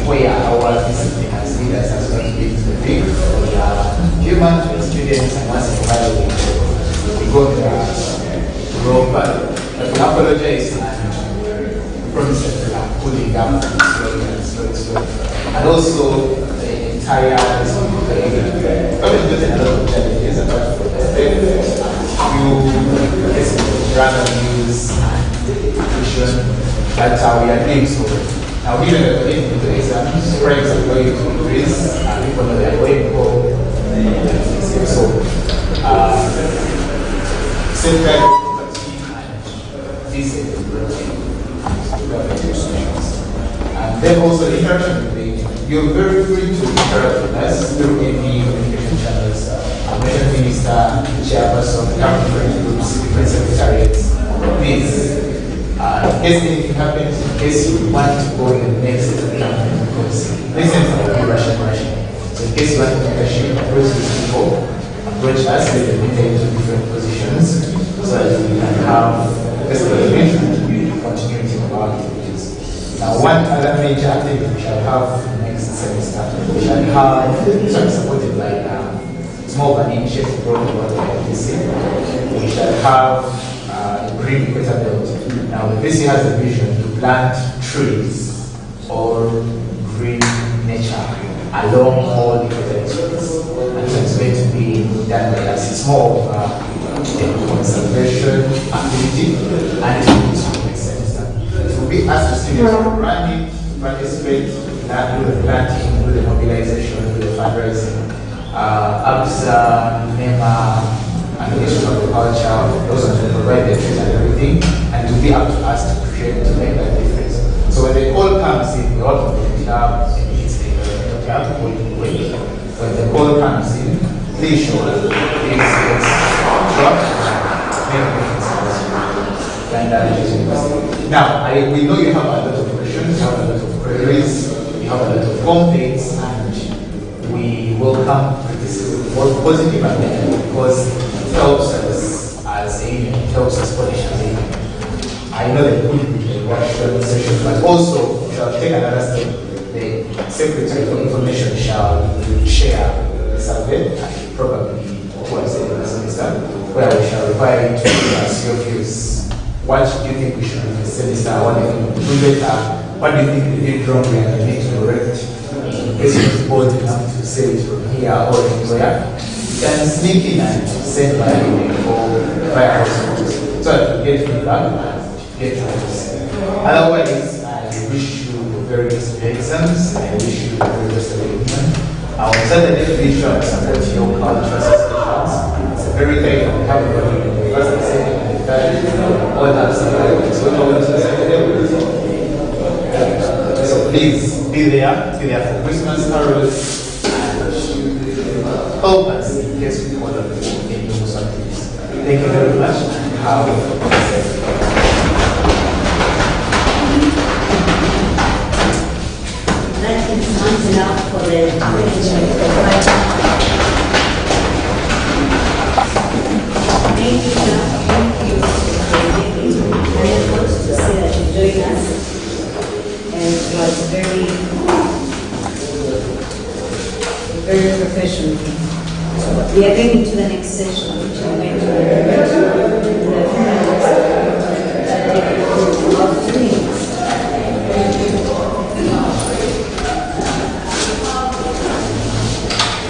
B: where our discipline as leaders has not been to the big. We are human to experience and once in a while we go the wrong path. But we apologize and promise that we are pulling down slowly. And also the entire probably just a lot of challenges apart from the random news and vision that we are doing so. Now, given that we're getting into exams, ranks are going to increase, and people know they are going for so, safeguard property and decent and then also the interaction with the you're very free to interact with us through any communication channels. Mention minister, chairperson, government groups, different secretariats. Please. In case anything happens, in case you want to go in the next government, because listen to the Russian. So in case you want to leadership, approach these people, approach us, let them enter into different positions, so that we can have this continuity of our activities. Now, one other major activity we shall have next semester, we shall have, supported by small but initiative program about the VC. We shall have a green equator belt. Now, the VC has a vision to plant trees or green nature along all the equator express. And so it's going to be done by us. It's more of a conservation activity and it will be next semester. It will be us to students to run it, participate, do the planting, do the mobilization, do the fundraising. ABSA, NEMA, and the Ministry of Agriculture, those are to provide the trees and everything, and to be up to us to create, to make that difference. So when the call comes in, we all have and it's the have to hold it away. When the call comes in, please show us, please drop, make a difference. Now, we know you have a lot of questions, you have a lot of queries, you have a lot of complaints, and we welcome criticism, both positive and negative, because it helps us as a union, it helps us potentially. I know that it could be a workshop session, but also we shall take another step. The Secretary for Information shall share the survey, and probably towards the end of the semester, where we shall require you to give us your views. What do you think we should do this semester? What do you think we do better? What do you think we did wrong and we need to correct? This is bold enough to say it from here or anywhere. You can sneak in and send by email or via households so that you get feedback and get answers. Otherwise, I wish you the very best of your exams. I wish you the very best of your evening. On Saturday, please show and support your cultural associations. It's a very tight and have a first and second and third. All that stuff. So we're going to Saturday. So please be there for Christmas carols and help us in case we call up any of those activities. Thank you very much and have a blessed day.
A: That is enough for the academic provider. Thank you for making an effort to say that you join us. And it was very professional. We are going into the next session, which I'm going to about 2 minutes.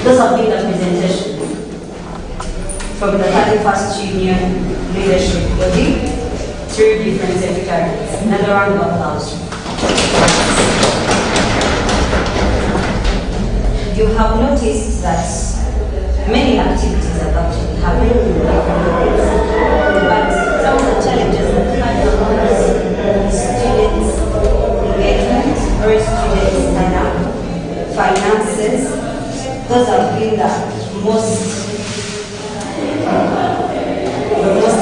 A: Those have been the presentation from the 31st Union Leadership Body, 3 different secretaries, another round of applause. You have noticed that many activities have actually happened in different ways, but some of the challenges that we had among students' engagement or students' turnout, finances, those have been the most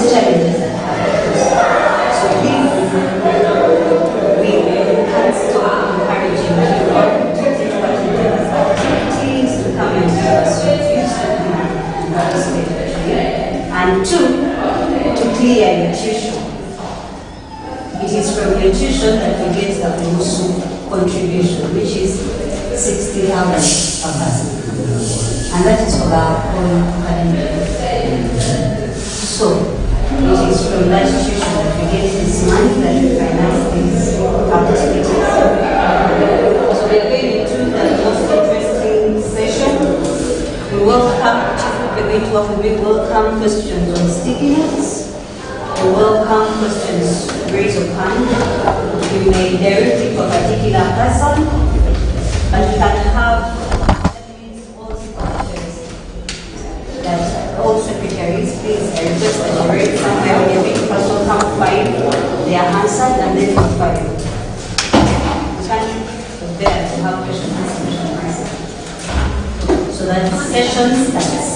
A: challenges that happened. So please, we can't stop encouraging you to take part in these activities, to come and do us reviews, to participate virtually, and 2, to clear your tuition. It is from your tuition that we get the UMU contribution, which is 60,000 a person. And that is for our own academic. So, it is from that tuition that we get this money that we finance these activities. So, we are going into the most interesting session. We welcome questions on sticky notes. We welcome questions raised of hand. You may direct it to a particular person, but we can have all secretaries, please, I request that you write somewhere where the person come find their answers and then confirm. You can't bear to have question answer. So that session starts.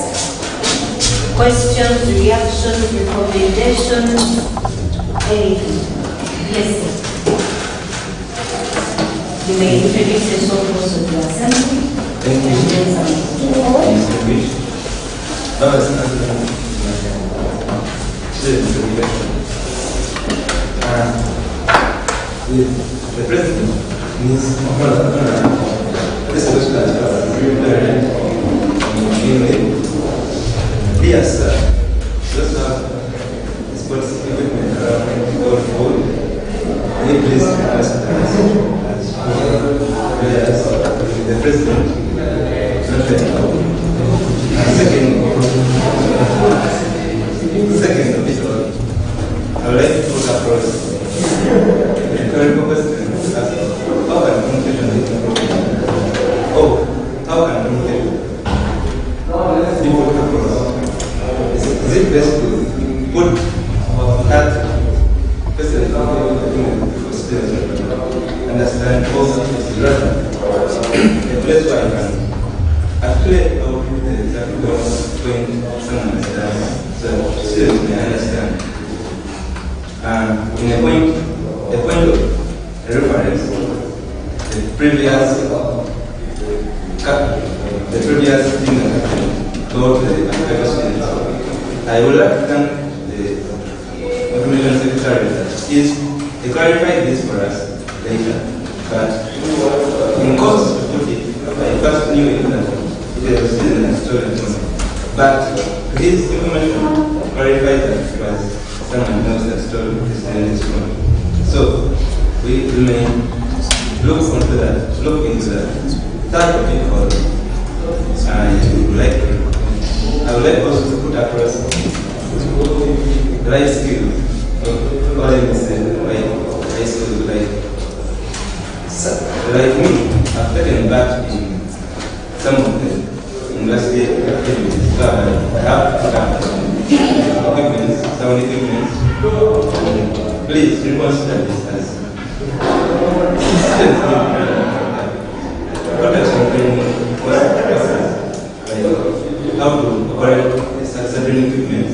A: Questions, reactions, recommendations, anything. Yes, sir. You may introduce yourself also to the assembly.
I: Thank you. The president needs this question as well. Yes, sir. Just have sports equipment going forward. Please request the president. Second, I would like to put across the current question as how can communication be improved? How can communication be put across? Is it best to put that question for students to understand also rather a place where you can actually output the exact point someone understands, so students may understand. In a point of reference, the previous thing that happened about the previous students, I would like to thank the Information Secretary that he clarified this for us later, but in course to put it, I first knew it that it was still an stolen moment. But his information clarified that it was someone else that stole this phone. So we may look into that. Third topic I would like also to put across the right skills. What I would say, right skills, like me, I've taken back in some of the university activities, but I have equipment, sound equipment. Please reconsider this as systems. What are some how to operate certain equipment,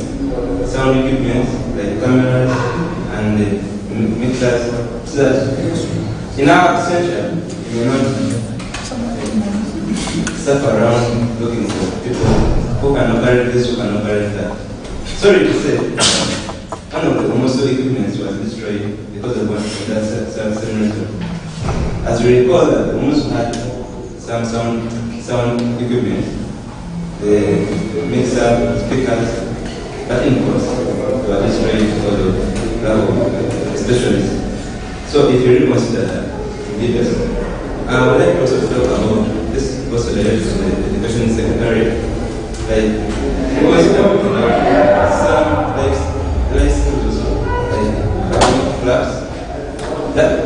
I: sound equipment, like cameras and mixers, so that in our absentia, you will not
G: around looking for people who can operate this, who can operate that. Sorry to say, one of the almost equipment was destroyed because of that same reason. As we recall that the almost had some sound equipment, the mixer, speakers, but in course, they were destroyed because of lack of specialists. So if you really consider that, be best. I would like also to talk about this also related to the education secretary. Like, because some like schools also, like clubs, that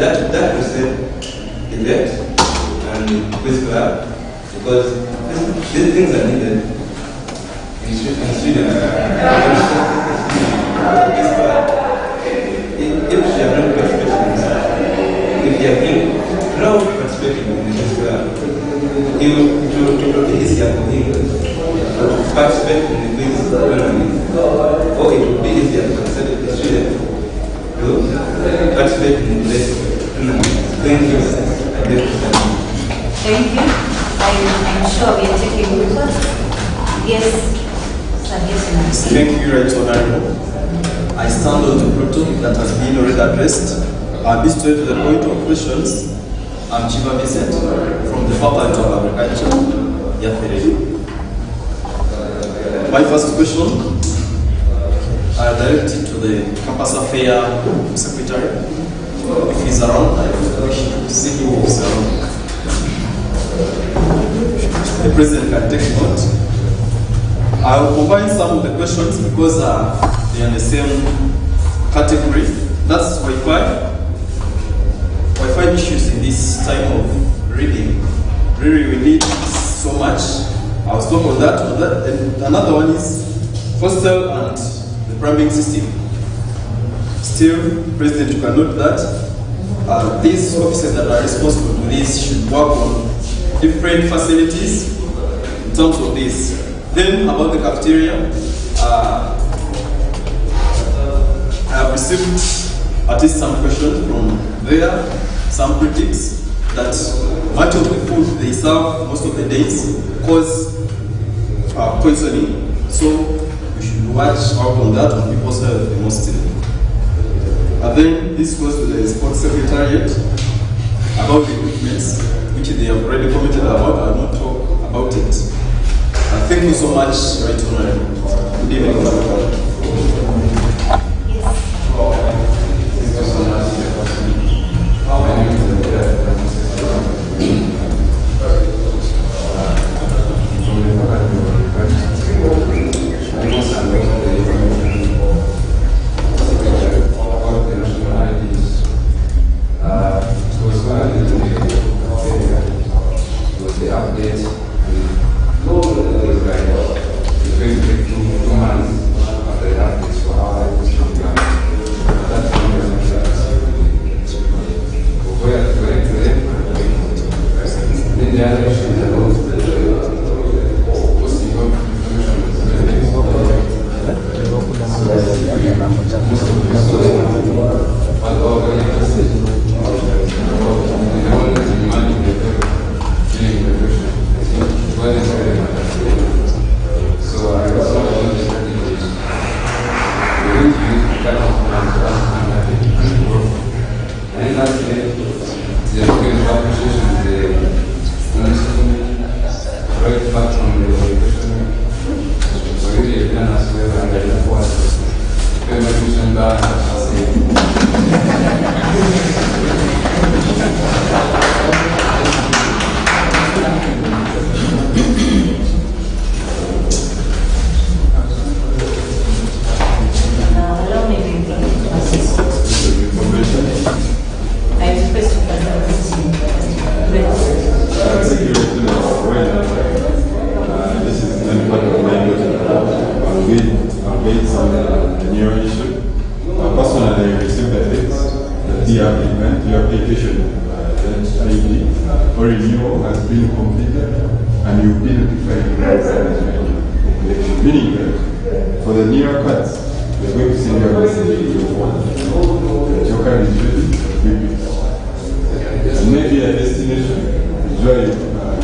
G: percent it left and quiz club, because these things are needed in Sweden. Quiz club, if you have not participated in that, if you have been not participating in this club, it will be easier for him to participate in the quiz tournament, or it will be easier for the student to participate in this tournament. Thank you.
A: Thank you. I'm sure we are taking reports. Yes, sir, yes,
K: Thank you, Right Honorable. I stand on the protocol that has been already addressed. I'll be straight to the point of questions. I'm Chiba Vincent from the Faculty of Agriculture, Yafere. My first question, I direct it to the Campus Affairs Secretary. If he's around, I wish to see him if he's around. The President can take note. I will combine some of the questions because they are in the same category. That's Wi-Fi. Wi-Fi issues in this time of reading. Really, we need so much. I was talking on that. And another one is hostel and the priming system. Still, President, you can note that these officers that are responsible for this should work on different facilities in terms of this. Then, about the cafeteria, I have received at least some questions from there, some critics, that much of the food they serve most of the days cause poisoning. So we should watch out on that on people's health mostly. And then this goes to the Sports Secretariat about the equipments, which they have already commented about. I will not talk about it. Thank you so much, Right Honorable. Good evening, Madam.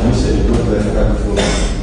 E: initially don't like that phone.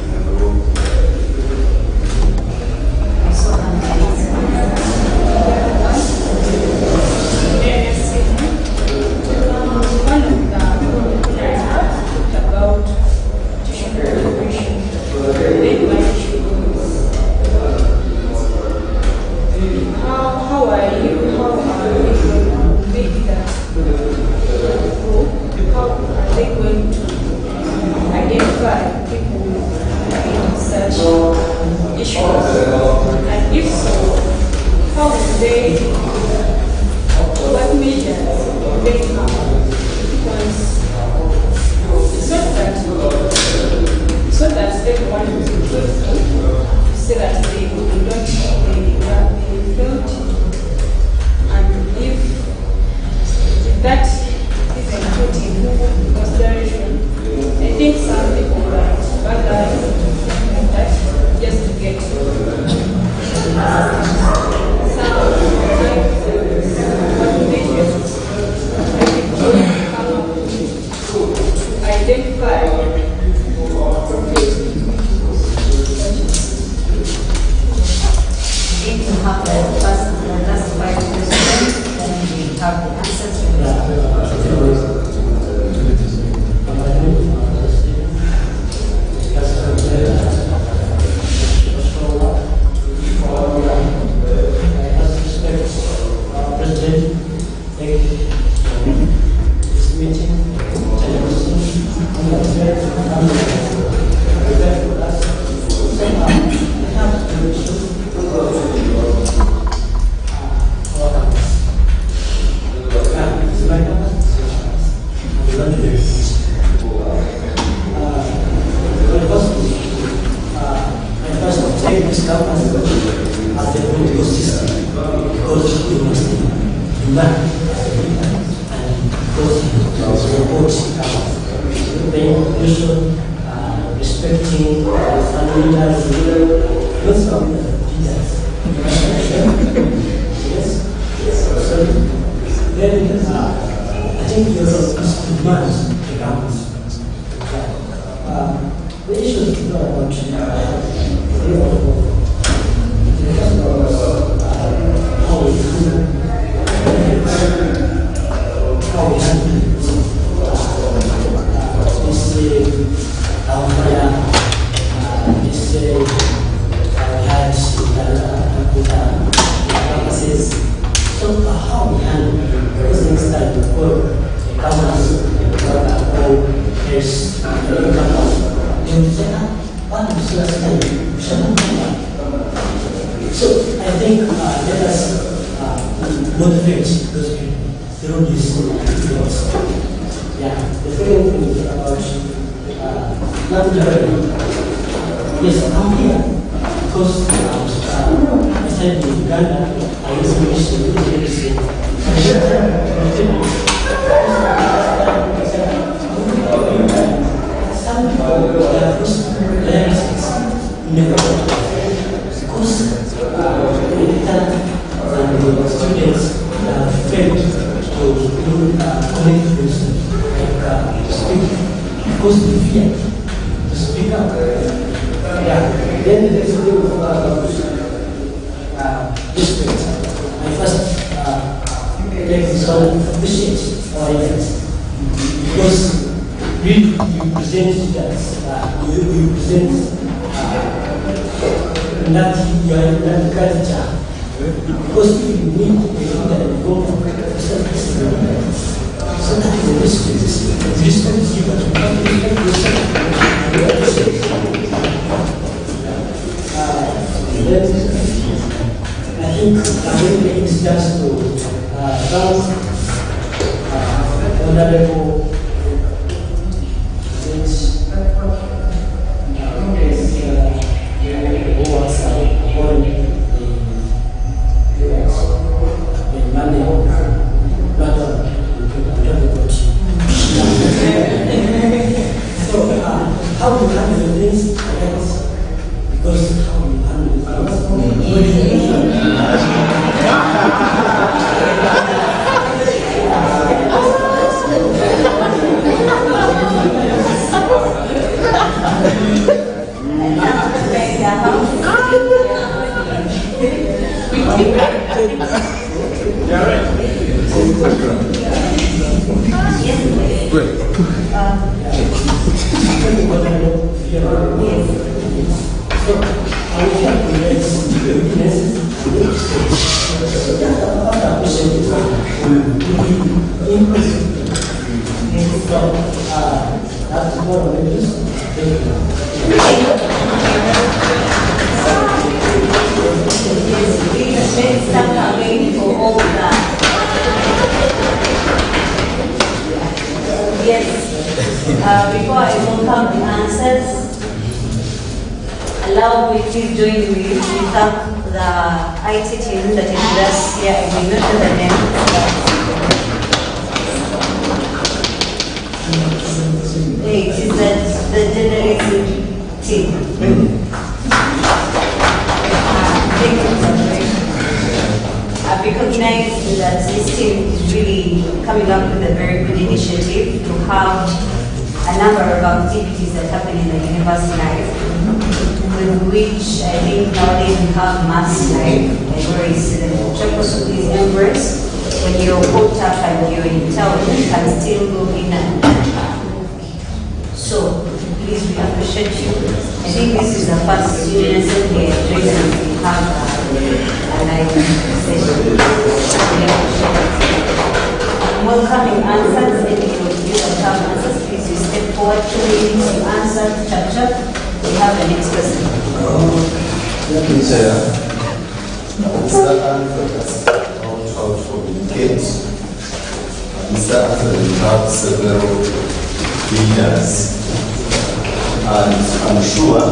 L: Yes, I'm here because I said in Uganda, I used to wish to do some people have first learners in the world because the students have failed to do communication like speak because they fear to speak up. Yeah. Then there is a little district. I first take this one appreciate our efforts because you present that you present that you are in that culture because you need a leader and go for so that is the respect. Respect is given to then I think I'm going to take this chance to thank Honorable who was born in Monday, so how do you handle things because how you handle things
A: allow me, please join me. We thank the IT team that is with us here. I may not know the name. It is the journalism team. Thank you so much. I've recognized that this team is really coming up with a very good initiative to have a number of activities that happen in the university life, with which I think nowadays we have mass life, and where is the purpose of this embrace. When you're caught up and you're in town, you can still go in and so please, we appreciate you. I think this is the first student assembly and we have a live session. Welcoming answers, and if you have answers, please you step forward 2 minutes to answer. Chap. We have the next person.
D: Mr. Andrews, how to communicate. Mr. Andrews, we have several leaders, and I'm sure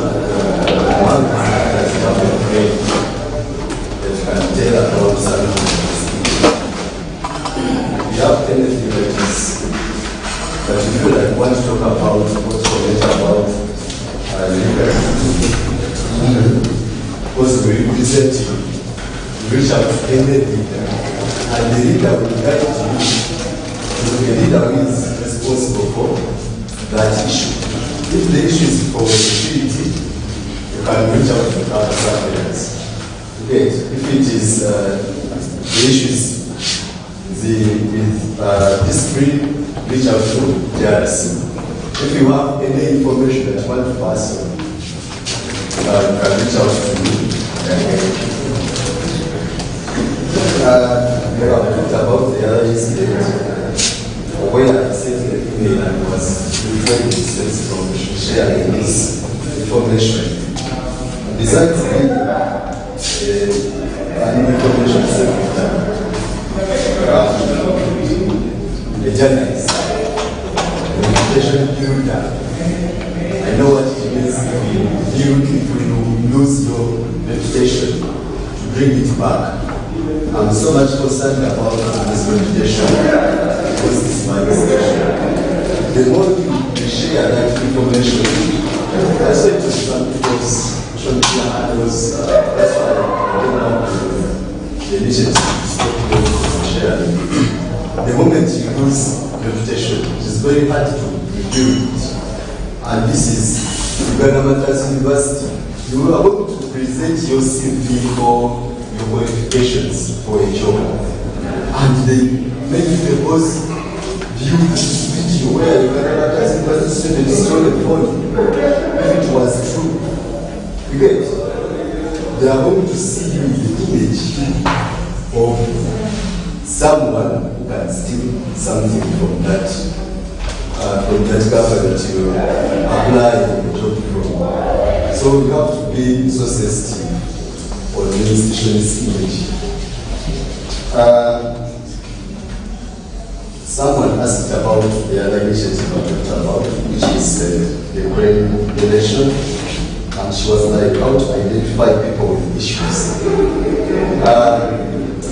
D: one that you have a great that can tell about something. If you have anything that you feel like want to talk about, want to comment about, because we represent you, reach out to any leader, and the leader will guide you to the leader who is responsible for that issue. If the issue is for security, you can reach out to somebody else. Okay, if it is the issues with discipline, reach out to JRC. If you have any information that you want to pass on, you can reach out to me. We have talked about the other incident where I sent the email and was referring to this information, sharing this information. Besides being an information secretary, a journalist, a reputation builder. I know what it means to build if you lose your reputation, to bring it back. I'm so much concerned about this reputation because it's my decision. The more you share that information, I saw it to some people's social handles, that's why I came up with the initiative to stop sharing. The moment you lose reputation, it is very hard to rebuild it. And this is Uganda Martyrs University. You are going to present your CV for your qualifications for a job. And the many people view this video where Uganda Martyrs University students stole the phone. If it was true, you get, they are going to see you in the image of someone who can steal something from that government you apply the job from. So you have to be so sensitive on the institution's image. Someone asked about the other initiative I talked about, which is the brain donation. And she was like, how to identify people with issues.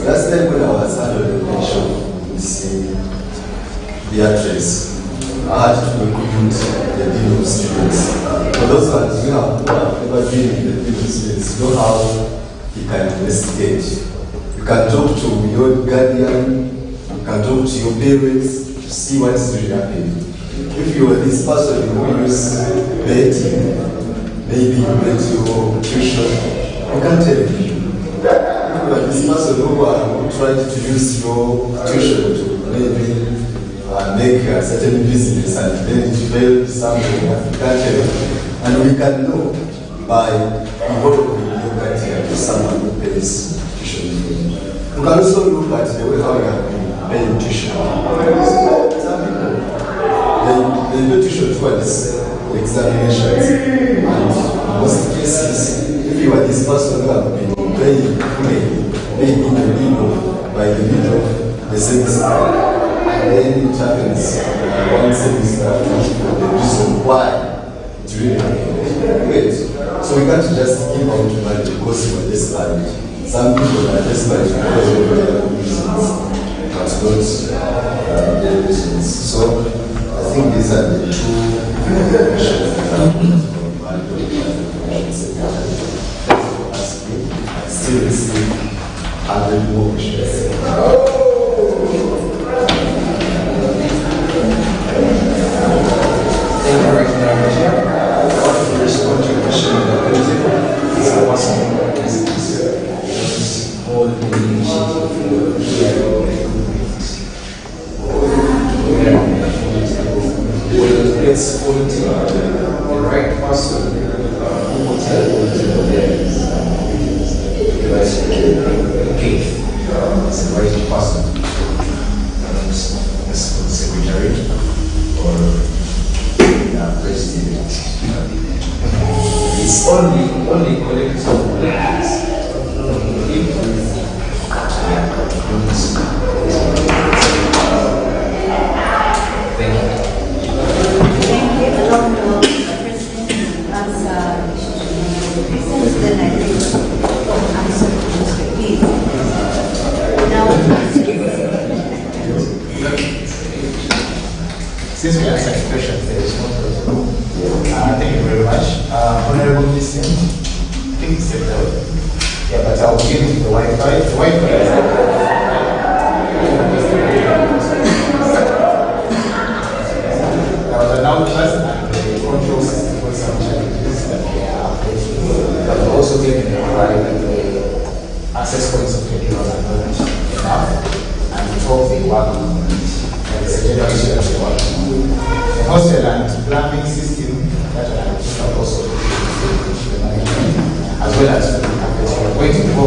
D: Last time when I was handling the donation with Beatrice, I had to include the dean of students. For those ones who have never been in the dean of students, you know how you can investigate. You can talk to your guardian, you can talk to your parents to see what's really happening. If you are this person who uses betting, maybe you bet your tuition, you can tell me. If you are this person who tried to use your tuition to maybe make a certain business and then it failed somewhere, you can tell me. And we can know by involving your guardian to someone who pays tuition. You can also look at the way how you have been paying tuition. Some people, they do tuition towards examinations, and in most cases, if you are this person who have been playing maybe in the middle, by the middle of the semester, and then it happens one semester, the reason why it really happened. wait. So we can't just give out money because we're desperate. Some people are desperate because of their reasons, but not their reasons. So I think these are the two questions that I still receive 100 more questions.
H: Thank you very much. I want to respond to your question about the it's a awesome. All the initiative with the best quality, the right person who will tell you it's the right person. As the secretary or president. It's only collective.
M: Since we asked such questions, there is no problem. Thank you very much. Honorable Vincent, I think it's settled. Yeah, but I'll begin with the Wi-Fi. The Wi-Fi is there was an outlast and the control system was some challenges that we are facing. But we also taken the pride that the access points of control are not enough, and we hope they work on it. It's a general issue that we work on. The hostel and plumbing system that are also the management, as well as we're going to go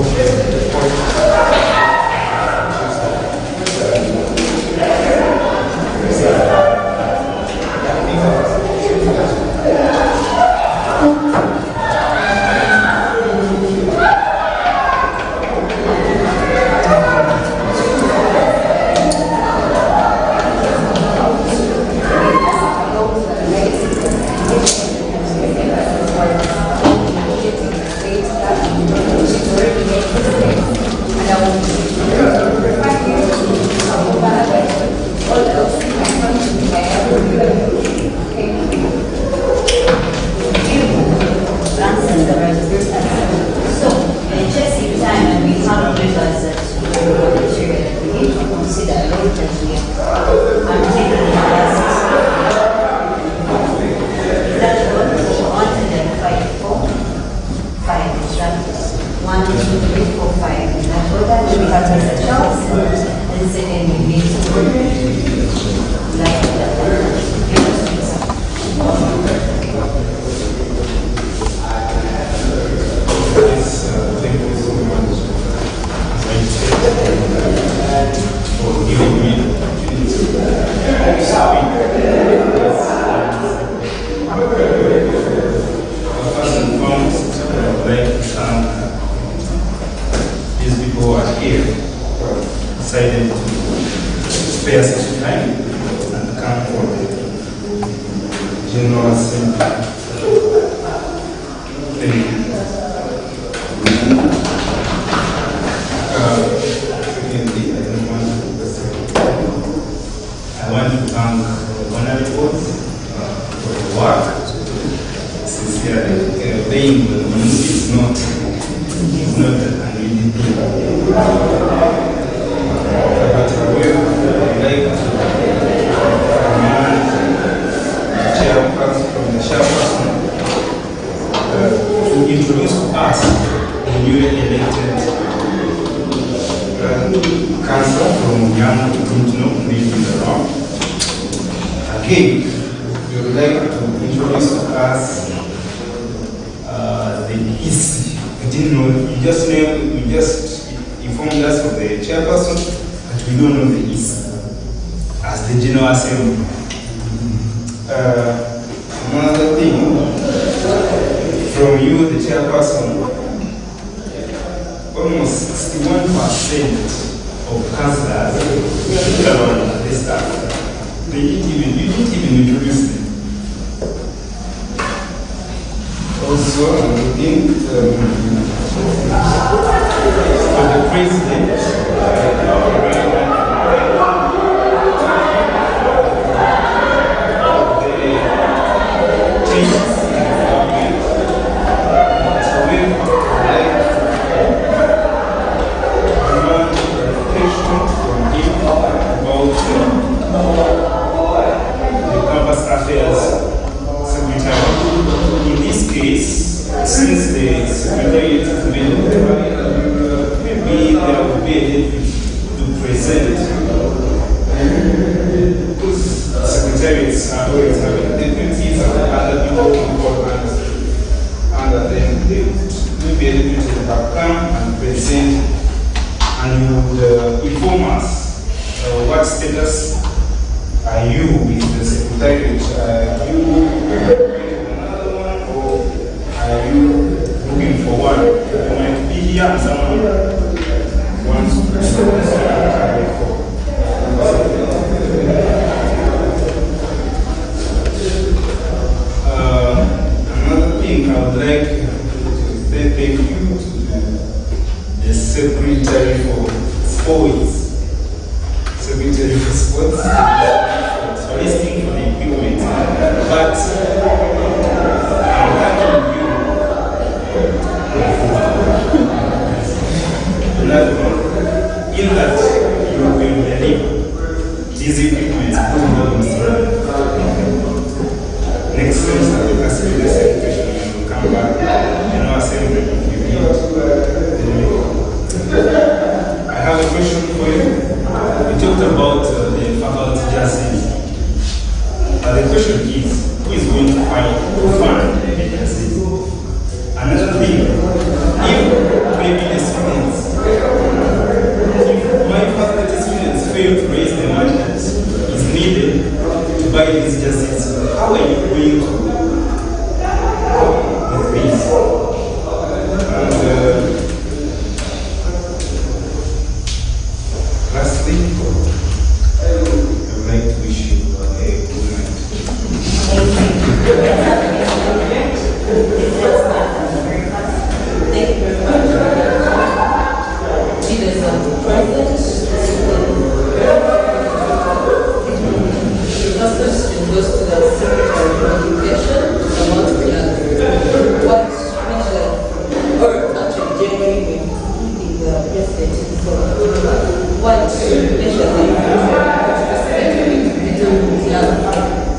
G: also I'm looking for the president. Since the secretariat is made, maybe there will be a need to present. Because secretariats are always having deputies and other people important under them. They will be able to come and present and you would inform us what status are you with the secretariat? Are you looking for one? You might be here and someone wants to another thing I would like to say thank you to the secretary for sports, secretary for sports, for listing for the equipment. But another one, in that you will deliver these equipment next semester, because the secretary will come back and our assembly you I have a question for you. We talked about the faculty justice. But the question is, who is going to fund the justice? Another thing, if maybe the students, if my faculty students fail to raise the money that is needed to buy this justice, how are you going to with this? And lastly, I would like to wish you a good night.
A: Thank you very much. Leaders of the president. The first question goes to the Secretary of Education about what measure, or actually generally when the president is what measures are you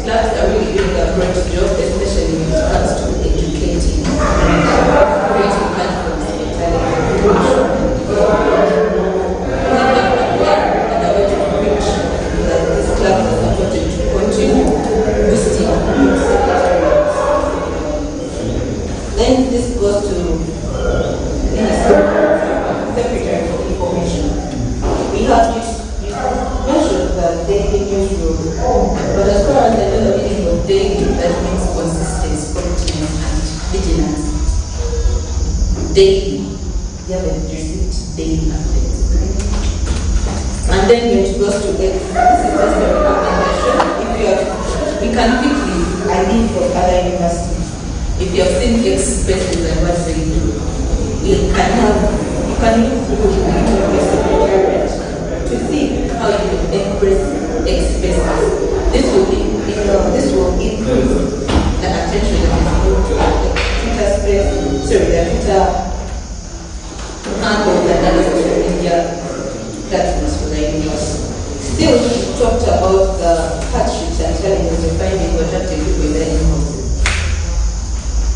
A: clubs are really doing a great job, especially when it comes to educating and creating platforms for talent. And I want to preach that these clubs are supported to continue boosting secretariats. Then this goes to Secretary for Information. We have mentioned the daily newsroom, but as far as I know, the meaning of daily, that means consistency, continuous, and vigilance. Daily, you have a receipt daily updates. And then when it goes to this is just a recommendation. We can quickly ID from other universities. If you have seen X-Spaces and what they do, you can look through the secretariat to see how you can express X-Spaces. This will increase the attention that is given to the Twitter space, the Twitter handles and other social media platforms for the university. Still, we talked about the hardships and challenges of finding productive people in the in-houses.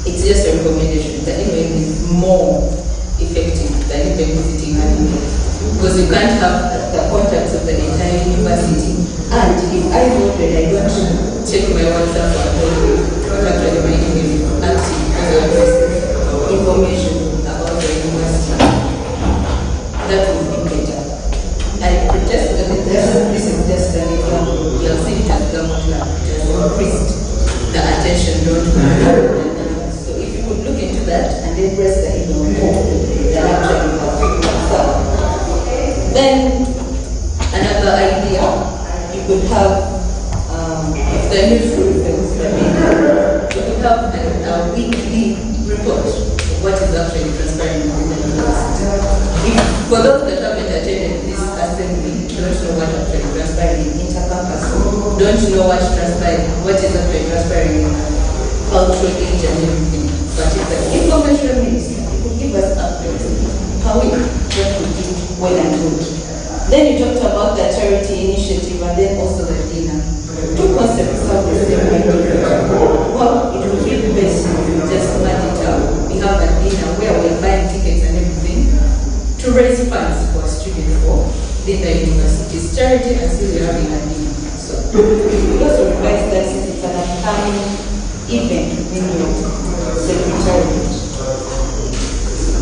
A: It's just a recommendation. The email is more effective than even visiting an email, because you can't have the contacts of the entire university. And if I voted, I don't check my WhatsApp or actually my email active because I have information about the university. That would be better. I protest that this is just an example. We have seen it as government has increased the attention drawn to it. So if you could look into that and then press the email more, then actually then another idea, you could have, if the newsroom things, you could have a weekly report
N: what is actually transpiring in the university. For those that haven't attended this assembly, don't know what actually transpiring in intercampus, don't know what is actually transpiring in cultural age and everything. But it's an information minister. It will give us updates. How we what we do well and good. Then you talked about the charity initiative and then also the dinner. Two concepts have the same idea. Well, it would be best if you just match it up. We have a dinner where we're buying tickets and everything to raise funds for students for the university's charity, and still we're having a dinner. So we also request that since it's an upcoming event within your secretariat.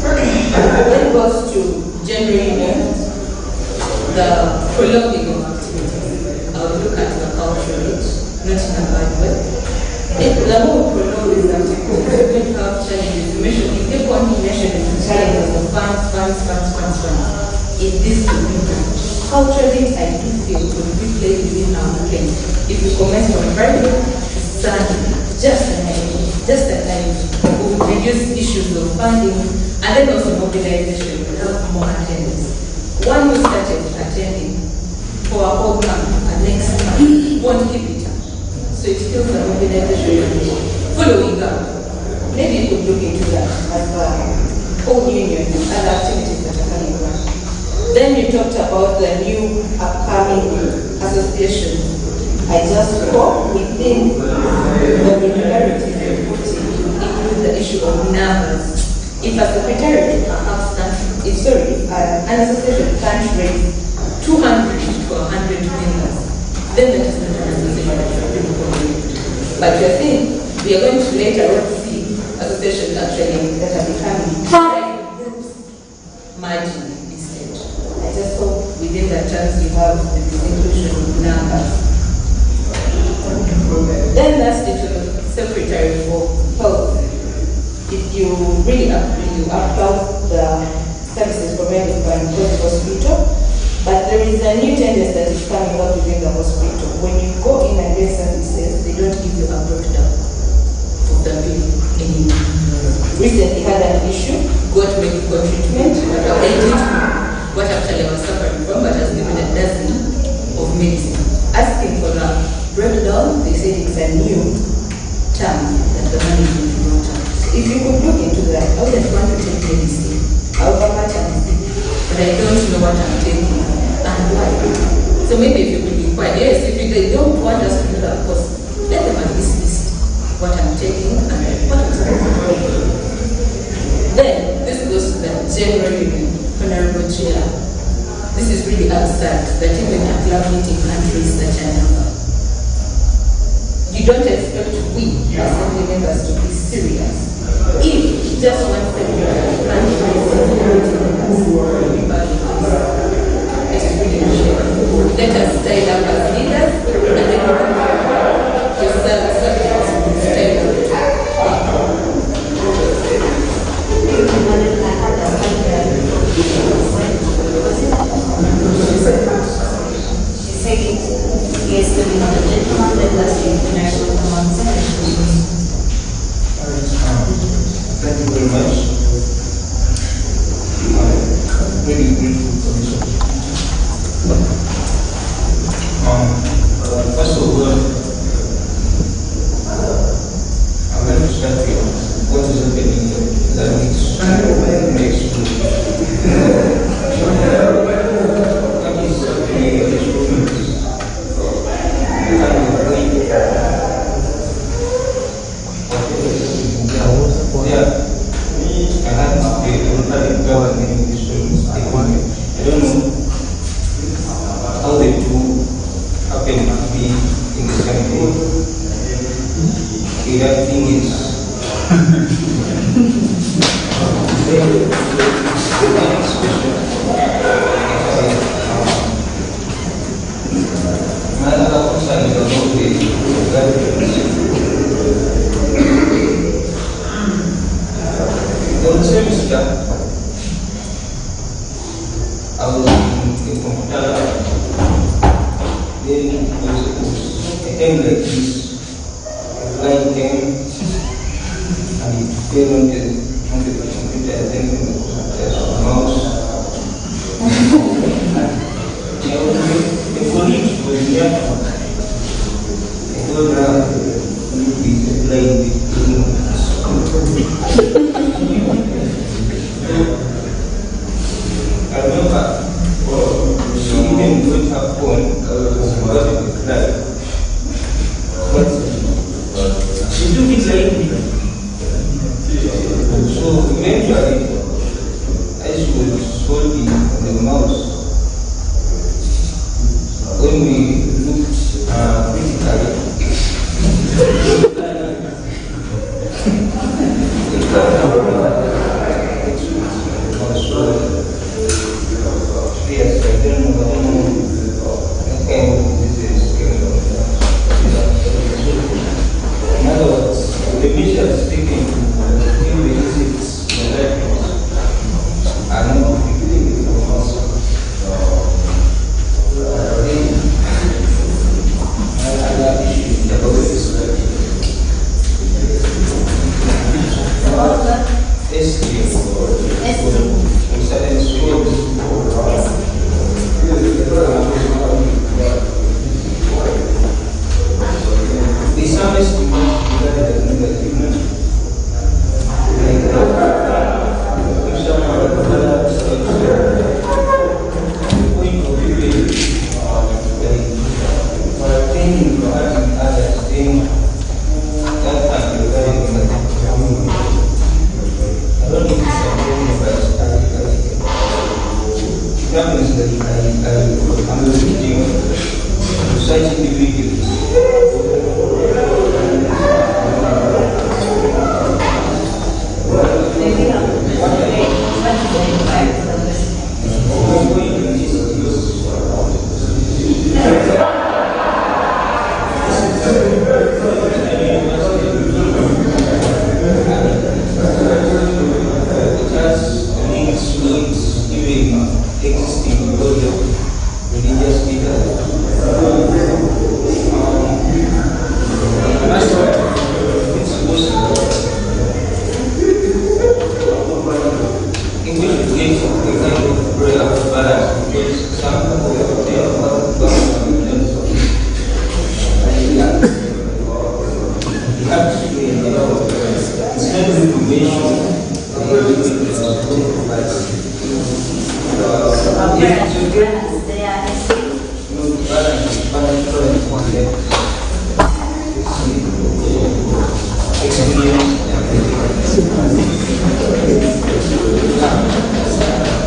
N: When it goes to January event, the prologuing of activities, I would look at the cultural age, not in a bad way. The whole prologue is activities, we have challenges. You keep on mentioning challenges of funds. In this community, culturally, I do feel to be played within our weekend. If you commence from Friday to Sunday, just a time, we will reduce issues of funding and then also mobilization will have more attendance. One who started attending for a whole month and next month won't keep it up. So it feels the mobilization following up. Maybe you could look into that as a whole union and other activities that are coming around. Then you talked about the new upcoming association. I just hope within the regularity include the issue of numbers. If a secretary perhaps an association can't raise 200 to 100 members, then that is not an association that should be incorporated. But you're saying we are going to later on see associations actually that are becoming groups merging instead. I just hope within that chance you have the inclusion of numbers. Then lastly to the Secretary for Health. If you really applaud the services provided by the hospital, but there is a new tendency that is coming up within the hospital. When you go in and get services, they don't give you a breakdown of the bill anymore. Recently had an issue, got medical treatment, but they didn't know what actually I was suffering from, but has given a dozen of medicine. Asking for a breakdown, they said it's a new term that the management brought up. So if you could look into that, I wouldn't want to take medicine, however much I'm sick, but I don't know what I'm taking and why. So maybe if you could inquire, yes, if they don't want us to do that, of course, let them at least list what I'm taking and what I'm taking. Then, this goes to the general union, Honorable Chair. This is really absurd that even a club meeting can't raise such a number. You don't expect we, assembly members, to be serious. If just one secretary can't raise security members, it is really a shame. Let us stand up as leaders and then yourself subjects to stand up.
A: She's taking yes, the gentleman that last year the nurse will come on second.
O: Thank you very much. I'm really grateful for this opportunity. First of all, I'm going to start with what is happening that needs to make school. How they do happen to be in this country. The other thing is my other concern is about the semester I was in computer lab. Then there was a time like this, a line came and it fell on eventually, as she was holding the mouse, when we looked critically, yes, I don't know. In other words, the measures taken to kill the insects in the life are not completely another issue about this.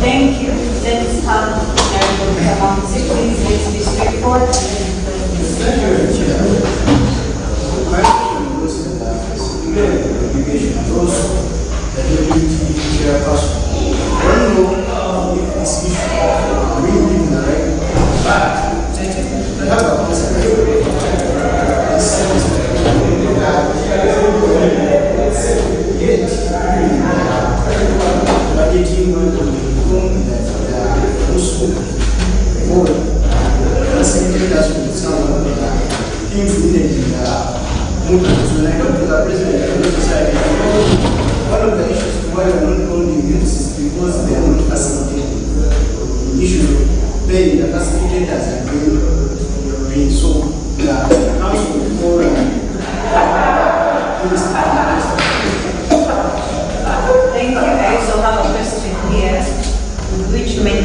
A: Thank you. That is how the amount is. Please, let's be straightforward and then
J: education and also the ability to share person. I don't know if this issue really in the right, but I have a concept. One of the issues why we are not holding this is because they are not facilitating the issue. They, the facilitators, are being so the council before
A: Thank you. I also have a question here, which may be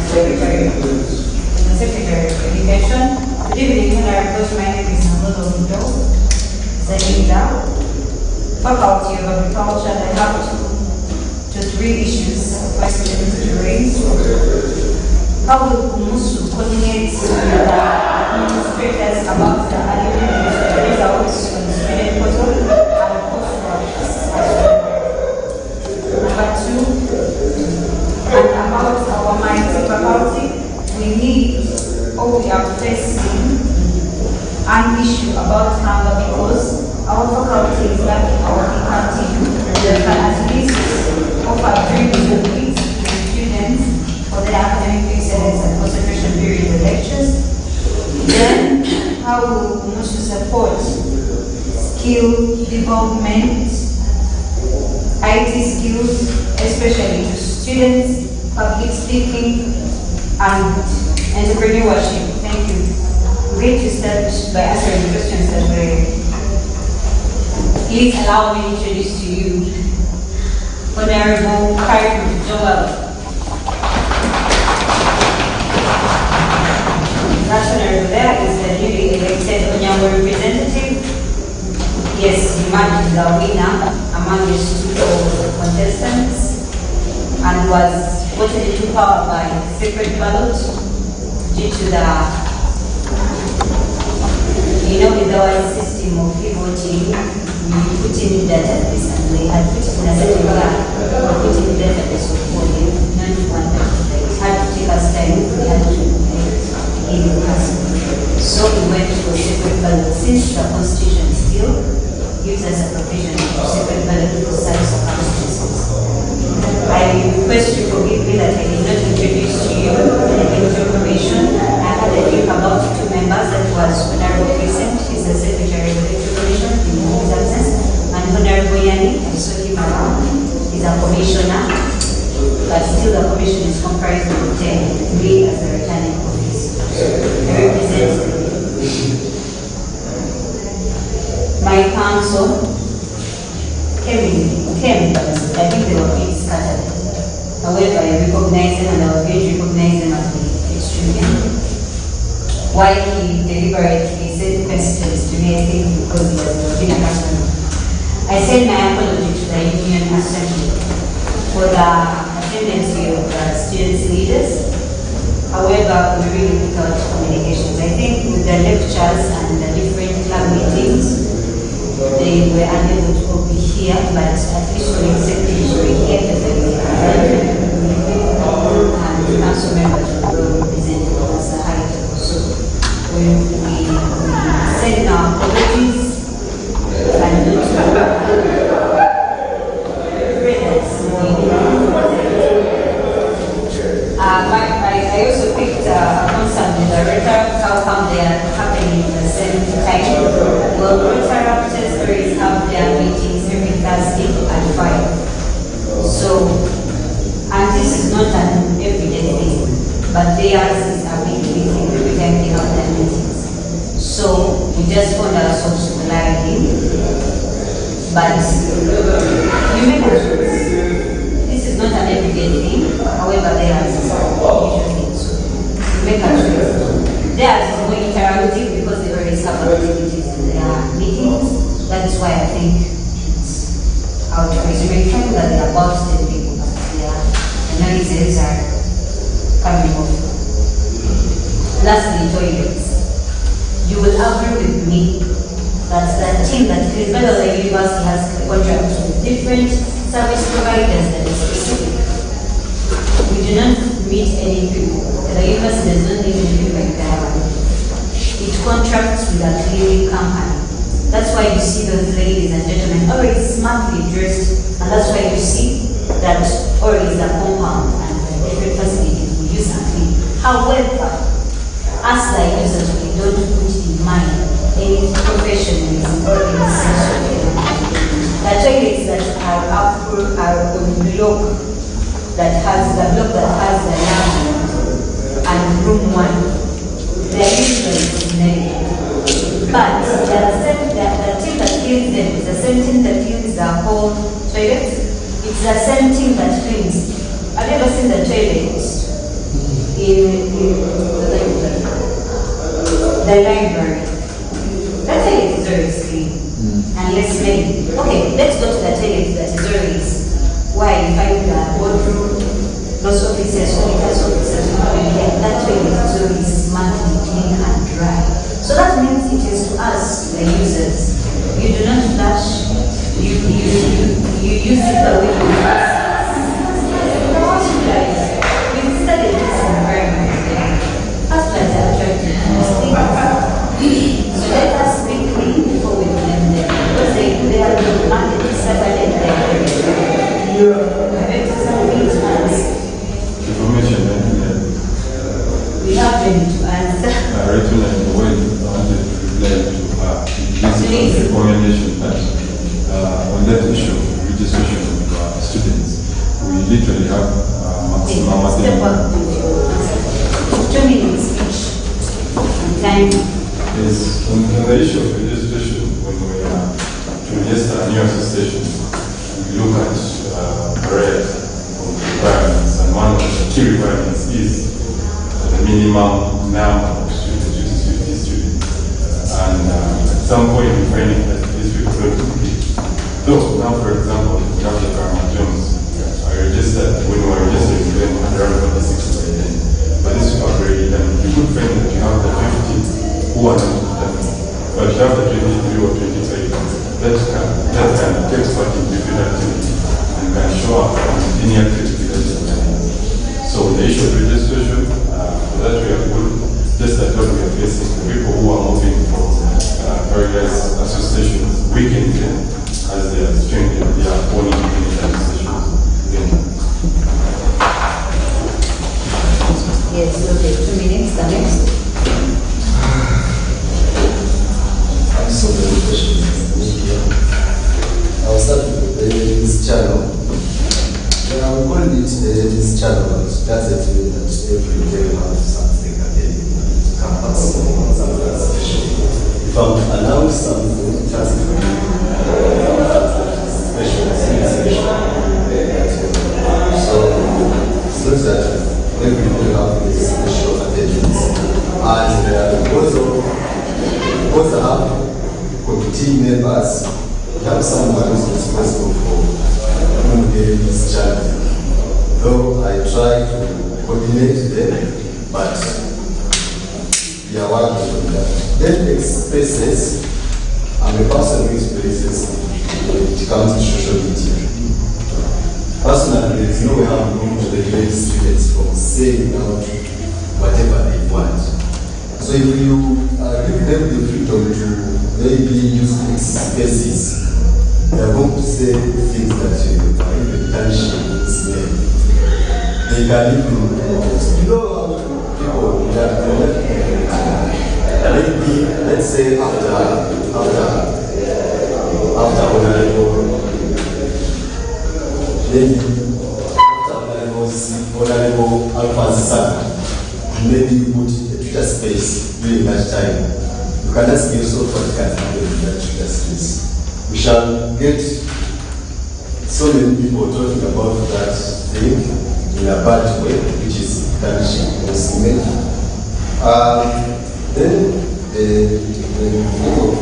A: Secretary of Education. Good evening, can I approach my name is Namulo Zaninda, Faculty of Agriculture, and I have two three issues of questions to raise. How will Kumusu coordinate with the administrators about the early results on the student portal and coursework? Number two, and about our mighty faculty, we need, or we are facing an issue about hunger because our faculty is lacking our canteen. They can at least offer 3 meals a week to students for their academic excellence and concentration during the lectures. Then, how will Kumushu support skill development, IT skills, especially to students, public speaking, and entrepreneurship? Thank you. We're going to start by answering the questions that were. Please allow me to introduce to you Honorable Karen Joel. That honorable there is the newly elected Onyango representative. Yes, you might be the winner among the two contestants and was voted into power by secret ballot due to the, with our system of e-voting, we put in database and they had put in a certain we put in database of polling, not one that it had to take us time, we had to give it us. So we went to a secret ballot since the constitution still gives us a provision of secret ballot for such circumstances. I request you forgive me that I did not introduce to you the information. I had a drink about two members, that was Honorable Crescent, he's the Secretary of the Information in his absence, and Honorable Yani, I saw him around, he's a commissioner, but still the commission is comprised of 10, me as the returning officer. I represent my council came, but I think they were being scattered. However, I recognize them and I was going to recognize them as the extreme. Why he deliberately said questions to me, I think because he was being a customer. I send my apology to the Union Assembly for the attendance of the students' leaders. However, we really put out communications. I think with the lectures and the different club meetings, they were unable to all be here, but at least for the secretary here, and the council members will represent as a high level. So we send our apologies and I also picked a concern with the rhetoric, how come they are happening at the same time. Well, rhetoric testers have their meetings every Thursday at 5. So, and this is not an everyday thing, but theirs is a weekly meeting every time they have their meetings. So, we just found ourselves colliding, but you make a choice. This is not an everyday thing, however, theirs is usually. Make a choice. Theirs is more interactive because they always have activities in their meetings. That is why I think it's our choice. You may find that there are about 10 people, but the noises are coming off. Lastly, toilets. You will agree with me that the team that the university has contracts with different service providers that is specific. We do not meet any people. The university does not need any people like that. It contracts with a cleaning company. That's why you see those ladies and gentlemen always smartly dressed, and that's why you see that always a compound and different facilities we use and clean. However, as the users, we don't put in mind any professionalism or any sensory. The toilets that are up are on block that has the land and room 1. They are usually cosmetic. But the team that cleans them is the same team that cleans the whole toilet. It's the same team that cleans. Have you ever seen the toilet in the library? That toilet is always clean and less smelly. Okay, let's go to the toilet that is always why you find the boardroom, those officers, auditors officers, that toilet is always smartly clean and dry. So that means it is to us, the users. You do not flush, you use it the way you use it. We studied this environment. Husbands are attracted to these things. So let us be clean before we blame them. Because they have been marketed Saturday
E: Information
A: we have been to answer.
E: I recognize the way I wanted to reply to this recommendation that on that issue, registration of students, we literally have maximum.
A: Step up. 2 minutes each. Time.
E: Yes, on the issue of registration, when we to register a new association, we look at barriers of requirements, and one of the key requirements is the minimum number of students, which is 50 students. And at some point we find that this will not be No, now for example, you have the Karma Jones. I registered, when you are registering, you then have around 46 by then. But this you have already done. You could find that you have the 50 who are not done. But you have the 23 or 25 that can take part in different activity and can show up on any activity that is done. So the issue of registration, for that we are good. Just like what we are facing, the people who are moving from various associations, we can then, as they are strengthening their own independent associations.
P: Yes, okay, 2 minutes, the next.
D: I'm so many questions. I'll start with this channel. I will call it this channel, but that's it, that every day we have something again. Campus, something that's special. If I'm announced something, it has to be special, so it's not that every day we have this special attendance. And because I have committee members, we have someone who's responsible for communicating this channel. Though I try to coordinate them, but we are working on that. Then expresses, I'm a person who expresses when it comes to social media. Personally, there is no way I'm going to regulate students from saying out whatever they want. So if you give them the freedom to maybe use these spaces, they are going to say things that are even tarnishing this name. They can even, people maybe, let's say after honorable, maybe after honorable Alpha's son, maybe you put a Twitter space during that time. You can ask yourself what can happen in that Twitter space. We shall get so many people talking about that thing in a bad way, which is tarnishing his image. Then the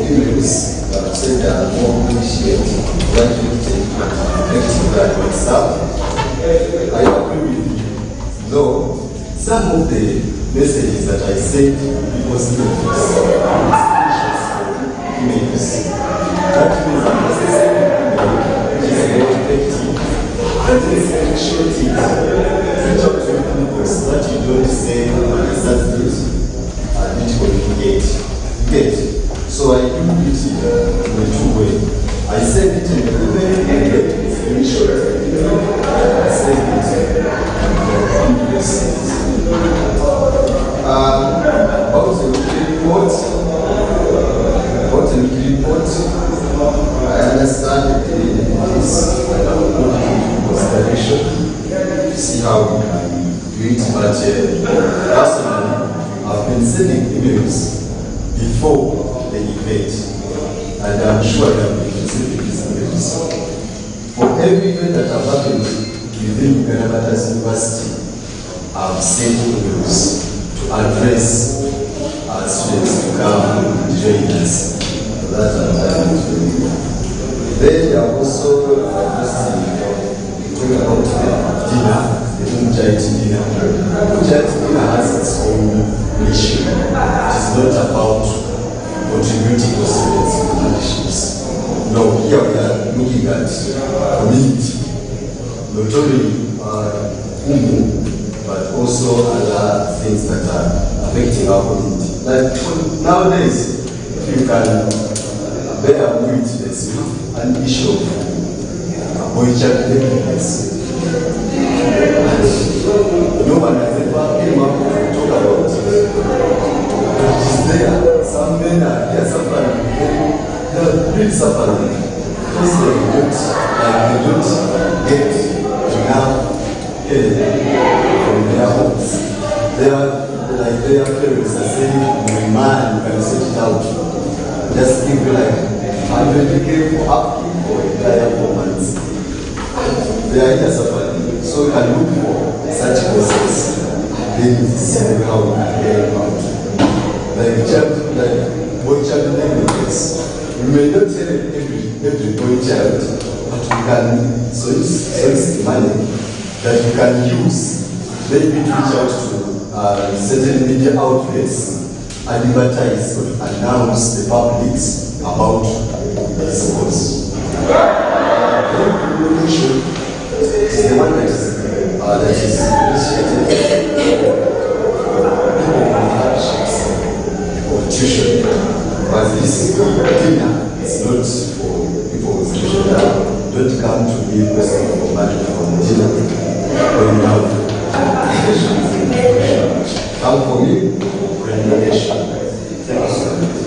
D: emails said they are more appreciated, like you take effective stuff. I agree with you. Though some of the messages that I sent people's emails, that means I'm necessary, which is very effective. That is very short things. Reach out to people so that you don't say, that's this. I need to communicate. Get. So I do it in a two way. I send it in the email and get the screenshot. I send it and about the report. I understand this and I will put it into consideration to see how we can do it. But personally, I've been sending emails before the event, and I'm sure I have been receiving these emails. For every event that I've happened within Uganda Martyrs University, I've sent emails to address our students to come and join us. So that I've done it. Then I also talking about the dinner, the Mujahid dinner. Mujahid dinner has its own mission. It is not about contributing to students' scholarships. No, here we are looking at community, not only UMU, but also other things that are affecting our community. Like nowadays, if you can bear witness an issue of boy child negligence, and no one has ever came up to talk about it. It is there. Some men are here suffering. They are really suffering because they don't get enough from their homes. They are like their parents are saying, "My man, you can set it out. Just give you like 100K for upkeep or entire 4 months." They are here suffering. So we can look for such process. Then see how we can get out. Like boy child negligence. We may not tell every every boy child, but we can, so it's the money that we can use, maybe to reach out to certain media outlets, advertise or announce the public about this course. Is the one that is appreciated people with hardships or tuition, but this dinner is not for people with tuition. Don't come to me requesting for money from dinner when you have come for me for remuneration. Thank you so much.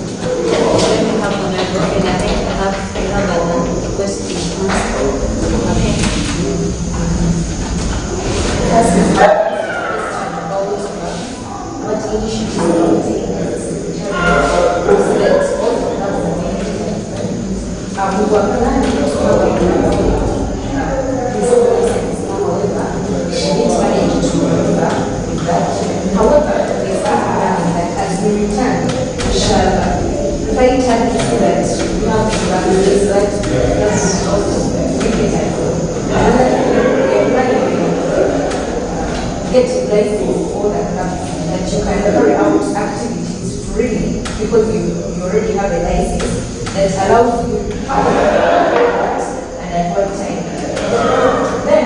P: I have a question. What initiatives are you taking as a we were planning to have a this process, however, she didn't manage to remember with that. However, the fact that as we return, we shall invite her to see that we have to evaluate that. That's also really helpful. Another thing, we are planning get license for the clubs that you can carry out activities freely because you already have a license that allows you to have and at one time. Then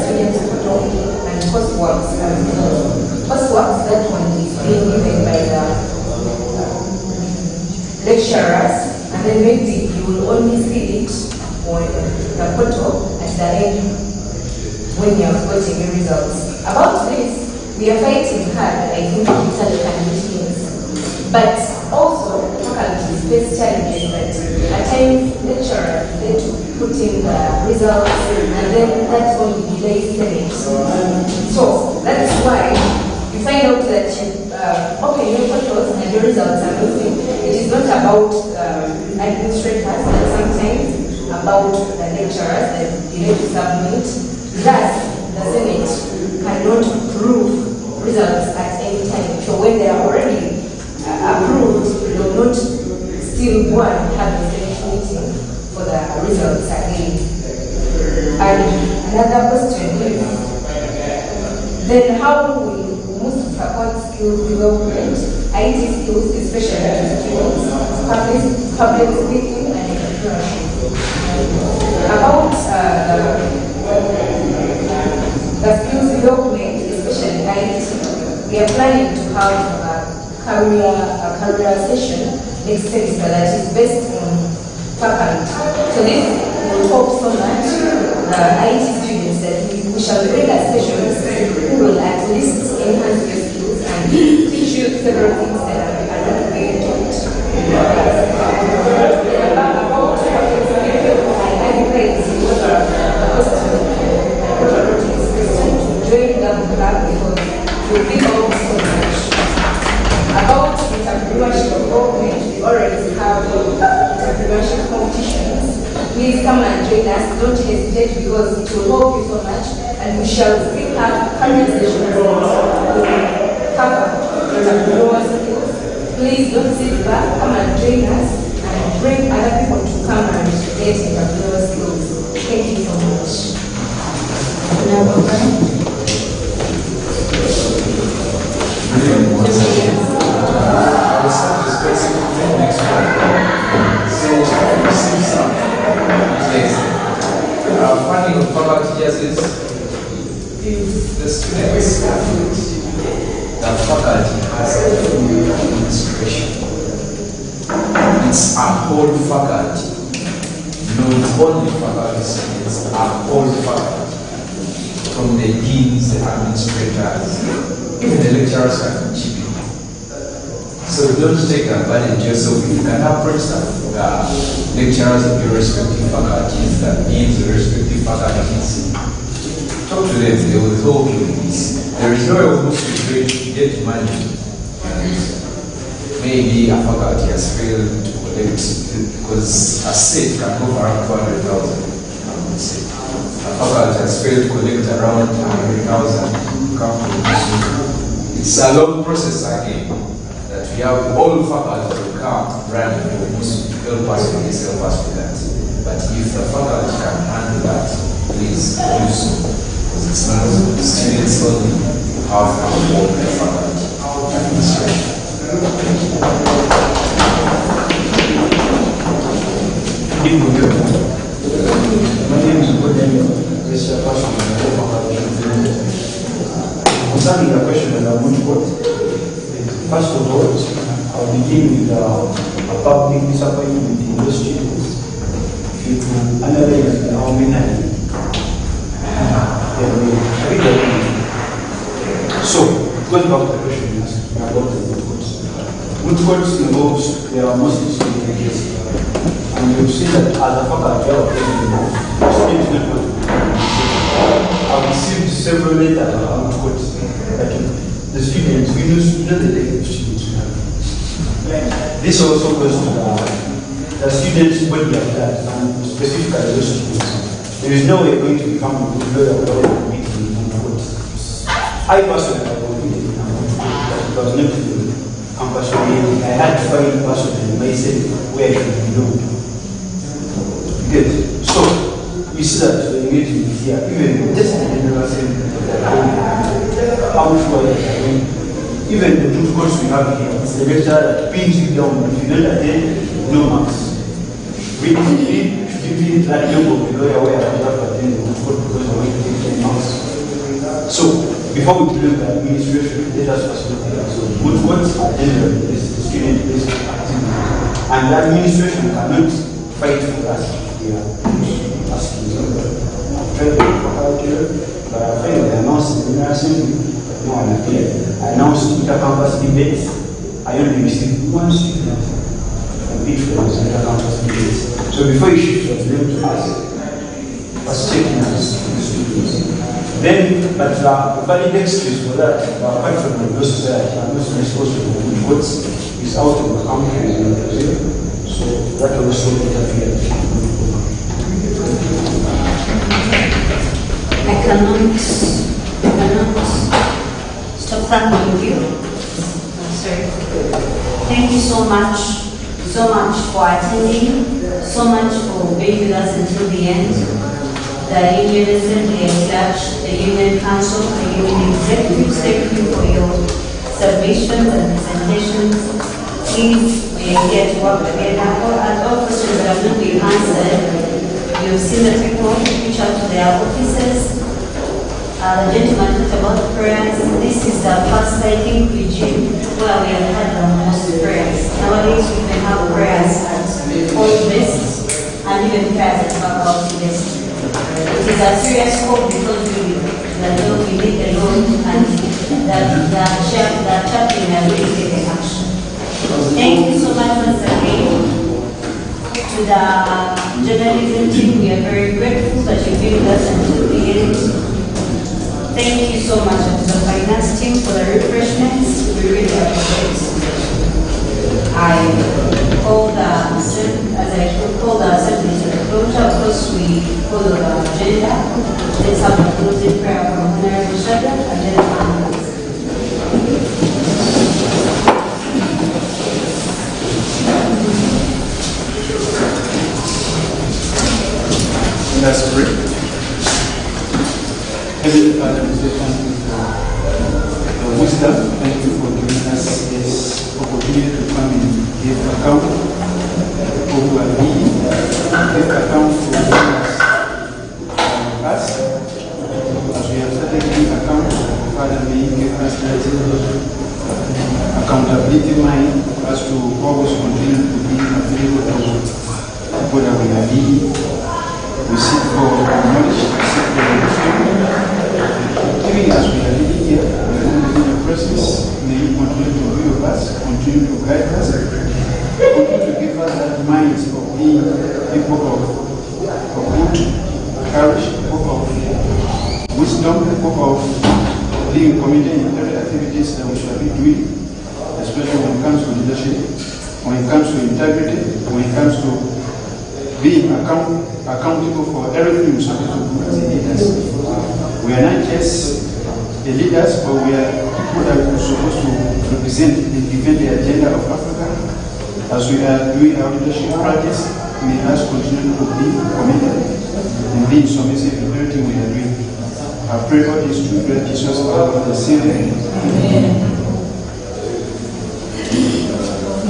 P: students and courseworks. Courseworks, that one is being given by the lecturers, and then maybe you will only see it on the portal at the end when you have gotten your results. About this, we are fighting hard, I think, with meetings. But also, faculty face challenges that at times lecturers need to put in the results, and then that only delays Senate. So that's why you find out that you open your portals and your results are missing. It is not about administrators, but sometimes about the lecturers that you need to submit. Thus, the Senate cannot approve results at any time. So when they are already approved, they will not still go and have the Senate meeting for the results again. And another question is, then how will we must support skills development, IT skills, especially to students, public speaking and entrepreneurship? About the skills development, especially IT, we are planning to have a career session next semester that is based on faculty. So this will help so much the IT students that we shall bring a specialist who will at least enhance your skills and teach you several things that are not being taught. About I advocate to join the club because you'll be able so much. About entrepreneurship development, we already have entrepreneurship competitions. Please come and join us. Don't hesitate because it will help you so much, and we shall still have career sessions to cover entrepreneurial skills. Please don't sit back. Come and join us and bring other people to come and get entrepreneurial skills. Thank you so much.
H: Funding of faculty is if the students the faculty has a full administration. It's a whole faculty, not only faculty students, a whole faculty. From the deans, the administrators, even the lecturers can chip in. So don't take advantage yourself. You can approach the lecturers of your respective faculties, the deans of your respective faculties. Talk to them, they will help you with this. There is no way almost to get money. And maybe a faculty has failed to collect because a set can go for around 200,000. I would say. faculty has failed to collect around 100,000 it's a long process again that we have all faculty to come randomly help us with this, help us with that. But if the faculty can handle that, please do so. Because it's not the students only have all the faculty administration.
F: My name is Daniel. Concerning the question that I want to put, first of all, I'll begin with a public disappointment in those students. If you can analyze how many so, going back to the question you asked about the good courts. Good courts involves there are mostly student cases. And you see that as a faculty of students don't want to be. I've received several letters on good courts that the students, we know the type of students we have. This also goes to the students' body of that, and specifically those students. There is no way going to become a good lawyer without competing in court. I personally have competed in court, but it was not the campus community. I had to find personally myself where I should belong. Good. So, we see that when you get to here, even just in the general sense that how sure that even the two courses we have here, it's the lecturer that pins you down. If you don't attend, no marks. We should give that young of the lawyer where I have to attend the court because I want to take 10 marks. So, before we blame the administration, let us facilitate. So, good courts are generally the student-based activity. And the administration cannot fight for us. Yeah. Asking them. I've tried to work here, but I find they announced in the assembly. No one appeared. I announced inter-campus debates. I only received one student from each of those inter-campus debates. So before you shift from them to us, was checking us the students. Then, but the valid excuse for that, apart from the law society, I'm not responsible for good votes, is out of the country in Brazil. So that also interfered.
A: I cannot stop thanking you. Sorry. Thank you so much for attending, so much for being with us until the end. The Union Assembly at large, the Union Council, the Union Executives, thank you for your submissions and presentations. Please, we are here to work together. All questions that have not been answered, you've seen the people reach out to their offices. The gentleman talked about prayers. This is the first, I think, regime where we have had the most prayers. Nowadays, we can have prayers at all best and even prayers at faculty best. It is a serious hope because we need the Lord and the chaplain has really taken action. Thank you so much once again to the journalism team. We are very grateful that you've been with us until the end. Thank you so much to the finance team for the refreshments. We really appreciate it. I call the assembly to the closure. Of course, we follow the agenda. Let's have a closing prayer from Honorable Shada and then finance.
J: Let's pray. Heavenly Father, we say thank you for the wisdom. Thank you for giving us this opportunity to come and give account of who are we, give account for us. As we have started giving account, Father, may you give us that accountability mind for us to always continue to be available to people that we are leading. We seek for knowledge, we seek for understanding. Even as we are living here, we are in your presence. May you continue to be with us, continue to guide us, continue to give us that mind of being people of good courage, people of wisdom, people of being committed in every activities that we shall be doing, especially when it comes to leadership, when it comes to integrity, when it comes to being accountable for everything we're supposed to do as a leader. leaders. We are not just the leaders, but we are people that are supposed to represent and defend the agenda of Africa. As we are doing our leadership practice, we must continue to be committed and be submissive in everything we are doing. I pray all these to great Jesus of the same name.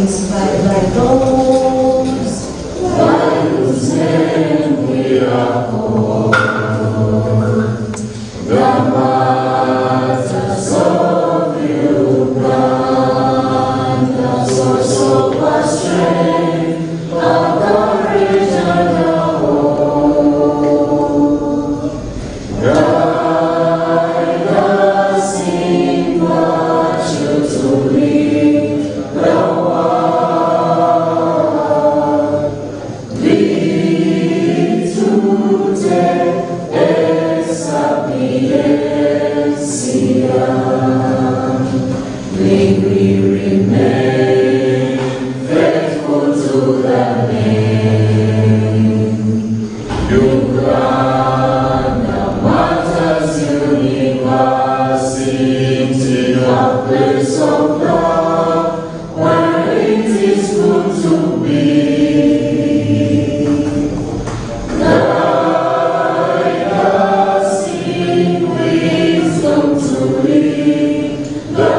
A: Inspired by those whose name we are called, the martyrs of Uganda, source of our strength, our courage and our hope. Guide us in virtue to lead the may we remain faithful to the name. Uganda Martyrs University, a place of love where it is good to be. Guide us in wisdom to lead the